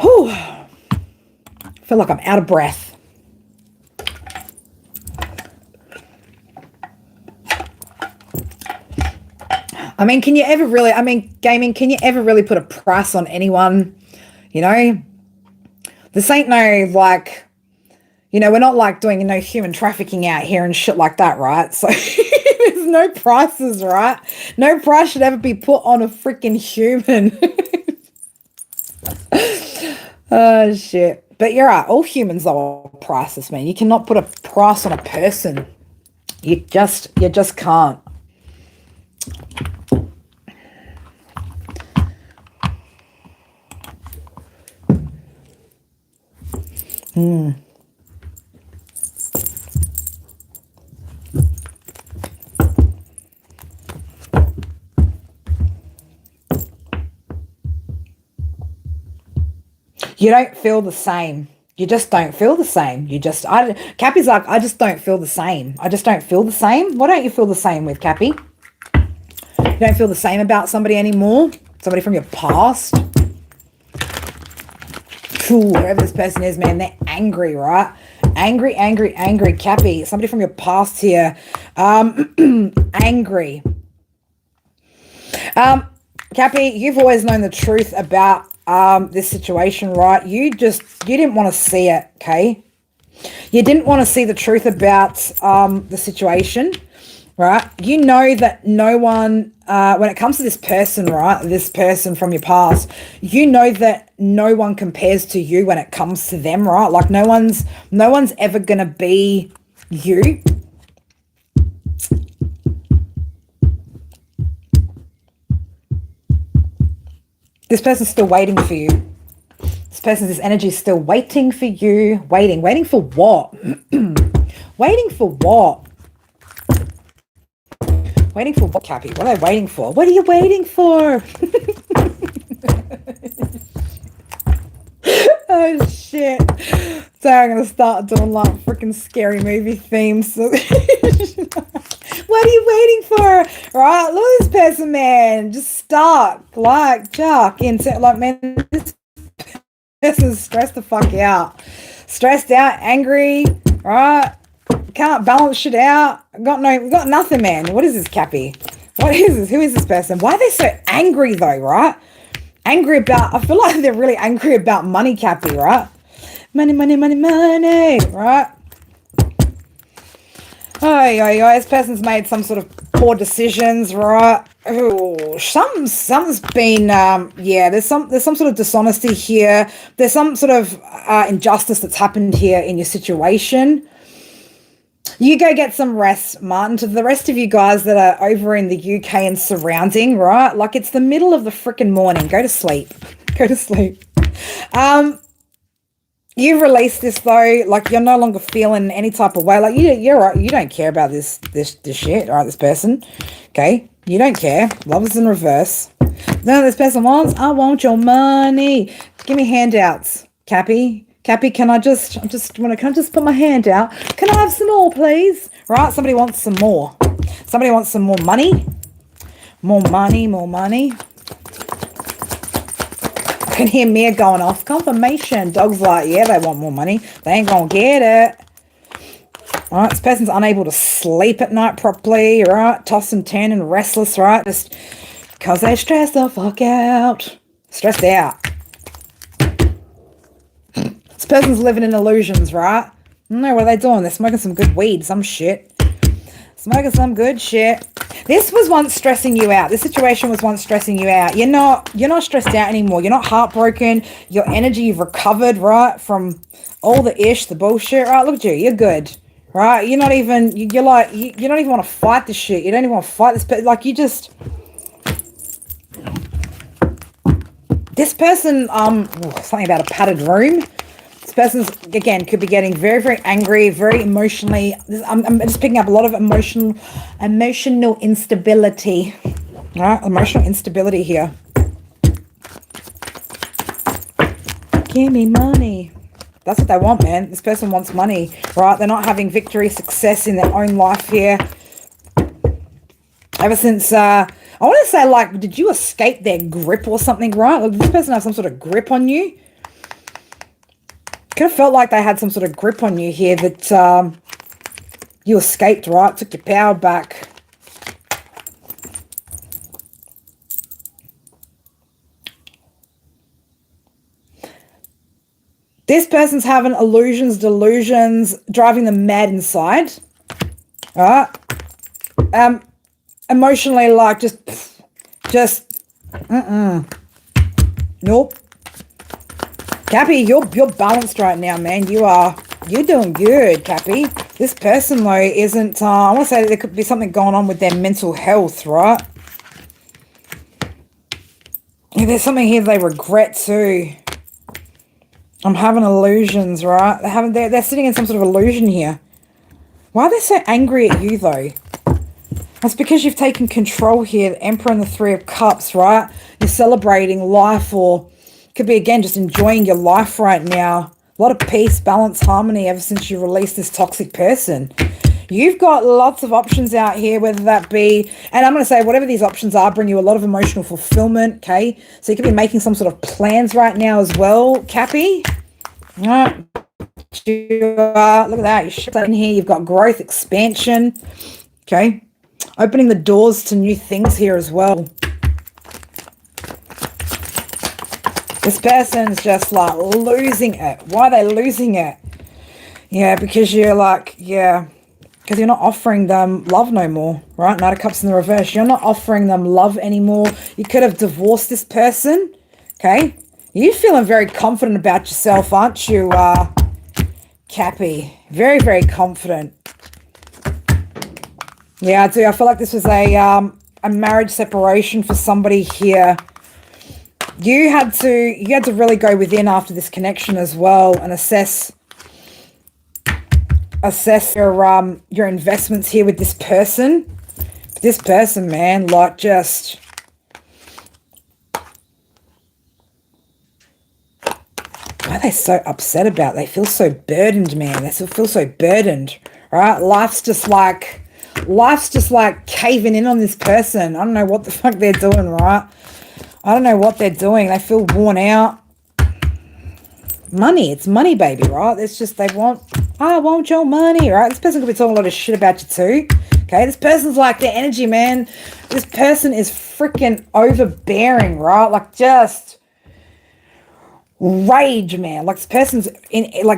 Whew. I feel like I'm out of breath. I mean, can you ever really, gaming, can you ever really put a price on anyone? You know, this ain't no, like, you know, we're not like doing no human trafficking out here and shit like that, right? So there's no prices, right? No price should ever be put on a freaking human. Oh, shit. But you're right, all humans are priceless, man. You cannot put a price on a person. You just can't. You don't feel the same. You just don't feel the same. Cappy's like, I just don't feel the same. I just don't feel the same. What don't you feel the same with, Cappy? You don't feel the same about somebody anymore? Somebody from your past? Ooh, whoever this person is, man, they're angry, right? Angry, Cappy. Somebody from your past here. Angry. Cappy, you've always known the truth about this situation, right? You didn't want to see it, okay? You didn't want to see the truth about the situation, right? You know that no one, when it comes to this person, right, this person from your past, you know that no one compares to you when it comes to them, right? Like no one's ever going to be you. This person's still waiting for you. This energy is still waiting for you. Waiting for what? Waiting for what? Waiting for what, Cappy? What are they waiting for? What are you waiting for? Oh, shit. So I'm going to start doing like freaking scary movie themes. What are you waiting for? Right? Look at this person, man. Just stuck. Like, Chuck. Like, man, this person's stressed the fuck out. Stressed out, angry, right? Can't balance shit out. Got nothing, man. What is this, Cappy? What is this? Who is this person? Why are they so angry, though, right? Angry about, I feel like they're really angry about money, Cappy, right? Money, right? Oh, this person's made some sort of poor decisions, right? Oh, something's been, yeah, there's some sort of dishonesty here. There's some sort of injustice that's happened here in your situation. You go get some rest, Martin. To the rest of you guys that are over in the UK and surrounding, right? Like it's the middle of the freaking morning. Go to sleep. Go to sleep. You've released this though, like you're no longer feeling any type of way. Like you're right. You don't care about this shit, all right? This person, okay? You don't care. Love is in reverse. No, this person wants. I want your money. Give me handouts, Cappy. Cappy, can I just put my hand out? Can I have some more, please? Right? Somebody wants some more. Somebody wants some more money. More money, more money. I can hear Mia going off. Confirmation. Dog's like, yeah, they want more money. They ain't gonna get it. All right, this person's unable to sleep at night properly, right? Toss and turn and restless, right? Just because they stress the fuck out. Stressed out. This person's living in illusions, right? I don't know what are they doing. They're smoking some good weed, some shit. Smoking some good shit. This was once stressing you out. This situation was once stressing you out. You're not stressed out anymore. You're not heartbroken. Your energy, you've recovered, right? From all the ish, the bullshit, right? Look at you. You're good, right? You're not even, you're like, you don't even want to fight this shit. You don't even want to fight this, but like you just, this person, something about a padded room. This person's, again, could be getting very, very angry, very emotionally. I'm just picking up a lot of emotional instability. Right? Emotional instability here. Give me money. That's what they want, man. This person wants money, right? They're not having victory, success in their own life here. Ever since, I want to say, like, did you escape their grip or something, right? Like, did this person have some sort of grip on you? Could have felt like they had some sort of grip on you here that you escaped, right? Took your power back. This person's having illusions, delusions, driving them mad inside. All right? Emotionally, like, nope. Cappy, you're balanced right now, man. You're doing good, Cappy. This person, though, isn't, I want to say that there could be something going on with their mental health, right? Yeah, there's something here they regret, too. I'm having illusions, right? They're sitting in some sort of illusion here. Why are they so angry at you, though? That's because you've taken control here. The Emperor and the Three of Cups, right? You're celebrating life, or could be, again, just enjoying your life right now. A lot of peace, balance, harmony ever since you released this toxic person. You've got lots of options out here, whether that be, and I'm going to say whatever these options are, bring you a lot of emotional fulfillment, okay? So you could be making some sort of plans right now as well, Cappy. All right. Look at that. You're in here. You've got growth, expansion, okay? Opening the doors to new things here as well. This person's just like losing it. Why are they losing it? Yeah, because you're like, yeah, because you're not offering them love no more, right? Knight of Cups in the reverse. You're not offering them love anymore. You could have divorced this person, okay? You're feeling very confident about yourself, aren't you, Cappy? Very, very confident. Yeah, I do. I feel like this was a marriage separation for somebody here. You had to really go within after this connection as well and assess your investments here with this person. This person, man, like just why are they so upset about? They feel so burdened, man. They still feel so burdened, right? Life's just like caving in on this person. I don't know what the fuck they're doing, right? I don't know what they're doing. They feel worn out. Money. It's money, baby, right? It's just I want your money, right? This person could be talking a lot of shit about you too. Okay, this person's like their energy, man. This person is freaking overbearing, right? Like just rage, man. Like this person's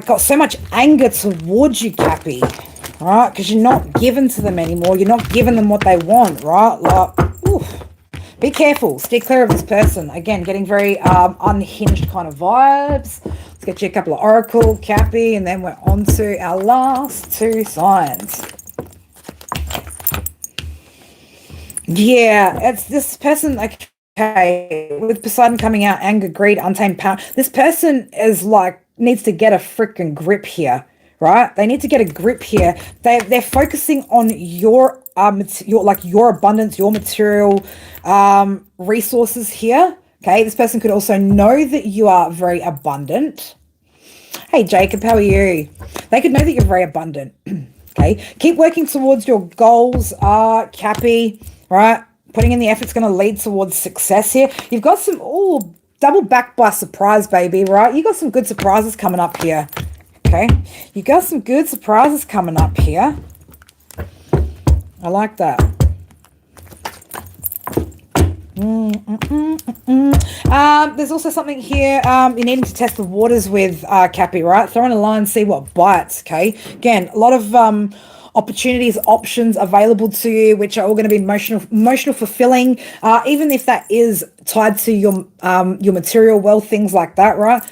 got so much anger towards you, Cappy. Right? Because you're not giving to them anymore. You're not giving them what they want, right? Like, oof. Be careful. Stay clear of this person. Again, getting very unhinged kind of vibes. Let's get you a couple of Oracle, Cappy, and then we're on to our last two signs. Yeah, it's this person, okay, with Poseidon coming out, anger, greed, untamed power. This person is like, needs to get a freaking grip here, right? They need to get a grip here. They're focusing on your like your abundance, your material resources here. Okay, this person could also know that you are very abundant. Hey Jacob, how are you? They could know that you're very abundant. Okay, keep working towards your goals, Cappy, right? Putting in the effort's going to lead towards success here. You've got some, oh, double back by surprise, baby, right? You got some good surprises coming up here. Okay, you got some good surprises coming up here. I like that. There's also something here you're needing to test the waters with, Cappy, right? Throw in a line, see what bites, okay? Again, a lot of opportunities, options available to you, which are all going to be emotional fulfilling, even if that is tied to your material wealth, things like that, right?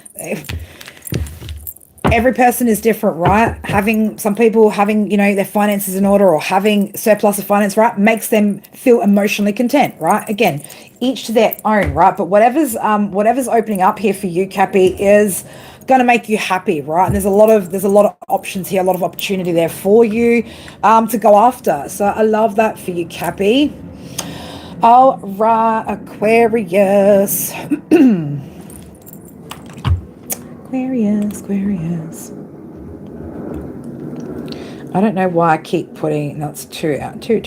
Every person is different, right? Having some people having, you know, their finances in order or having surplus of finance, right, makes them feel emotionally content, right? Again, each to their own, right? But whatever's opening up here for you, Cappy, is going to make you happy, right? And there's a lot of options here, a lot of opportunity there for you to go after. So I love that for you, Cappy. All right, Aquarius. Aquarius. I don't know why I keep putting, no, it's two out. Two.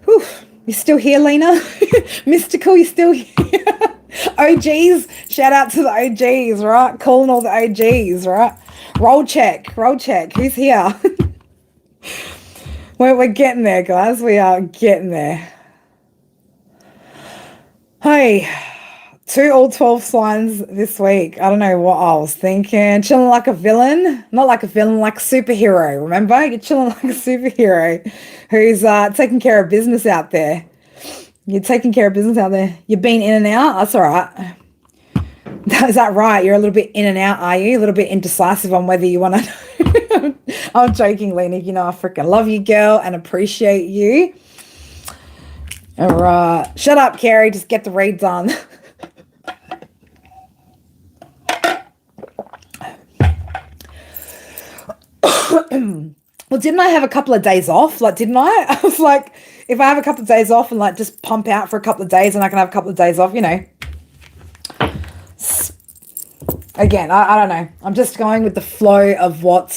Whew, you still here, Lena? Mystical, you still here? OGs, shout out to the OGs, right? Calling all the OGs, right? Roll check. Who's here? We're getting there, guys. We are getting there. Hey, 2 all 12 signs this week. I don't know what I was thinking. Chilling like a villain. Not like a villain, like a superhero. Remember? You're chilling like a superhero who's taking care of business out there. You're taking care of business out there. You've been in and out. That's all right. Is that right? You're a little bit in and out, are you? A little bit indecisive on whether you want to... I'm joking, Lena. You know I freaking love you, girl, and appreciate you. All right. Shut up, Carrie. Just get the read done. Well, didn't I have a couple of days off? Like, didn't I? I was like, if I have a couple of days off and like just pump out for a couple of days and I can have a couple of days off, you know. Again, I don't know. I'm just going with the flow of what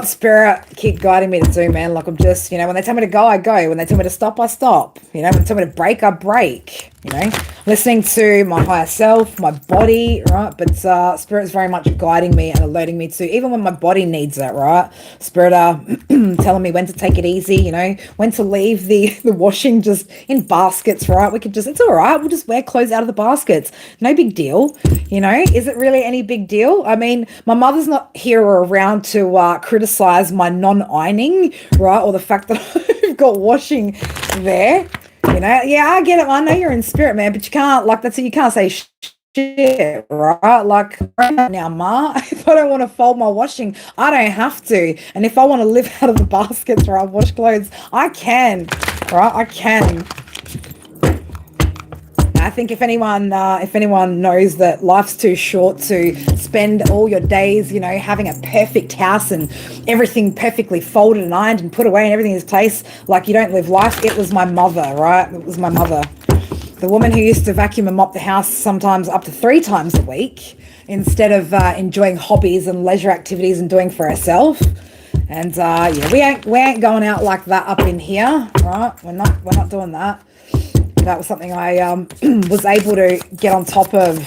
spirit keep guiding me to do, man. Like, I'm just, you know, when they tell me to go, I go. When they tell me to stop, I stop. You know, when they tell me to break, I break. You know, listening to my higher self, my body, right? But spirit's very much guiding me and alerting me to, even when my body needs that, right? Spirit telling me when to take it easy, you know, when to leave the washing just in baskets, right? We could just, it's all right. We'll just wear clothes out of the baskets. No big deal. You know, is it really any big deal? I mean, my mother's not here or around to criticize my non-ironing, right? Or the fact that I've got washing there. You know, yeah, I get it. I know you're in spirit, man, but you can't, like, that's it. You can't say shit, right? Like, now, Ma, if I don't want to fold my washing, I don't have to. And if I want to live out of the baskets where I wash clothes, I can, right? I can. I think if anyone knows that life's too short to spend all your days, you know, having a perfect house and everything perfectly folded and ironed and put away and everything in its place, like you don't live life. It was my mother, right? It was my mother. The woman who used to vacuum and mop the house sometimes up to 3 times a week instead of enjoying hobbies and leisure activities and doing for herself. And yeah, we ain't going out like that up in here, right? We're not doing that. That was something I was able to get on top of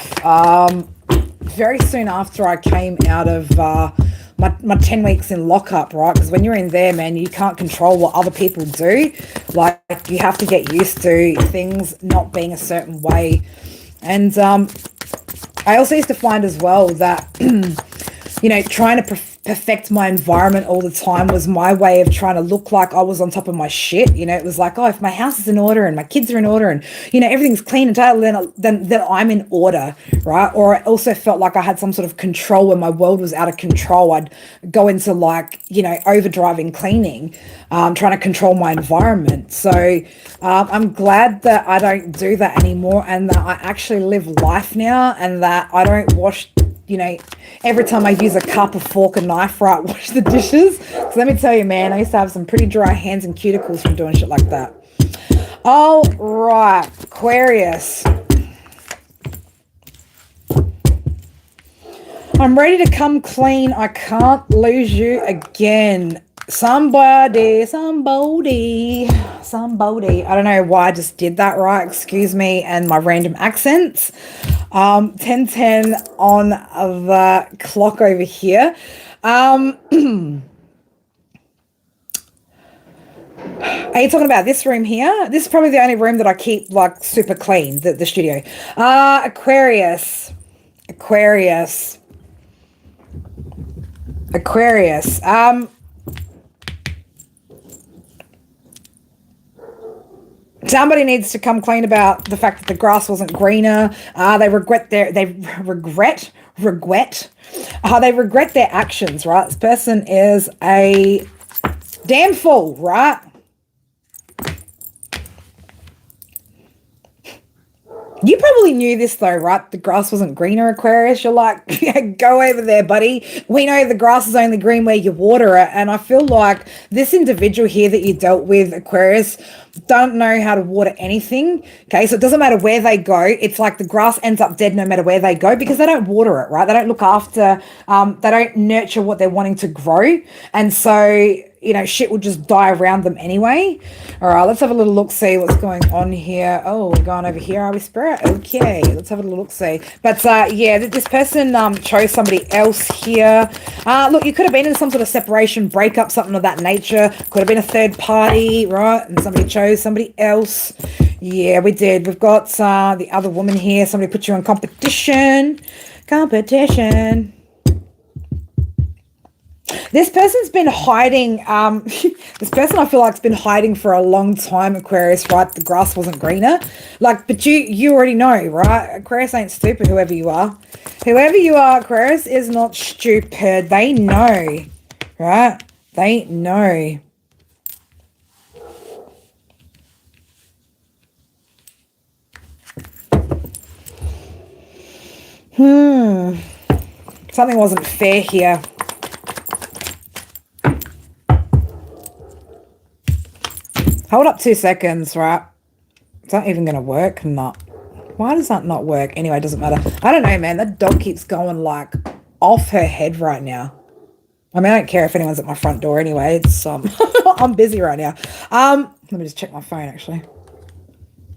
very soon after I came out of my 10 weeks in lockup, right? Because when you're in there, man, you can't control what other people do. Like, you have to get used to things not being a certain way. And I also used to find as well that, you know, trying to perfect my environment all the time was my way of trying to look like I was on top of my shit. You know, it was like, oh, if my house is in order and my kids are in order and, you know, everything's clean and tidy, then I'm in order, right? Or I also felt like I had some sort of control when my world was out of control. I'd go into like, you know, overdriving cleaning, trying to control my environment. So I'm glad that I don't do that anymore and that I actually live life now and that I don't wash, you know, every time I use a cup, a fork, a knife, right, wash the dishes. Because let me tell you, man, I used to have some pretty dry hands and cuticles from doing shit like that. All right, Aquarius. I'm ready to come clean. I can't lose you again. Somebody. I don't know why I just did that, right? Excuse me and my random accents. 10:10 on the clock over here. Are you talking about this room here? This is probably the only room that I keep like super clean, the studio. Aquarius. Somebody needs to come clean about the fact that the grass wasn't greener. They regret their actions, right? This person is a damn fool, right? You probably knew this though, right? The grass wasn't greener, Aquarius. You're like, yeah, go over there, buddy. We know the grass is only green where you water it. And I feel like this individual here that you dealt with, Aquarius, don't know how to water anything. Okay, so it doesn't matter where they go. It's like the grass ends up dead no matter where they go because they don't water it, right? They don't look after, they don't nurture what they're wanting to grow. And so, you know, shit will just die around them anyway. All right, let's have a little look, see what's going on here. Oh, we're going over here, are we, Spirit? Okay, let's have a little look, see. But yeah, this person chose somebody else here. Look, you could have been in some sort of separation, breakup, something of that nature. Could have been a third party, right? And somebody chose somebody else. Yeah, we did. We've got the other woman here. Somebody put you in competition. This person's been hiding, this person I feel like has been hiding for a long time, Aquarius, right? The grass wasn't greener. Like, but you already know, right? Aquarius ain't stupid, whoever you are. Whoever you are, Aquarius is not stupid. They know, right? They know. Something wasn't fair here. Hold up 2 seconds, right? Is that even going to work? Not. Why does that not work? Anyway, it doesn't matter. I don't know, man. That dog keeps going, like, off her head right now. I mean, I don't care if anyone's at my front door anyway. It's, I'm busy right now. Let me just check my phone, actually.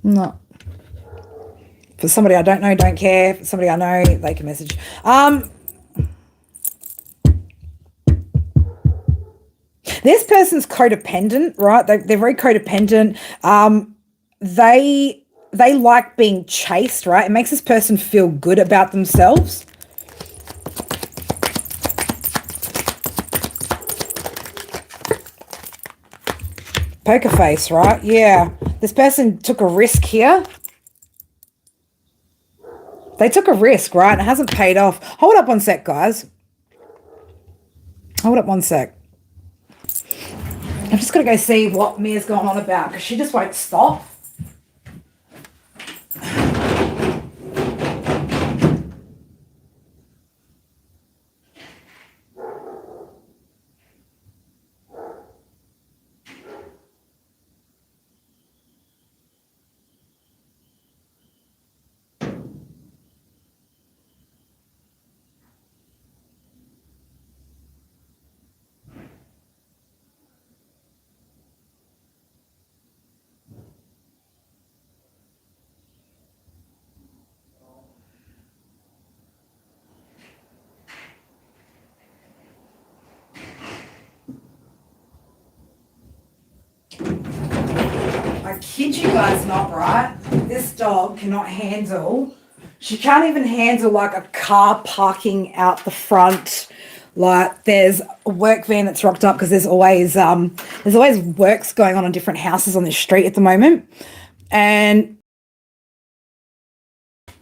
No. For somebody I don't know, don't care. For somebody I know, they can message. This person's codependent, right? They're very codependent. They like being chased, right? It makes this person feel good about themselves. Poker face, right? Yeah. This person took a risk here. They took a risk, right? And it hasn't paid off. Hold up 1 sec, guys. Hold up 1 sec. I'm just going to go see what Mia's going on about because she just won't stop. I kid you guys not, right? This dog cannot handle, she can't even handle like a car parking out the front, Like there's a work van that's rocked up because there's always works going on in different houses on this street at the moment. And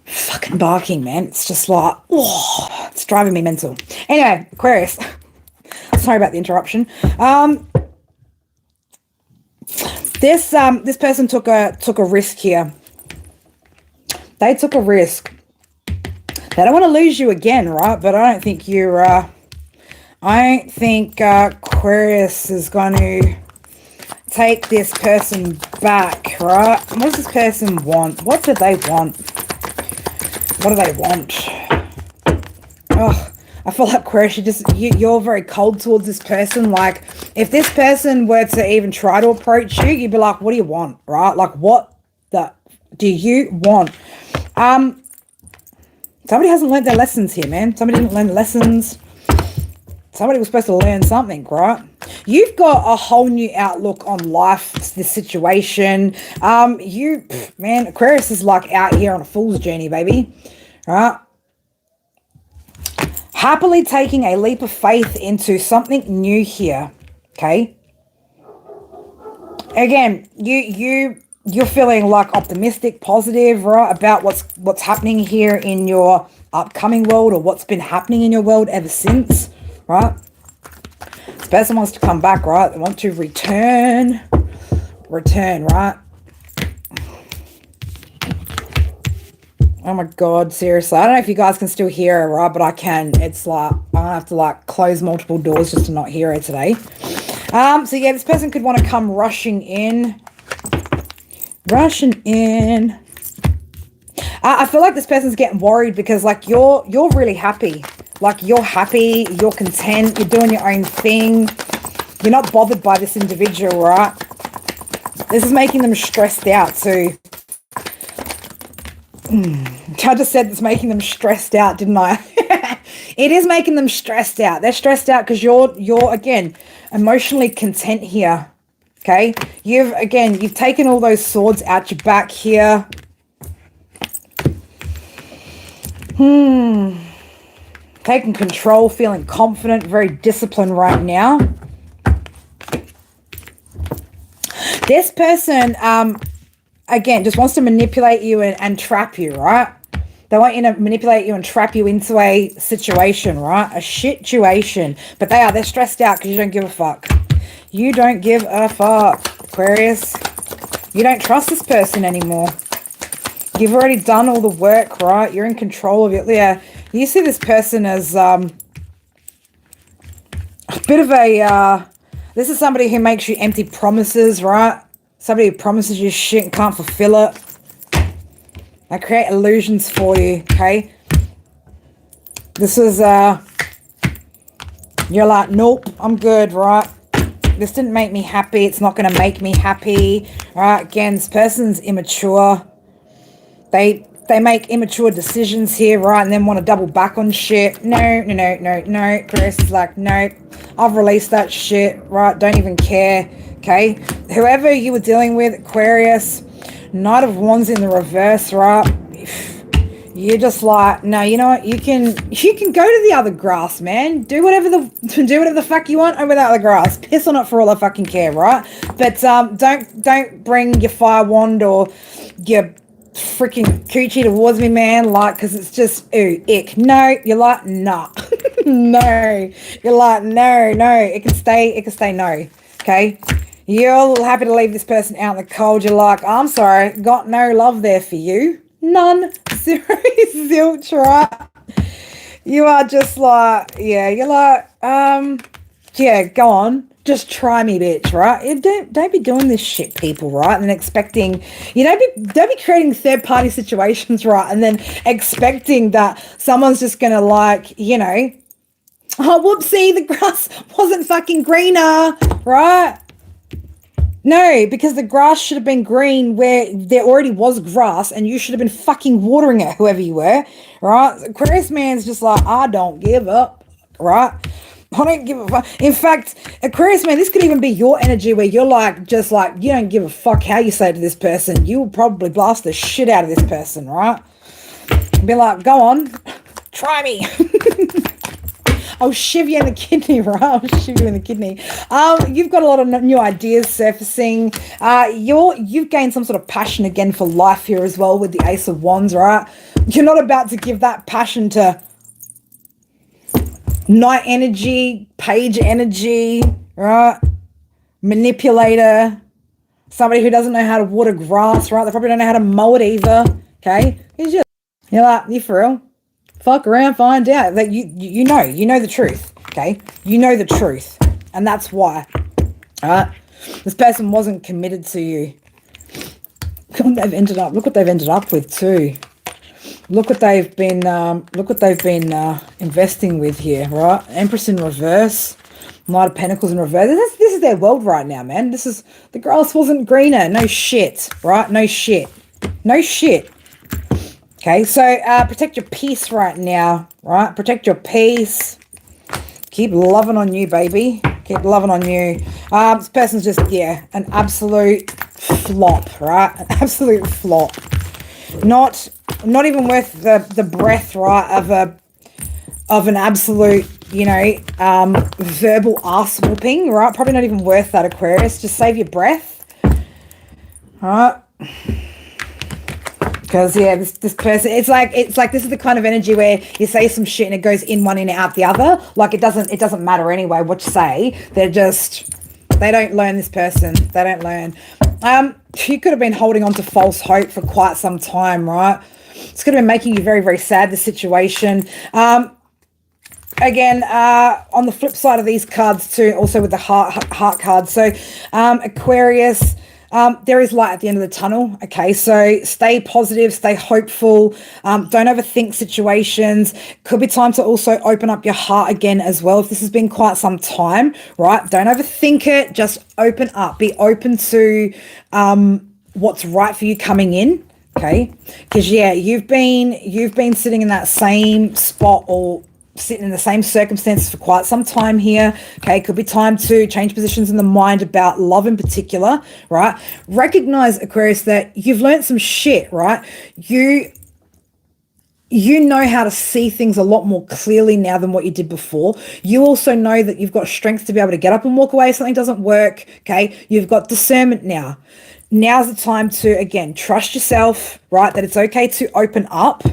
fucking barking, man. It's just like, oh, it's driving me mental. Anyway, Aquarius. Sorry about the interruption. This person took a risk here. They took a risk. They don't want to lose you again, right? But I don't think you're I don't think Aquarius is going to take this person back, right? What does this person want? What do they want? What do they want? Oh, I feel like Aquarius, you're very cold towards this person. Like, if this person were to even try to approach you, you'd be like, what do you want, right? Like, what the do you want? Somebody hasn't learned their lessons here, man. Somebody didn't learn the lessons. Somebody was supposed to learn something, right? You've got a whole new outlook on life, this situation. Man, Aquarius is like out here on a fool's journey, baby. Right? Happily taking a leap of faith into something new here. Okay? Again, you're feeling like optimistic, positive, right, about what's happening here in your upcoming world or what's been happening in your world ever since. Right? This person wants to come back, right? They want to return, right? Oh my God, seriously. I don't know if you guys can still hear her, right? But I can. It's like, I'm going to have to like close multiple doors just to not hear her today. So yeah, this person could want to come rushing in. I feel like this person's getting worried because like you're really happy. Like you're happy, you're content, you're doing your own thing. You're not bothered by this individual, right? This is making them stressed out too. I just said it's making them stressed out, didn't I? It is making them stressed out. They're stressed out because you're again emotionally content here. Okay? You've taken all those swords out your back here. Taking control, feeling confident, very disciplined right now. This person, again, just wants to manipulate you and trap you, right? They want you to manipulate you and trap you into a situation, right? A situation. But they're stressed out because you don't give a fuck. You don't give a fuck, Aquarius. You don't trust this person anymore. You've already done all the work, right? You're in control of it. Yeah, you see this person as a bit of a... this is somebody who makes you empty promises, right? Somebody who promises you shit and can't fulfill it. They create illusions for you, okay? This is... you're like, nope, I'm good, right? This didn't make me happy. It's not going to make me happy, right? Again, this person's immature. They make immature decisions here, right? And then want to double back on shit. No. Chris is like, no, I've released that shit, right? Don't even care, okay? Whoever you were dealing with, Aquarius, Knight of Wands in the reverse, right? You're just like, no, you know what? You can go to the other grass, man. Do whatever the fuck you want over that other grass. Piss on it for all I fucking care, right? But don't bring your fire wand or your freaking coochie towards me, man, like, because it's just ooh, ick. No, you're like, nah. No, you're like, no, it can stay no, okay? You're happy to leave this person out in the cold. You're like, I'm sorry, got no love there for you. None. Zero, zilch, right? You are just like, yeah, you're like, yeah, go on. Just try me, bitch, right? Don't be doing this shit, people, right? And then expecting, don't be creating third-party situations, right? And then expecting that someone's just gonna like, oh, whoopsie, the grass wasn't fucking greener, right? No, because the grass should have been green where there already was grass and you should have been fucking watering it, whoever you were, right? Aquarius man's just like, I don't give up, right? I don't give a fuck. In fact, Aquarius man, this could even be your energy where you're like, just like, you don't give a fuck how you say to this person. You will probably blast the shit out of this person, right? And be like, go on, try me. I'll shiv you in the kidney, right? I'll shiv you in the kidney. You've got a lot of new ideas surfacing. You've gained some sort of passion again for life here as well with the Ace of Wands, right? You're not about to give that passion to Knight energy, Page energy, right? Manipulator, somebody who doesn't know how to water grass, right? They probably don't know how to mow it either, okay? You're like, you for real? Fuck around, find out. That you know the truth, okay? You know the truth, and that's why, all right? This person wasn't committed to you. Look what they've ended up with too. Look what they've been investing with here, right? Empress in reverse, Knight of Pentacles in reverse. This is their world right now, man. This is, the grass wasn't greener. No shit, right? No shit. No shit. Okay, so protect your peace right now, right? Protect your peace. Keep loving on you, baby. Keep loving on you. This person's just, yeah, an absolute flop, right? An absolute flop. Not even worth the breath, right, of an absolute, you know, verbal ass whooping, right? Probably not even worth that, Aquarius. Just save your breath. All right. Because, yeah, this person, it's like this is the kind of energy where you say some shit and it goes in one and out the other. Like, it doesn't matter anyway what you say. They don't learn, this person. They don't learn. You could have been holding on to false hope for quite some time, right? It's could have been making you very, very sad, the situation. Again, on the flip side of these cards too, also with the heart card. So, Aquarius, there is light at the end of the tunnel. Okay, so stay positive, stay hopeful. Don't overthink situations. Could be time to also open up your heart again as well. If this has been quite some time, right? Don't overthink it. Just open up. Be open to what's right for you coming in. Okay, because yeah, you've been sitting in that same spot or sitting in the same circumstances for quite some time here. Okay, could be time to change positions in the mind about love in particular, right? Recognize, Aquarius, that you've learned some shit, right? You know how to see things a lot more clearly now than what you did before. You also know that you've got strength to be able to get up and walk away if something doesn't work. Okay, you've got discernment now. Now's the time to, again, trust yourself, right? That it's okay to open up,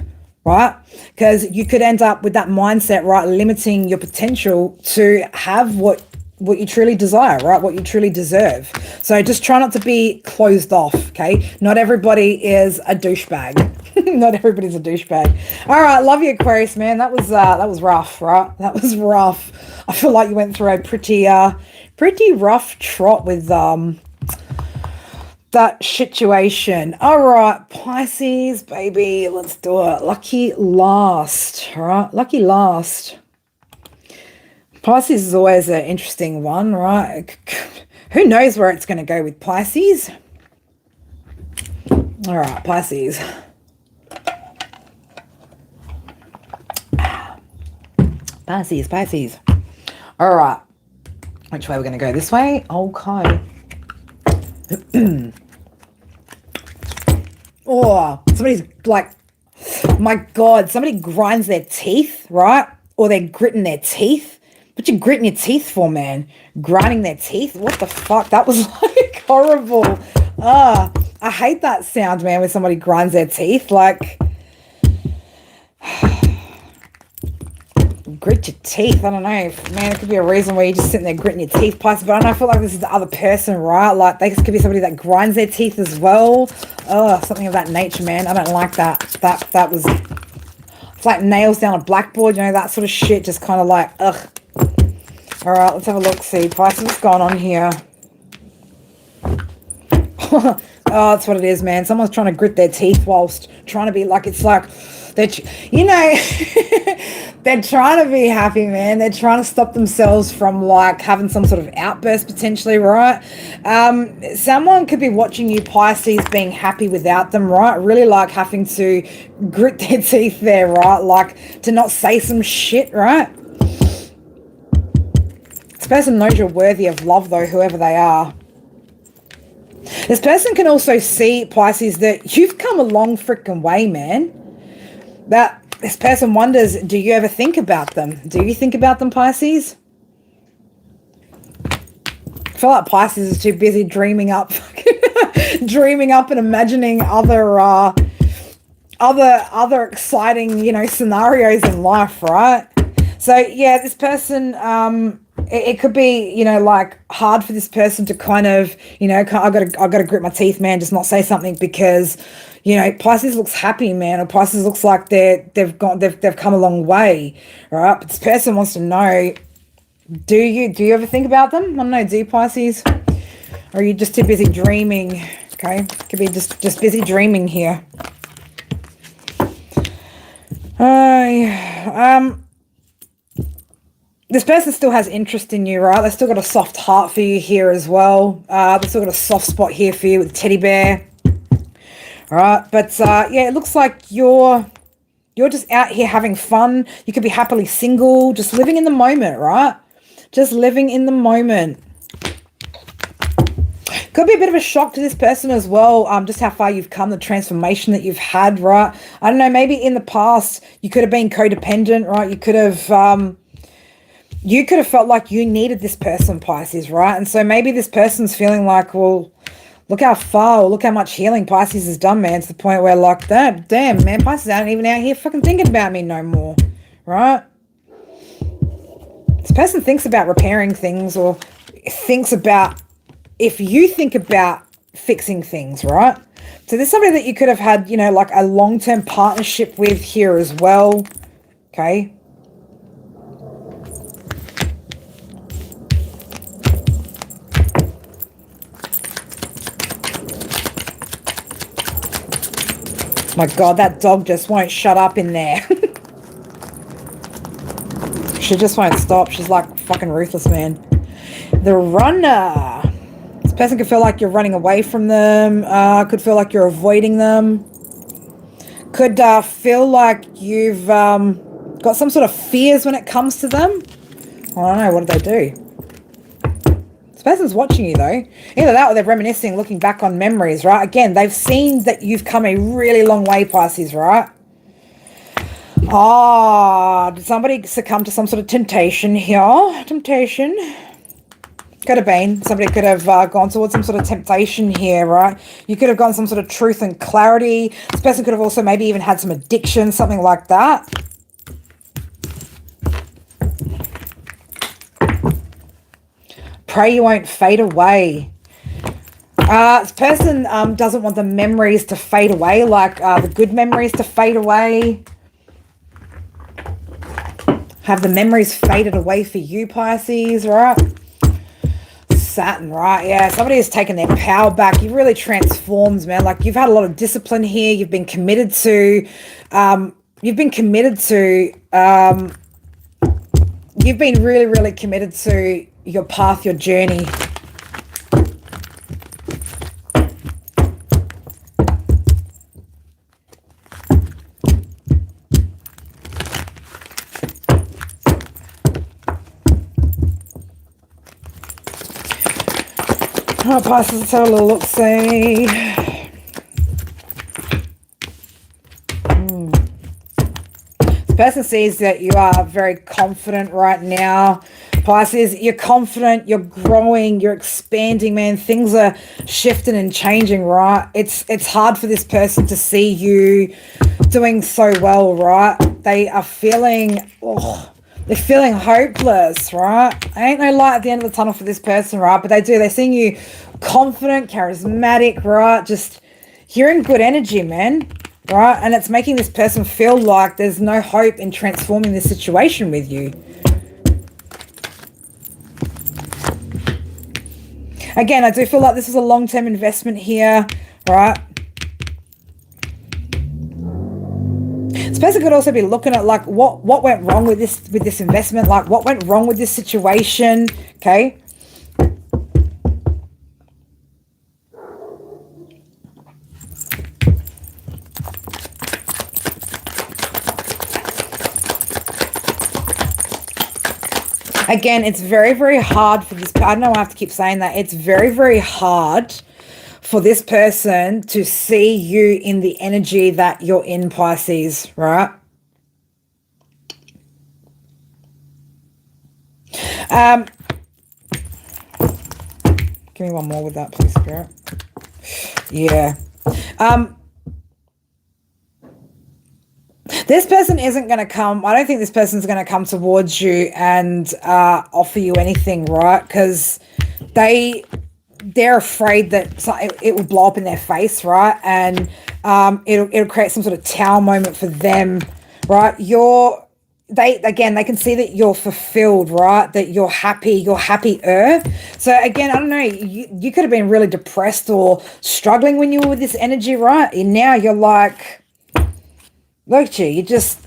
right? Because you could end up with that mindset, right? Limiting your potential to have what you truly desire, right? What you truly deserve. So just try not to be closed off, okay? Not everybody is a douchebag. Not everybody's a douchebag. All right, love you, Aquarius, man. That was rough, right? That was rough. I feel like you went through a pretty rough trot with that situation. All right, Pisces, baby, let's do it. Lucky last, all right? Lucky last. Pisces is always an interesting one, right? Who knows where it's going to go with Pisces? All right, Pisces. Pisces. All right. Which way we're going to go? This way? Okay. Oh, somebody's like, my God, somebody grinds their teeth, right? Or they're gritting their teeth. What you gritting your teeth for, man? Grinding their teeth? What the fuck? That was like horrible. I hate that sound, man, when somebody grinds their teeth. Like, grit your teeth. I don't know. Man, it could be a reason where you're just sitting there gritting your teeth, Pisces. But I feel like this is the other person, right? Like, this could be somebody that grinds their teeth as well. Oh, something of that nature, man. I don't like that. That was... It's like nails down a blackboard, you know, that sort of shit. Just kind of like, ugh. All right, let's have a look. See, Pisces, what's going on here? Oh, that's what it is, man. Someone's trying to grit their teeth whilst trying to be like, it's like, you know, they're trying to be happy, man. They're trying to stop themselves from like having some sort of outburst potentially, right? Someone could be watching you, Pisces, being happy without them, right? Really like having to grit their teeth there, right? Like to not say some shit, right? This person knows you're worthy of love, though, whoever they are. This person can also see, Pisces, that you've come a long freaking way, man. That this person wonders, do you ever think about them? Do you think about them, Pisces? I feel like Pisces is too busy dreaming up, dreaming up and imagining other exciting, you know, scenarios in life, right? So yeah, this person, it could be, you know, like hard for this person to kind of, you know, I've got to grit my teeth, man, just not say something, because, you know, Pisces looks happy, man, or Pisces looks like they've come a long way, right? But this person wants to know, do you ever think about them? I don't know, do you, Pisces? Or are you just too busy dreaming? Okay, could be just busy dreaming here. This person still has interest in you, right? They've still got a soft heart for you here as well. They've still got a soft spot here for you with the teddy bear. All right, but yeah, it looks like you're just out here having fun. You could be happily single, just living in the moment, right? Just living in the moment. Could be a bit of a shock to this person as well, just how far you've come, the transformation that you've had, right? I don't know, maybe in the past you could have been codependent, right? You could have felt like you needed this person, Pisces, right? And so maybe this person's feeling like, well, look how far, or look how much healing Pisces has done, man, to the point where, like, damn, man, Pisces aren't even out here fucking thinking about me no more, right? This person thinks about repairing things, or thinks about, if you think about fixing things, right? So there's somebody that you could have had, you know, like a long-term partnership with here as well, okay? My God, that dog just won't shut up in there. She just won't stop. She's like fucking ruthless, man. The runner. This person could feel like you're running away from them. Could feel like you're avoiding them. Could feel like you've got some sort of fears when it comes to them. I don't know. What did they do? This person's watching you, though. Either that or they're reminiscing, looking back on memories, right? Again, they've seen that you've come a really long way, Pisces, right? Did somebody succumb to some sort of temptation here? Temptation. Could have been. Somebody could have gone towards some sort of temptation here, right? You could have gone some sort of truth and clarity. This person could have also maybe even had some addiction, something like that. Pray you won't fade away. This person doesn't want the memories to fade away, like the good memories to fade away. Have the memories faded away for you, Pisces, right? Saturn, right? Yeah, somebody has taken their power back. You've really transformed, man. Like, you've had a lot of discipline here. You've been committed to, you've been really, really committed to your path, your journey. Oh, Pisces, let's have a little look-see. This person sees that you are very confident right now. Pisces, you're confident, you're growing, you're expanding, man. Things are shifting and changing, right? It's hard for this person to see you doing so well, right? They are feeling, they're feeling hopeless, right? Ain't no light at the end of the tunnel for this person, right? But they're seeing you confident, charismatic, right? Just hearing good energy, man, right? And it's making this person feel like there's no hope in transforming this situation with you. Again, I do feel like this is a long-term investment here, right? This person could also be looking at, like, what went wrong with this investment, like what went wrong with this situation, okay? Again, it's very, very hard for this. I know I have to keep saying that. It's very, very hard for this person to see you in the energy that you're in, Pisces, right? Give me one more with that, please, Spirit. Yeah. This person isn't going to come. I don't think this person's going to come towards you and offer you anything, right? Because they're afraid that it will blow up in their face, right? And it'll create some sort of tower moment for them, right? They can see that you're fulfilled, right? That you're happy, you're happier. So again, I don't know, you could have been really depressed or struggling when you were with this energy, right? And now you're like, look at you, you're just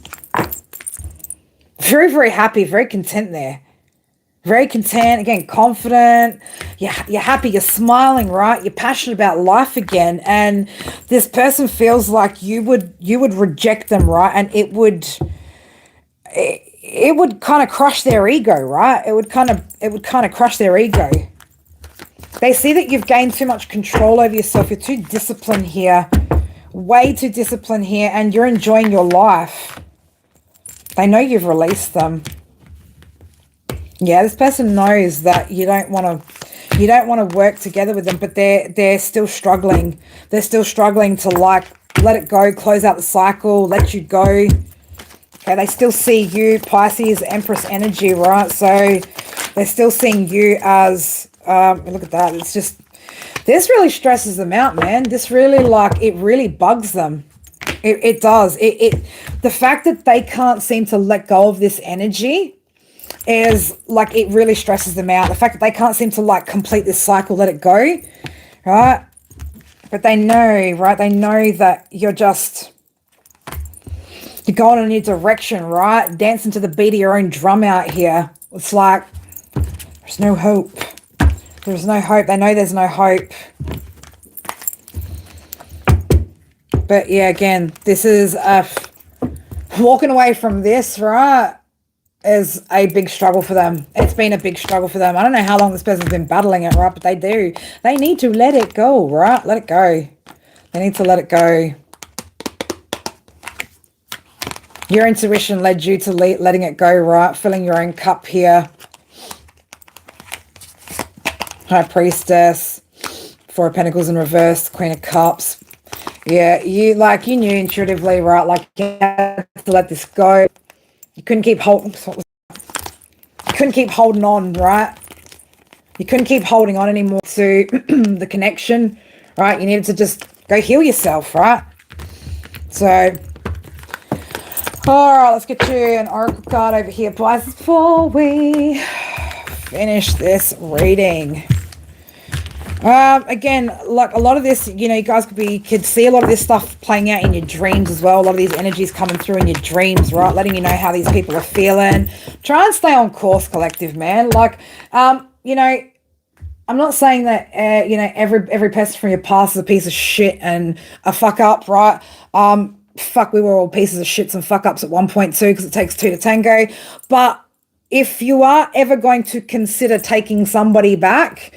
very, very happy, very content there. Very content, again, confident, you're happy, you're smiling, right? You're passionate about life again. And this person feels like you would reject them, right? And it would kind of crush their ego, right? It would kind of crush their ego. They see that you've gained too much control over yourself. You're too disciplined here, way too disciplined here, and you're enjoying your life. They know you've released them. Yeah, this person knows that you don't want to work together with them, but they're still struggling. They're still struggling to like let it go, close out the cycle, let you go. Okay, they still see you, Pisces, Empress energy, right? So they're still seeing you as look at that. It's just, this really stresses them out, man. This really, like, it really bugs them. It does. The fact that they can't seem to let go of this energy is like, it really stresses them out. The fact that they can't seem to like complete this cycle, let it go, right? But they know, right? They know that you're going in a new direction, right? Dancing to the beat of your own drum out here. It's like, there's no hope. There's no hope. They know there's no hope. But yeah, again, this is walking away from this, right, is a big struggle for them. It's been a big struggle for them. I don't know how long this person's been battling it, right? But they do. They need to let it go, right? Let it go. They need to let it go. Your intuition led you to letting it go, right? Filling your own cup here. High Priestess. Four of Pentacles in reverse. Queen of Cups. Yeah, you knew intuitively, right? Like, you had to let this go. You couldn't keep holding on, right? You couldn't keep holding on anymore to the connection, right? You needed to just go heal yourself, right? So, all right, let's get you an oracle card over here, Pisces, before we finish this reading. Again, like a lot of this, you know, you guys could see a lot of this stuff playing out in your dreams as well. A lot of these energies coming through in your dreams, right? Letting you know how these people are feeling. Try and stay on course, collective, man. Like, you know, I'm not saying that, you know, every person from your past is a piece of shit and a fuck up, right? Fuck, we were all pieces of shits and fuck ups at one point too, because it takes two to tango. But if you are ever going to consider taking somebody back,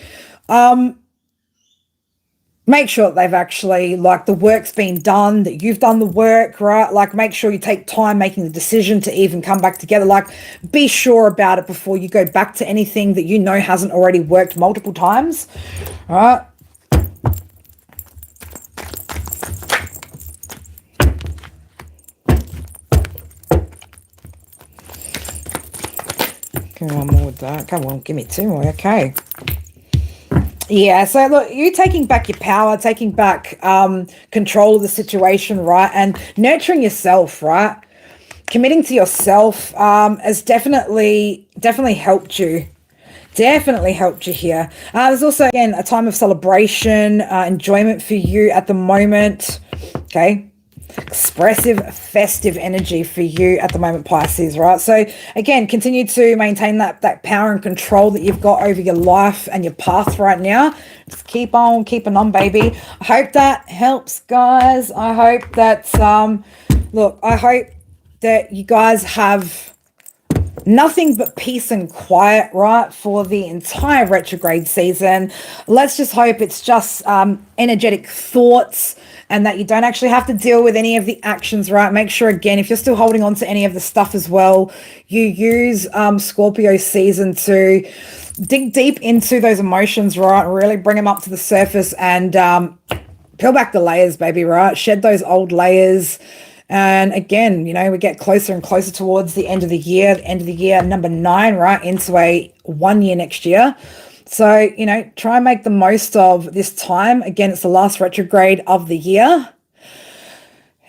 make sure that they've actually, like, the work's been done, that you've done the work, right? Like, make sure you take time making the decision to even come back together. Like, be sure about it before you go back to anything that you know hasn't already worked multiple times, all right? Give me one more with that. Come on, give me two more. Okay. Yeah, so look, you taking back your power, taking back control of the situation, right? And nurturing yourself, right? Committing to yourself has definitely helped you. Definitely helped you here. There's also, again, a time of celebration, enjoyment for you at the moment. Okay. Expressive, festive energy for you at the moment, Pisces, right? So again, continue to maintain that power and control that you've got over your life and your path right now. Just keep on keeping on, baby. I hope that helps, guys. I hope that look, I hope that you guys have nothing but peace and quiet, right, for the entire retrograde season. Let's just hope it's just energetic thoughts and that you don't actually have to deal with any of the actions, right? Make sure, again, if you're still holding on to any of the stuff as well, you use Scorpio season to dig deep into those emotions, right? Really bring them up to the surface and peel back the layers, baby, right? Shed those old layers. And again, you know, we get closer and closer towards the end of the year, number 9, right, into a 1 year next year. So, you know, try and make the most of this time. Again, it's the last retrograde of the year.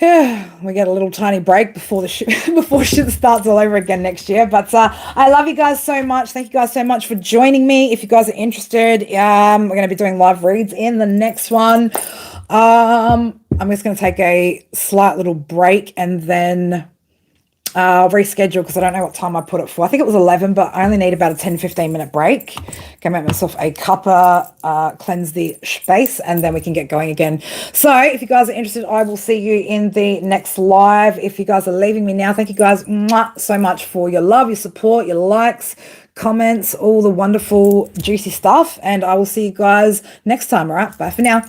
Yeah, we get a little tiny break before before shit starts all over again next year. But I love you guys so much. Thank you guys so much for joining me. If you guys are interested, we're going to be doing live reads in the next one. I'm just going to take a slight little break and then I'll reschedule because I don't know what time I put it for. I think it was 11, but I only need about a 10-15 minute break. Go make myself a cuppa, cleanse the space, and then we can get going again. So if you guys are interested, I will see you in the next live. If you guys are leaving me now, thank you guys so much for your love, your support, your likes, comments, all the wonderful juicy stuff. And I will see you guys next time. All right, bye for now.